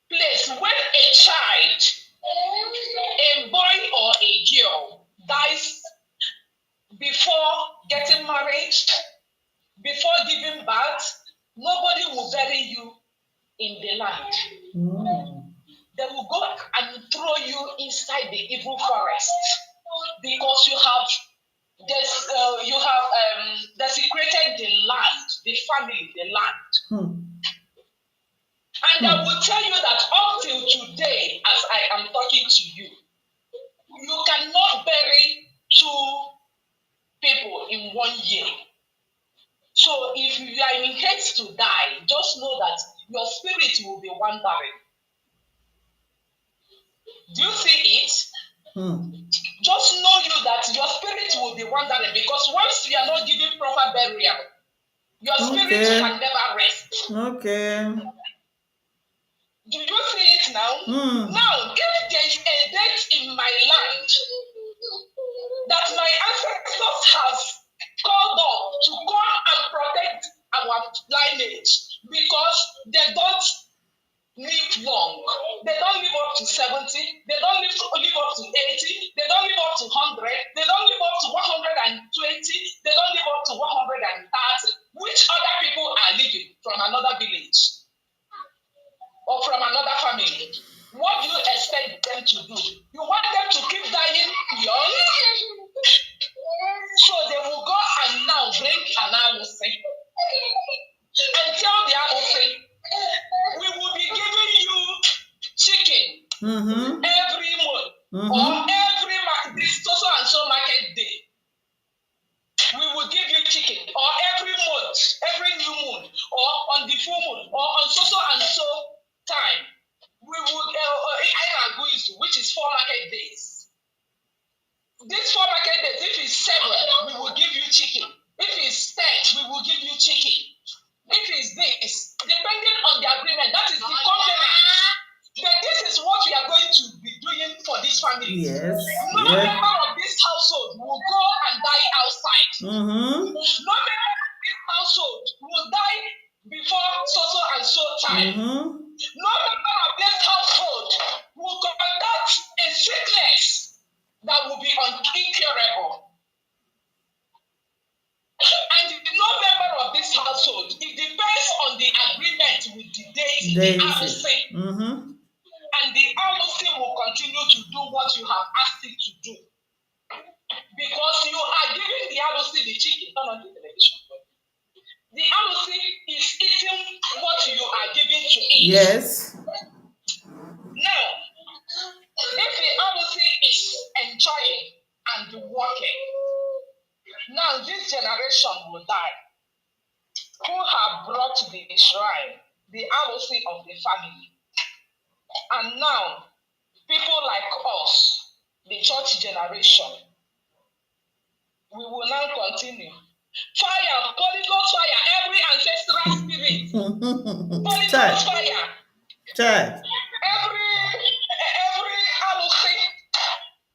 place when a child, a boy or a girl dies before getting married, before giving birth, nobody will bury you in the land. They will go and throw you inside the evil forest because you have desecrated the land, the family, the land. And I will tell you that up till today, as I am talking to you, you cannot bury two people in 1 year. So if you are in haste to die, just know that your spirit will be wandering. Do you see it? Just know you that your spirit will be wandering because once you are not given proper burial, your spirit can never rest. Okay. Do you see it now? Now, if there is a date in my land that my ancestors have called up to come and protect our lineage because they don't live long. They don't live up to 70. They don't live up to 80. They don't live up to 100. They don't live up to 120. They don't live up to 130. Which other people are living from another village or from another family? What do you expect them to do? You want them to keep dying young? So they will go and now bring an ALUSI and tell the ALUSI, we will be giving you chicken every month or every this so and so market day. We will give you chicken or every month, every new moon or on the full moon or on so and so time. We will which is 4 market days. These 4 market days, if it's 7, we will give you chicken. If it's 10, we will give you chicken. If it's this, depending on the agreement, that is the covenant. Then this is what we are going to be doing for this family. Yes. No member of this household will go and die outside. No member of this household will die before so and so time. No member of this household will conduct a sickness that will be incurable. And no member of this household, it depends on the agreement with the deity, the ALUSI. And the ALUSI will continue to do what you have asked it to do. Because you are giving the ALUSI the chicken, not on the television. The ALUSI is eating what you are giving to it. Yes. Now, if the ALUSI is enjoying and working, now this generation will die. Who have brought the shrine, the ALUSI of the family. And now, people like us, the church generation, we will now continue. Fire, Holy Ghost fire, every ancestral spirit. Holy Ghost fire. Every ALUSI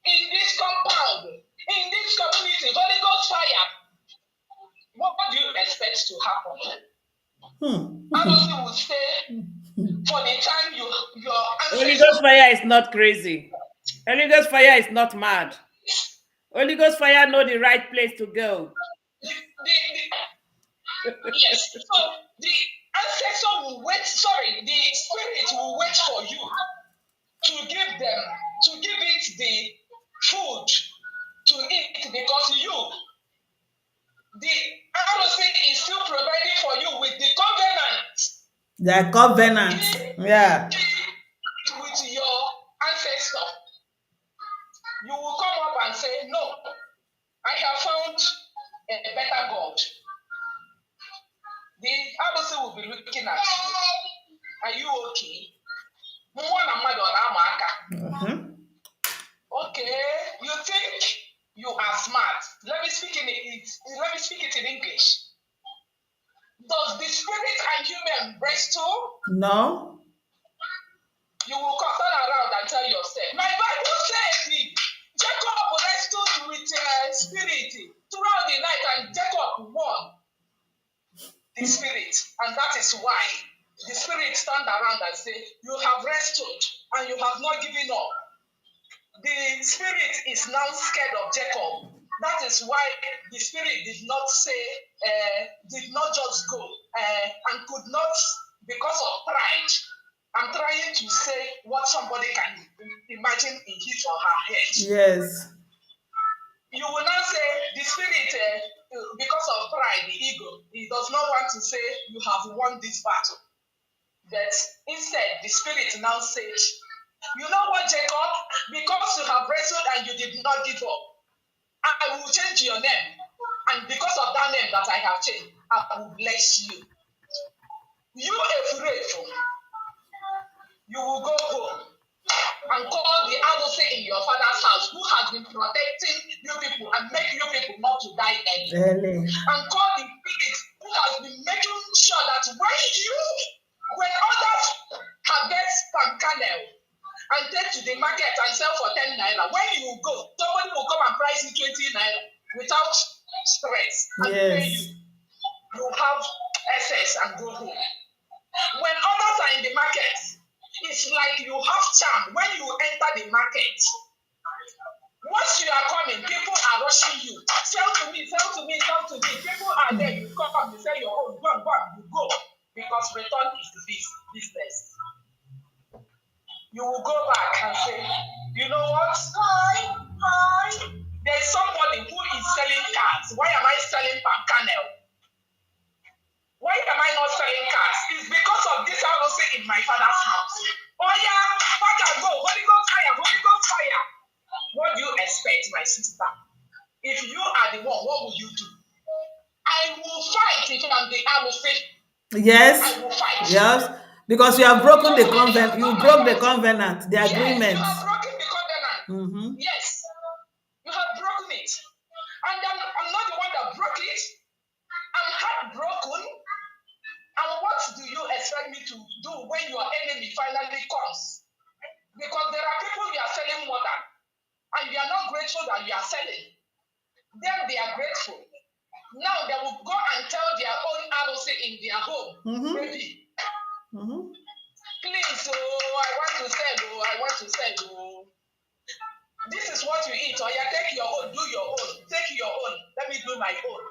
in this compound, in this community, Holy Ghost fire. What do you expect to happen? ALUSI will stay for the time your ancestors. Holy Ghost fire is not crazy. Holy Ghost fire is not mad. Holy Ghost fire know the right place to go. Yes. So the ancestor will wait. Sorry, the spirit will wait for you to give it the food to eat, because the ALUSI is still providing for you with the covenant. The covenant. Yeah. With your ancestor. You will come up and say, no, I have found a better God. The ALUSI will be looking at you. Are you okay? Okay, you think you are smart. Let me speak it in English. Does the spirit and human wrestle? No. You will turn around and tell yourself, my Bible says Jacob wrestled with spirit throughout the night, and Jacob won the spirit. And that is why the spirit stand around and say, you have wrestled and you have not given up. The spirit is now scared of Jacob. That is why the spirit did not just go and could not, because of pride. I'm trying to say what somebody can imagine in his or her head. Yes. You will not say the spirit, because of pride, the ego, he does not want to say you have won this battle. But instead, the spirit now says, you know what, Jacob? Because you have wrestled and you did not give up, I will change your name. And because of that name that I have changed, I will bless you. You afraid, you will go home and call the ALUSI in your father's house, who has been protecting you people and make you people not to die early. And call the spirit who has been making sure that when others harvest palm kernel and take to the market and sell for 10 naira, when you go, somebody will come and price you 20 naira without stress and pay you. You have excess and go home. When others are in the market, it's like you have charm when you enter the market. Once you are coming, people are rushing you. Sell to me, sell to me, sell to me. People are there, you come, you say your own, go, you go. Because return is the business. You will go back and say, you know what? Hi. There's somebody who is selling cars. Why am I selling palm kernel? Why am I not selling cars? It's because of this ALUSI in my father's house. Oh yeah, back and go. Holy Ghost fire, Holy Ghost fire. What do you expect, my sister? If you are the one, what will you do? I will fight if I'm the ALUSI. Yes. I will fight. Yes. Because you have broken the covenant. You broke the covenant, the agreement. Yes, you have broken the covenant. Mm-hmm. Yes, you have broken it. And I'm not the one that broke it. I'm heartbroken. And what do you expect me to do when your enemy finally comes? Because there are people you are selling more than, and you are not grateful that you are selling. Then they are grateful. Now they will go and tell their own ALUSI in their home. Baby, please, I want to sell, This is what you eat. Or you take your own, do your own. Take your own. Let me do my own.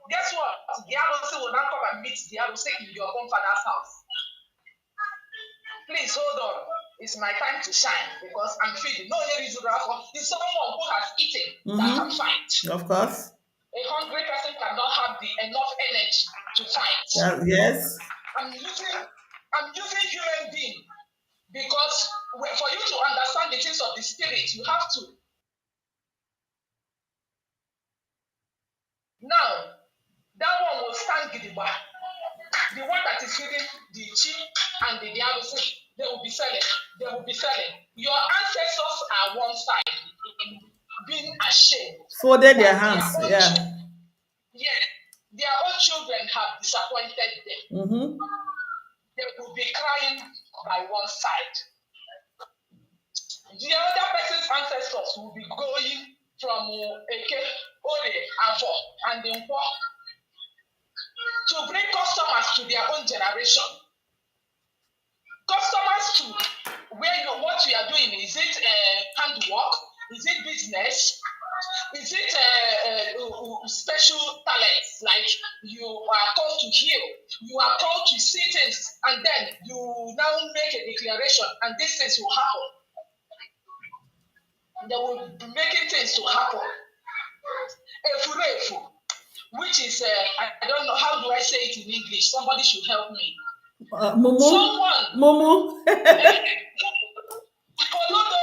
Guess what? The ALUSI will now come and meet the ALUSI in your own father's house. Please hold on. It's my time to shine because I'm feeding. No reason it's someone who has eaten that can fight. Of course. A hungry person cannot have enough energy to fight. Yes. I'm using human being because for you to understand the things of the spirit, you have to. Now, that one will stand gidigba. The one that is feeding the sheep and the ALUSI, they will be selling. Your ancestors are one side in being ashamed. Folded their hands. Yeah. Their own children have disappointed them. They will be crying by one side. The other person's ancestors will be going from Eke, Ore, Avo, and Nkwo to bring customers to their own generation. Customers to what you are doing, is it handwork? Is it business? Is it special talents? Like you are called to heal, you are called to see things, and then you now make a declaration generation, and these things will happen. They will be making things to happen. Efurefu, which is, I don't know, how do I say it in English? Somebody should help me. Mumu. Someone. Mumu. Olodo,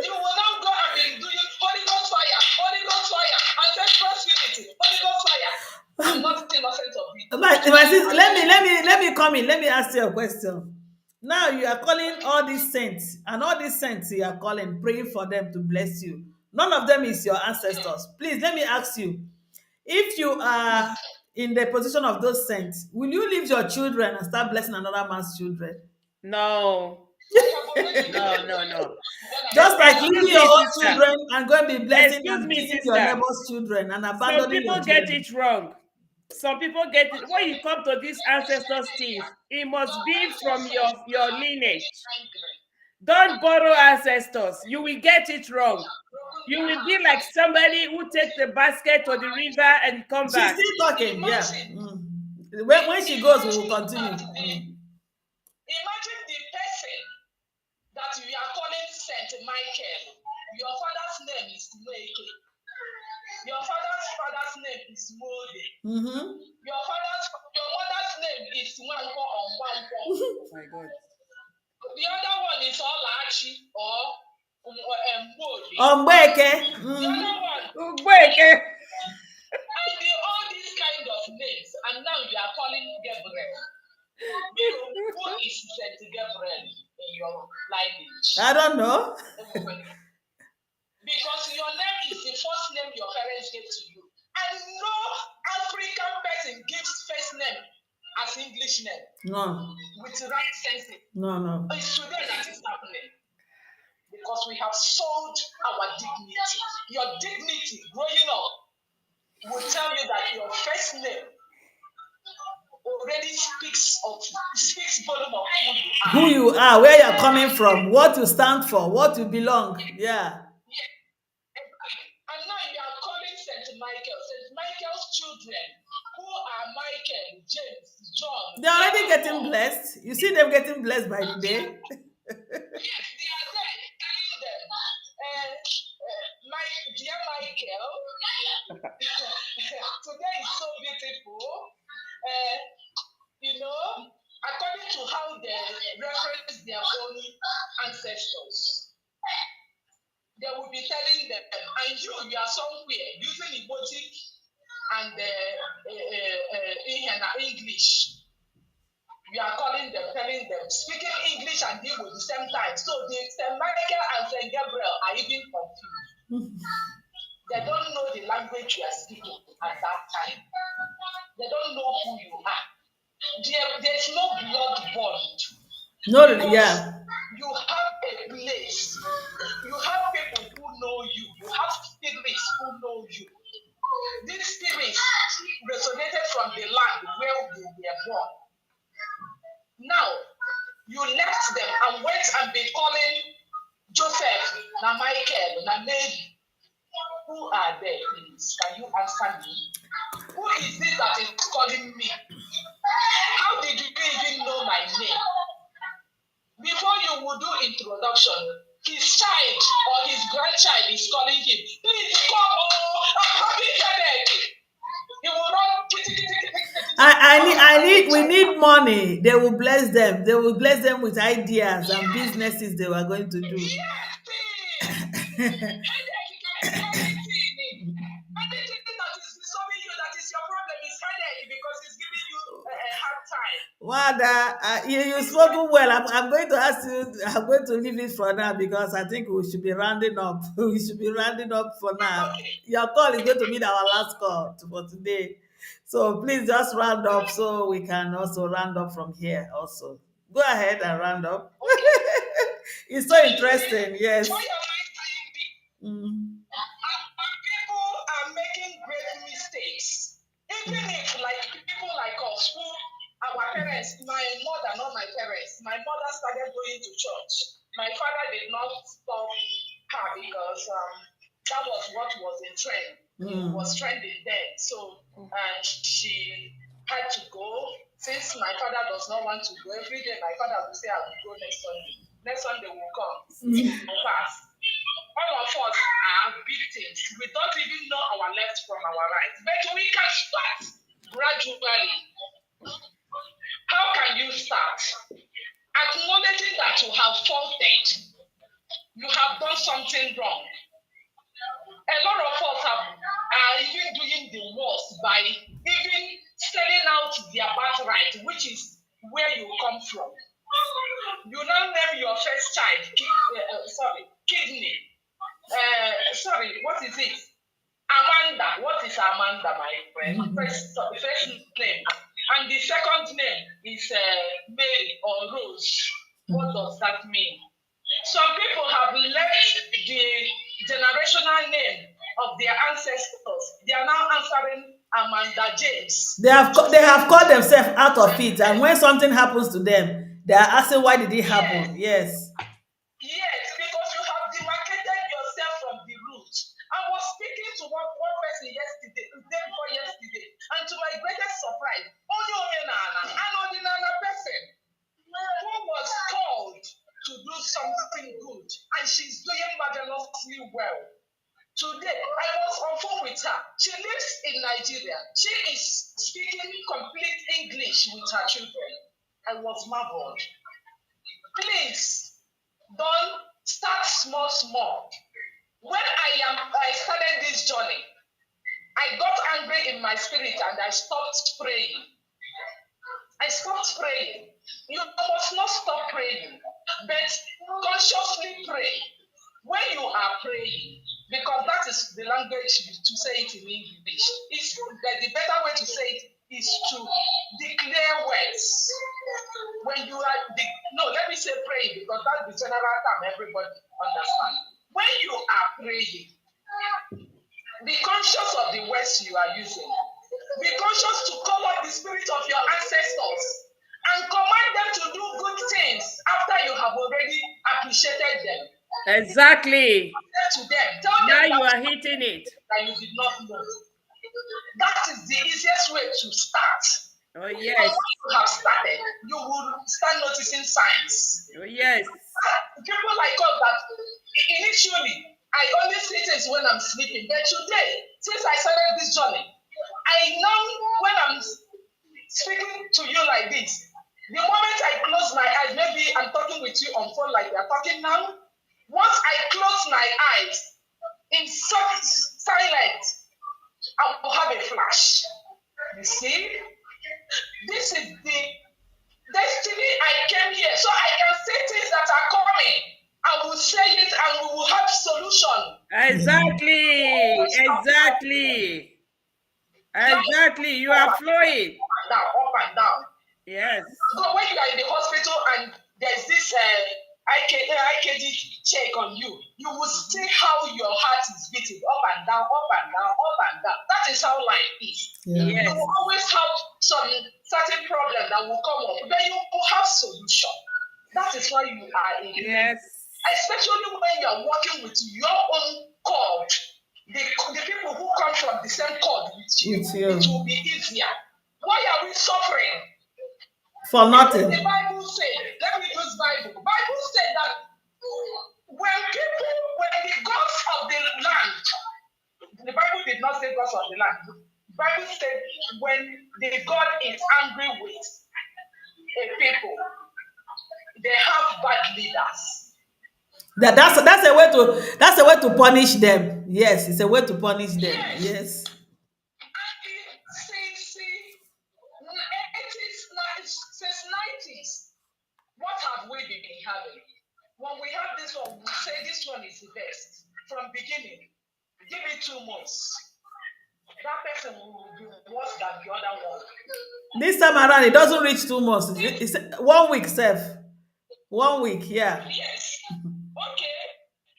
you will now go and be doing Holy Ghost fire, ancestral spirit, Holy Ghost fire. I'm not innocent of it. My sister, let me come in. Let me ask you a question. Now you are calling all these saints, and all these saints you are calling, praying for them to bless you. None of them is your ancestors. Please let me ask you: if you are in the position of those saints, will you leave your children and start blessing another man's children? No. No. Just like Excuse leaving your me, own sister. children and going to be blessing Excuse and me, kissing your sister. neighbor's children and Some abandoning your people get children. it wrong. Some people get it. When you come to these ancestors' things, it must be from your lineage. Don't borrow ancestors. You will get it wrong. You will be like somebody who take the basket to the river and come She's back. still talking, yeah. When she goes, we will continue. Imagine the person that you are calling Saint Michael. Your father's name is Nweke. Your father's name is Mode. Your mother's name is Nwanko or Nwanko. Oh my God. The other one is Olachi or Mbode. Ombeke. The other one. Ogbuefi. All these kind of names, and now you are calling Gabriel. Who is Saint Gabriel in your lineage? I don't know. Because your name is the first name your parents gave to you. And no African person gives first name as English name. No. With the right sense. No. It's today that is happening. Because we have sold our dignity. Your dignity growing up will tell you that your first name already speaks volume of who you are, where you're coming from, what you stand for, what you belong. Yeah. And now you are calling St. Michael. St. Michael's children, who are Michael, James, John. They're already getting blessed. You see them getting blessed by the day. Yes, they are there telling them, my dear Michael, today is so beautiful. According to how they reference their own ancestors, they will be telling them, and you are somewhere using emotic and English. You are calling them, telling them, speaking English and Igbo at the same time. So the St. Michael and St. Gabriel are even confused. They don't know the language you are speaking at that time. They don't know who you are. There's no blood bond. No, yeah. You have a place. You have people who know you. You have spirits who know you. These spirits resonated from the land where you were born. Now, you left them and went and be calling Joseph, na Michael, na Mary. Who are they, please? Can you answer me? Who is this that is calling me? How did you even know my name? Before you would do introduction, his child or his grandchild is calling him. Please come, I'm having headache. He will not. We need money. They will bless them. They will bless them with ideas and businesses they were going to do. Wada, you spoken well. I'm going to ask you. I'm going to leave it for now because I think we should be rounding up. We should be rounding up for now. Your call is going to be our last call for today. So please just round up so we can also round up from here. Also, go ahead and round up. It's so interesting. Yes. People are making great mistakes. Even if, like people like us, who our parents, my mother, not my parents, my mother started going to church. My father did not stop her because that was what was in trend. It was trending then. So she had to go Since my father does not want to go, every day my father will say, I will go next Sunday. Next Sunday will come. It will pass. All of us are victims. We don't even know our left from our right. But we can start gradually. How can you start? Acknowledging that you have faulted. You have done something wrong. A lot of us are even doing the worst by even selling out their birthright, which is where you come from. You now name your first child, kidney. What is it? Amanda. What is Amanda, my friend? First name. And the second name is Mary or Rose. What does that mean? Some people have left the generational name of their ancestors. They are now answering Amanda James. They have called themselves out of it, and when something happens to them, they are asking why did it happen? Yes. Yes, because you have demarcated yourself from the root. I was speaking to one person yesterday, the day before yesterday, and to my greatest surprise, an ordinary person who was called to do something good, and she's doing marvelously well. Today, I was on phone with her. She lives in Nigeria. She is speaking complete English with her children. I was marveled. Please, don't start small. When I started this journey, I got angry in my spirit and I stopped praying. You must not stop praying, but consciously pray. When you are praying, because that is the language to say it in English, the better way to say it is to declare words. When you are, let me say praying, because that's the general term everybody understands. When you are praying, be conscious of the words you are using. Be conscious to call up the spirit of your ancestors and command them to do good things after you have already appreciated them. Exactly. To them. Tell Now them you are hitting it. that you did not know. That is the easiest way to start. Oh, Because yes. when you have started, you will start noticing signs. Oh, yes. People like us that initially I only see things when I'm sleeping. But today, since I started this journey, I know when I'm speaking to you like this, the moment I close my eyes, maybe I'm talking with you on phone like we are talking now. Once I close my eyes in silence, I will have a flash. You see, this is the destiny I came here, so I can say things that are coming. I will say it, and we will have solution. Exactly. You are flowing. Up and down. Yes. So when you are in the hospital and there's this IKG check on you, you will see how your heart is beating up and down, up and down, up and down. That is how life is. Yeah. Yes. You will always have some certain problem that will come up, but you will have solution. That is why you are a human. Yes. Especially when you are working with your own cord. The people who come from the same cord with you, it will be easier. Why are we suffering? For nothing. The Bible said, let me use Bible. Bible said that when the gods of the land, the Bible did not say gods of the land. The Bible said when the God is angry with a people, they have bad leaders. That's a way to punish them. Yes, it's a way to punish them. Yes. Since 90s, what have we been having? When we have this one, we say this one is the best. From beginning, give it 2 months. That person will be worse than the other one. This time around, it doesn't reach 2 months. It's 1 week, Seth. 1 week, yeah. Yes. Okay.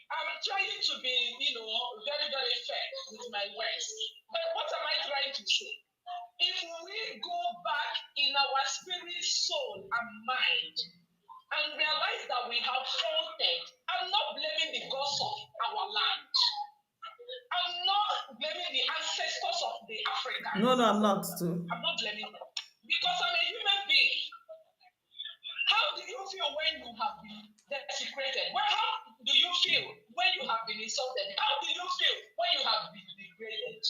I'm trying to be, very, very fair with my words. But what am I trying to say? If we go back in our spirit, soul, and mind, and realize that we have faulted, I'm not blaming the gods of our land. I'm not blaming the ancestors of the Africans. No, I'm not too. I'm not blaming them. Because I'm a human feel when you have been insulted? How do you feel when you have been degraded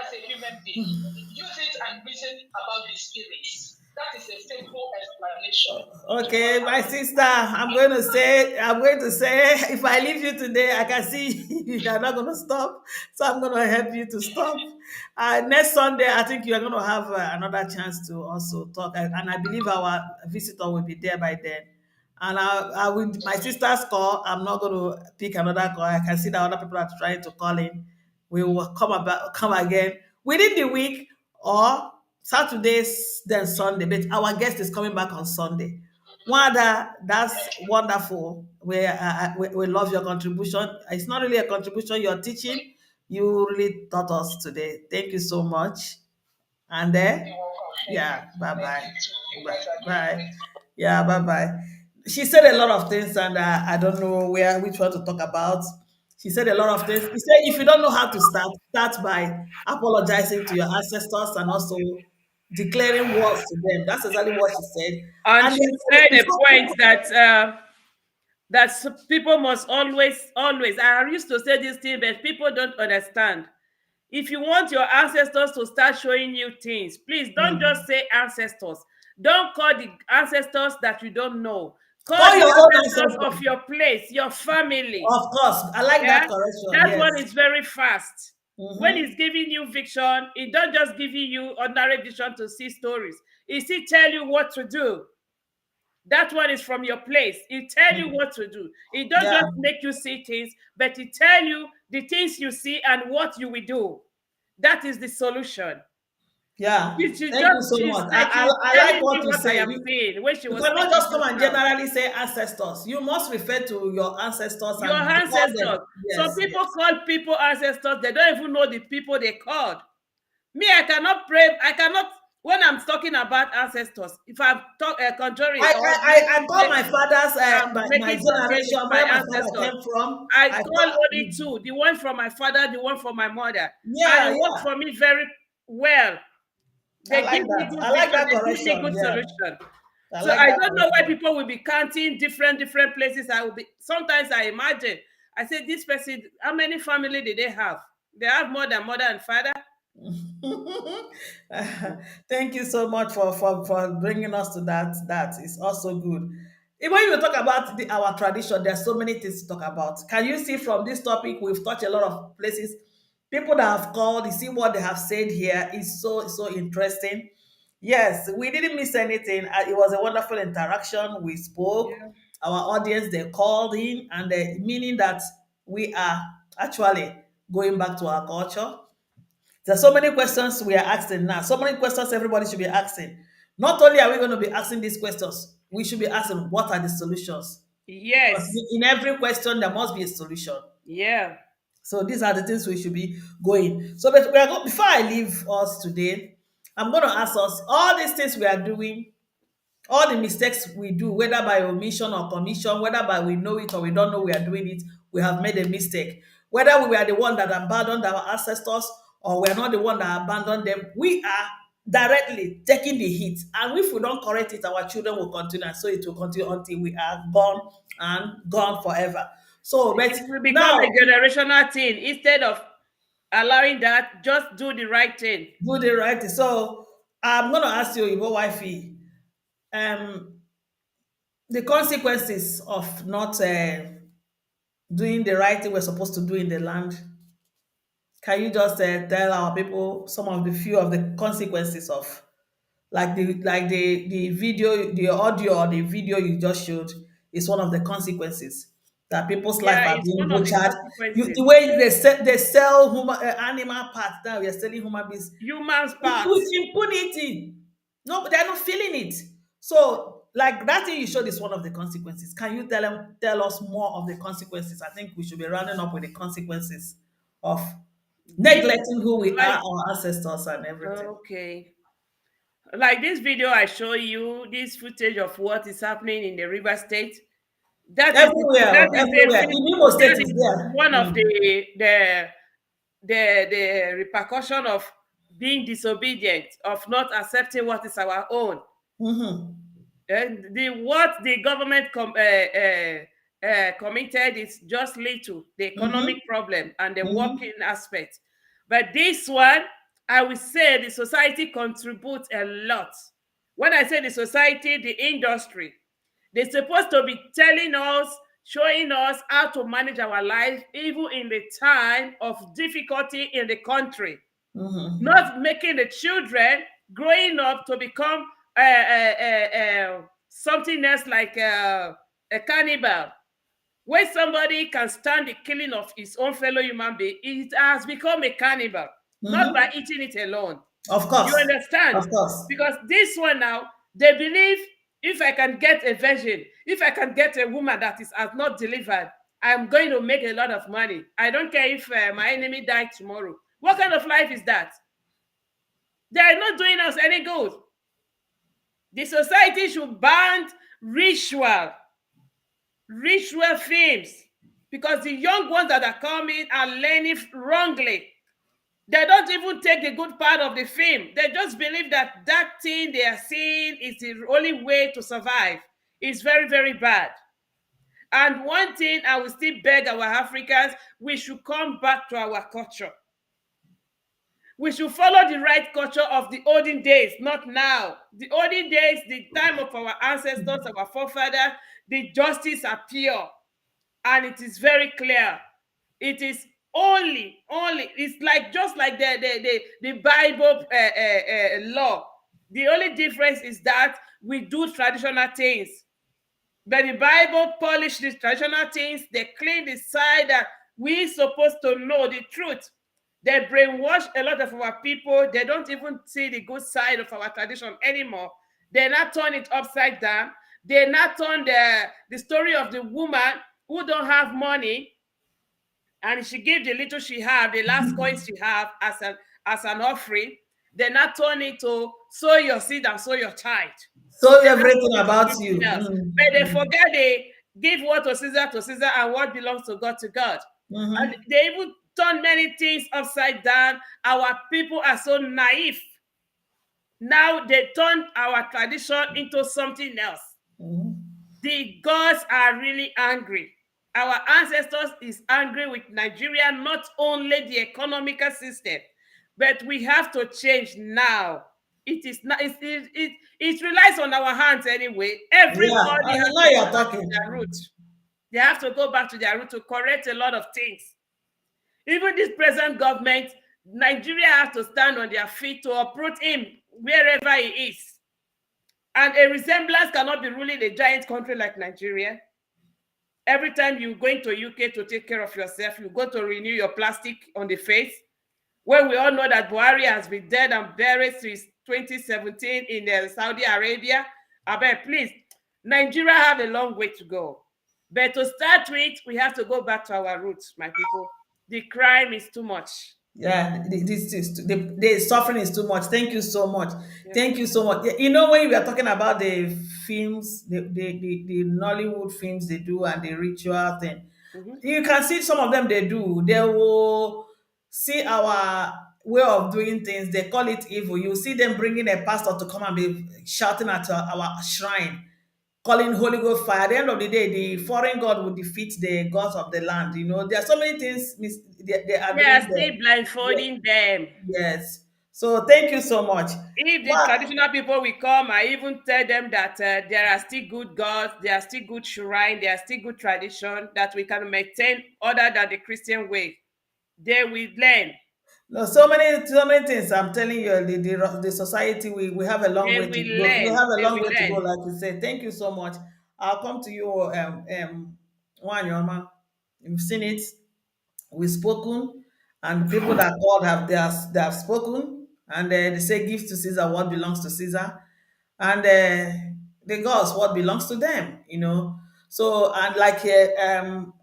as a human being? Use it and reason about the spirits. That is a simple explanation. Okay, my sister, I'm going to say, if I leave you today, I can see you are not going to stop. So I'm going to help you to stop. Next Sunday, I think you are going to have another chance to also talk. And I believe our visitor will be there by then. And I will, my sister's call, I'm not going to pick another call. I can see that other people are trying to call in. We will come again within the week or Saturdays, then Sunday. But our guest is coming back on Sunday. Wanda, that's wonderful. We love your contribution. It's not really a contribution, you're teaching. You really taught us today. Thank you so much. And then, You're welcome. yeah, bye Thank bye. you too. You Bye guys are doing bye. great. Yeah, bye bye. She said a lot of things, and I don't know which one to talk about. She said a lot of things. He said, if you don't know how to start by apologizing to your ancestors and also declaring wars to them. That's exactly what she said. And And she then, made a before point people, that people must always. I used to say this thing, but people don't understand. If you want your ancestors to start showing you things, please don't just say ancestors. Don't call the ancestors that you don't know. Call call the your own ancestors of ancestors. your place, your family. Of course, I like Yeah, that correction. that Yes. one is very fast. When Mm-hmm. he's giving you fiction, it don't just give you ordinary vision to see stories. He still tell you what to do. That one is from your place. He tell you what to do. He don't Yeah, just make you see things, but he tell you the things you see and what you will do. That is the solution. yeah. Thank you so She's much. like she's I like telling me what you what I say. am saying when she You was cannot speaking just come just and now. generally say ancestors. You must refer to your ancestors Your and call ancestors. them. Some Yes, people yes. call people ancestors. They don't even know the people they called. Me, I cannot pray. I cannot. When I'm talking about ancestors, if I'm conjuring or I call my father's my making something with generation my where my father ancestors, came from. I I call call only two: the one from my father, the one from my mother, and yeah, it works yeah. for me very well. I They like give me that. good I like vision. that They give me correction. good Yeah, solution. I So like I that don't know why correction. people will be counting different places. I will be sometimes I imagine. I say this person, how many family did they have? They have more than mother and father. Thank you so much for bringing us to that. That is also good. When you talk about our tradition, there's so many things to talk about. Can you see from this topic, we've touched a lot of places. People that have called, you see what they have said here is so interesting. Yes, we didn't miss anything. It was a wonderful interaction. We spoke. Yeah. Our audience, they called in, and meaning that we are actually going back to our culture. There's so many questions we are asking now. So many questions everybody should be asking. Not only are we going to be asking these questions, we should be asking what are the solutions. Because Yes. in every question there must be a solution. Yeah. So these are the things we should be going. So but before I leave us today, I'm going to ask us all these things we are doing, all the mistakes we do, whether by omission or commission, whether by we know it or we don't know we are doing it, we have made a mistake. Whether we were the one that abandoned our ancestors or we are not the one that abandoned them, we are directly taking the hit. And if we don't correct it, our children will continue. And so it will continue until we are gone and gone forever. So, but It will become a now, generational thing. Instead of allowing that, just do the right thing. do the right thing. So, I'm going to ask you, Ibo Wifey, um, the consequences of not doing the right thing we're supposed to do in the land. Can you just tell our people some of the few of the consequences of the video, the audio or the video you just showed is one of the consequences that people's life Yeah, are it's being one of the butchered. consequences. The way they sell human animal parts now, we are selling human beings Human with parts. impunity. No, they're not feeling it. So, like that thing you showed is one of the consequences. Can you tell us more of the consequences? I think we should be rounding up with the consequences of This neglecting who we are, like our ancestors, and everything. okay. Like this video I show you, this footage of what is happening in the River State. Everywhere, That is everywhere. In Imo State that is is there. one of Mm. the repercussion of being disobedient, of not accepting what is our own. Mm-hmm. And the what the government committed is just little, the economic Mm-hmm. problem and the Mm-hmm. working aspect. But this one, I would say the society contributes a lot. When I say the society, the industry, they're supposed to be telling us, showing us how to manage our life, even in the time of difficulty in the country, Mm-hmm. not making the children growing up to become something else like a cannibal. When somebody can stand the killing of his own fellow human being, it has become a cannibal, not by Mm-hmm. eating it alone. Of You course. understand? Of course. Because this one now, they believe if I can get a virgin, if I can get a woman that is has not delivered, I'm going to make a lot of money. I don't care if my enemy died tomorrow. What kind of life is that? They are not doing us any good. The society should ban ritual films, because the young ones that are coming are learning wrongly. They don't even take the good part of the film. They just believe that that thing they are seeing is the only way to survive. It's very, very bad. And one thing I will still beg our Africans, we should come back to our culture. We should follow the right culture of the olden days, not now. The olden days, the time of our ancestors, our forefathers, the justice are pure and it is very clear. It is only, it's like just like the Bible law. The only difference is that we do traditional things. But the Bible polish these traditional things, they clean the side that we supposed to know the truth. They brainwash a lot of our people. They don't even see the good side of our tradition anymore. They not turn it upside down. They not turn the story of the woman who don't have money and she give the little she have, the last coins she have as an offering. They not turn it to sow your seed and sow your tithe. So They not everything turn it to about you. something else. Mm. But they Mm. forget they give what to Caesar and what belongs to God to God. And Mm-hmm. they even turn many things upside down. Our people are so naive. Now they turn our tradition into something else. Mm-hmm. The gods are really angry. Our ancestors is angry with Nigeria, not only the economical system, but we have to change now. It is not. It relies on our hands anyway. Yeah, Everybody has now to go you're back to talking. their root. They have to go back to their root to correct a lot of things. Even this present government, Nigeria has to stand on their feet to uproot him wherever he is. And a resemblance cannot be ruling a giant country like Nigeria. Every time you go into UK to take care of yourself, you go to renew your plastic on the face. When we all know that Buhari has been dead and buried since 2017 in Saudi Arabia. I bet, please, Nigeria have a long way to go. But to start with, we have to go back to our roots, my people. The crime is too much. Yeah, this is the suffering is too much. Thank you so much. Yeah. Thank you so much. Yeah, you know, when we are talking about the films, the Nollywood films they do and the ritual thing, Mhm. you can see some of them they do. They will see our way of doing things. They call it evil. You see them bringing a pastor to come and be shouting at our shrine, calling Holy Ghost fire. At the end of the day, the foreign god will defeat the gods of the land. You know, there are so many things they are They are doing still there. Yes. blindfolding them. Yes. So thank you so much. If the Well, traditional people will come, I even tell them that there are still good gods, there are still good shrine, there are still good tradition that we can maintain other than the Christian way. They will learn. no, so many things. I'm telling you, the society we have a long They way to will go. We learn. have a They long will way to go, learn. like you said. Thank you so much. I'll come to you, Wanyoma. You've seen it. We've spoken, and the people that called they have spoken, and they say, "Give to Caesar what belongs to Caesar," and the gods what belongs to them. You know. So and like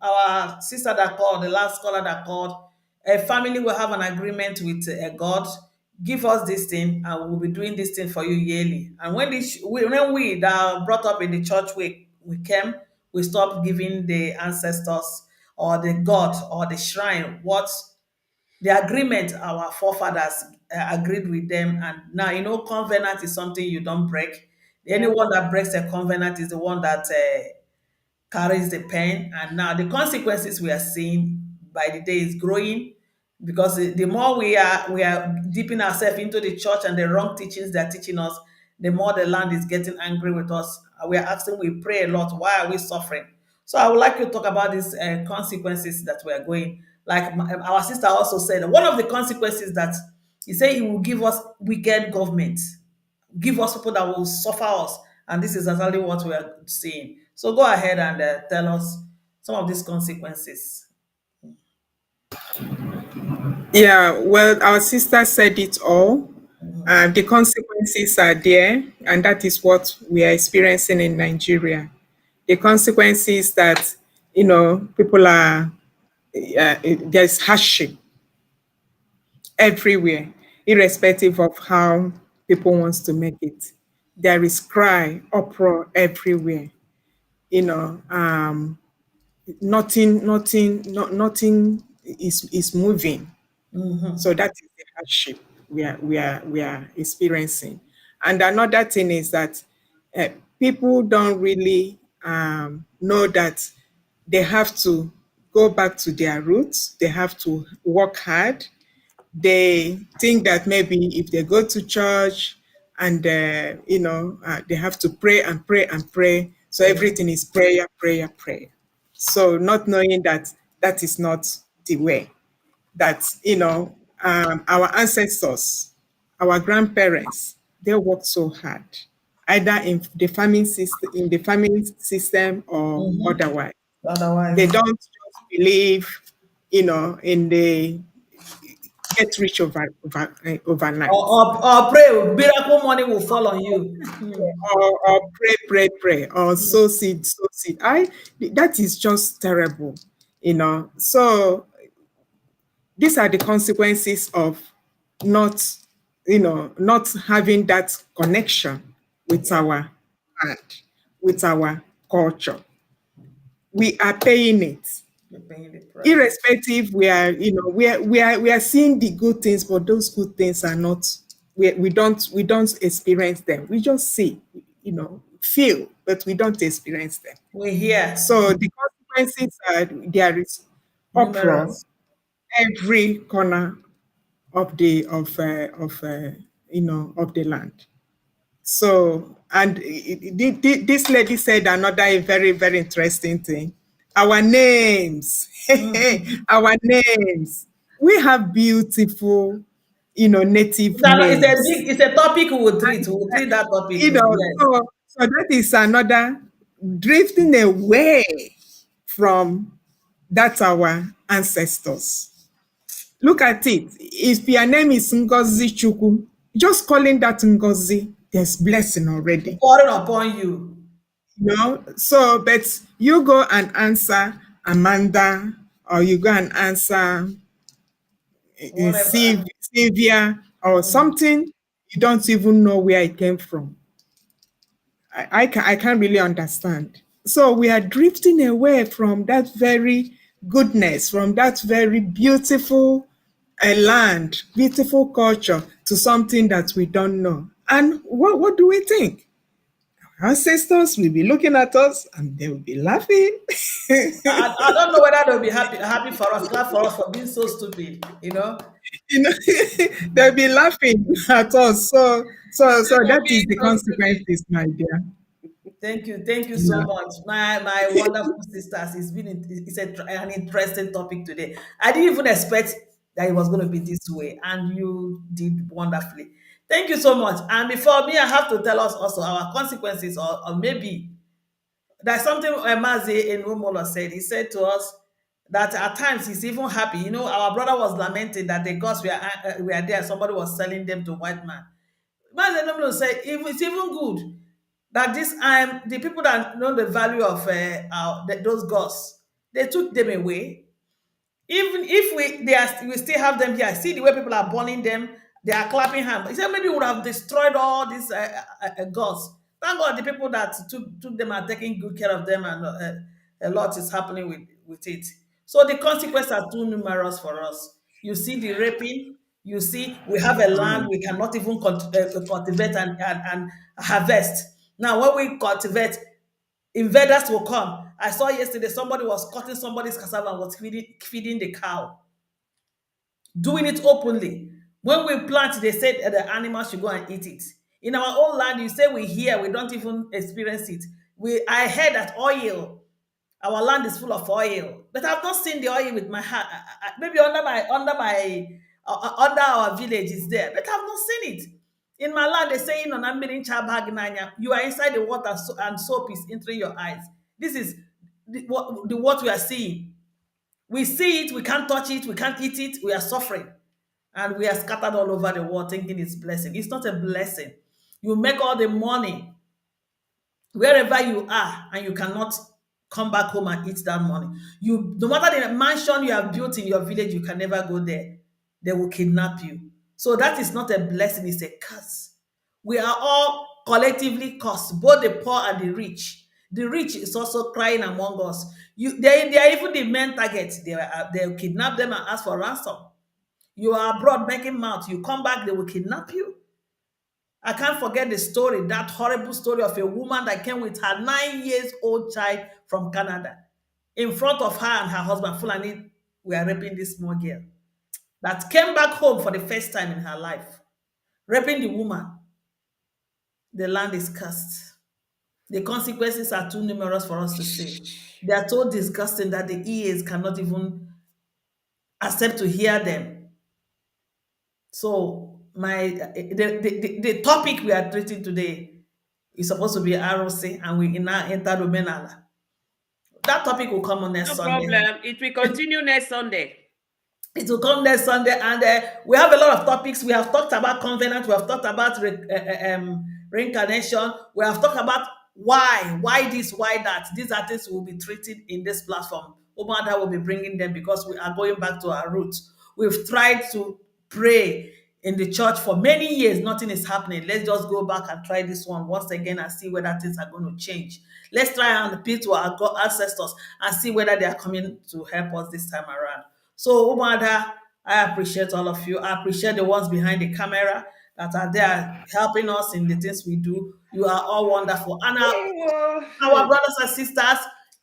our sister that called, the last caller that called, a family will have an agreement with a God. Give us this thing, and we'll be doing this thing for you yearly. And when we that are brought up in the church, we came, we stopped giving the ancestors or the god or the shrine what the agreement our forefathers agreed with them. And now you know covenant is something you don't break. Yeah. Anyone that breaks a covenant is the one that carries the pain, and now the consequences we are seeing by the day is growing, because the more we are dipping ourselves into the church and the wrong teachings they're teaching us, the more the land is getting angry with us. We are asking, we pray a lot, why are we suffering? So I would like you to talk about these consequences that we are going. Like our sister also said, one of the consequences that he said he will give us wicked government, give us people that will suffer us. And this is exactly what we are seeing. So go ahead and tell us some of these consequences. Yeah, well, our sister said it all. The consequences are there, and that is what we are experiencing in Nigeria. The consequences that, people are, there's hardship everywhere, irrespective of how people wants to make it. There is cry, uproar everywhere. You know, nothing is moving. So that is the hardship we are experiencing. And another thing is that uh, people don't really know that they have to go back to their roots. They have to work hard. They think that maybe if they go to church and they have to pray and pray and pray, so everything is prayer, prayer, prayer. So not knowing that that is not the way, that our ancestors, our grandparents, they worked so hard, either in the farming system or otherwise. Otherwise, They don't just believe, in the get rich or, overnight, or pray, miracle money will fall on you. or pray, or sow seed. I That is just terrible. So these are the consequences of not not having that connection with Yeah, our land, with our culture. We are paying it, you're paying the price. irrespective. We are seeing the good things, but those good things are not, we don't experience them. We just see, feel, but we don't experience them. We're here, So the consequences are, there is uproar numerous. every corner of the land. So, and this lady said another very, very interesting thing. Our names, Mhm. our names. We have beautiful, native It's a names. big, it's a topic we will treat. We will treat that topic. Yes. So that is another drifting away from that our ancestors. Look at it. If your name is Ngozi Chuku, just calling that Ngozi, there's blessing already. Pouring upon you. So, but you go and answer Amanda, or you go and answer Whatever. Sylvia, or Mm. something, you don't even know where it came from. I can't really understand. So we are drifting away from that very goodness, from that very beautiful land, beautiful culture, to something that we don't know. And what do we think? Ancestors will be looking at us and they will be laughing. I don't know whether they'll be happy for us, glad for us for being so stupid, you know. you know, They'll be laughing at us. So For that is being the so stupid. consequences, my dear. Thank you so Yeah. much, my wonderful sisters. An interesting topic today. I didn't even expect that it was going to be this way, and you did wonderfully. Thank you so much. And before me, I have to tell us also our consequences, or maybe there's something Mazi in Umolo said. He said to us that at times he's even happy. You know, our brother was lamenting that the gods were there. Somebody was selling them to white man. Mazi Umolo said it's even good that this the people that know the value of those gods, they took them away. Even if we still have them here, see the way people are burning them, they are clapping hands. He said maybe we would have destroyed all these gods. Thank God the people that took them are taking good care of them, and a lot is happening with it. So the consequences are too numerous for us. You see the raping. You see, we have a land we cannot even cultivate and harvest. Now, when we cultivate, invaders will come I saw yesterday somebody was cutting somebody's cassava and was feeding the cow, doing it openly. When we plant, they said the animals should go and eat it. In our own land, you say we hear, we don't even experience it. I heard that oil, our land is full of oil, but I've not seen the oil with my hand. Maybe under our village is there, but I've not seen it. In my land, they say in you are inside the water and soap is entering your eyes. This is what we are seeing. We see it, we can't touch it, we can't eat it, we are suffering. And we are scattered all over the world thinking it's blessing. It's not a blessing. You make all the money wherever you are, and you cannot come back home and eat that money. No matter the mansion you have built in your village, you can never go there. They will kidnap you. So that is not a blessing, it's a curse. We are all collectively cursed, both the poor and the rich. The rich is also crying among us. They are even the main target. They'll kidnap them and ask for ransom. You are abroad making mouth, you come back, they will kidnap you. I can't forget the story, that horrible story of a woman that came with her 9 years old child from Canada. In front of her and her husband, Fulani, were raping this small girl that came back home for the first time in her life, raping the woman. The land is cursed. The consequences are too numerous for us to say. They are so disgusting that the ears cannot even accept to hear them. So the topic we are treating today is supposed to be ROC, and we now enter Domenala. That topic will come on next No Sunday. problem. It will continue next Sunday. It will come next Sunday, and we have a lot of topics. We have talked about covenant. We have talked about reincarnation. We have talked about why this, why that. These are things we'll be treating in this platform. Omada will be bringing them because we are going back to our roots. We've tried to pray in the church for many years. Nothing is happening. Let's just go back and try this one once again and see whether things are going to change. Let's try and appeal to our ancestors and see whether they are coming to help us this time around. So, Umada, I appreciate all of you. I appreciate the ones behind the camera that are there helping us in the things we do. You are all wonderful. And our brothers and sisters,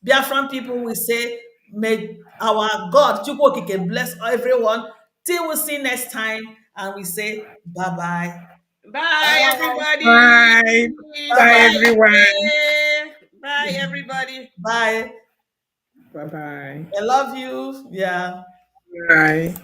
Biafran people, we say, may our God, Chukwokike, bless everyone. Till we see next time, and we say bye-bye. Bye, everybody. Bye. Bye, Have a Bye-bye. nice everyone. day. Bye, everybody. Bye. Bye bye. I love you. Yeah. Bye.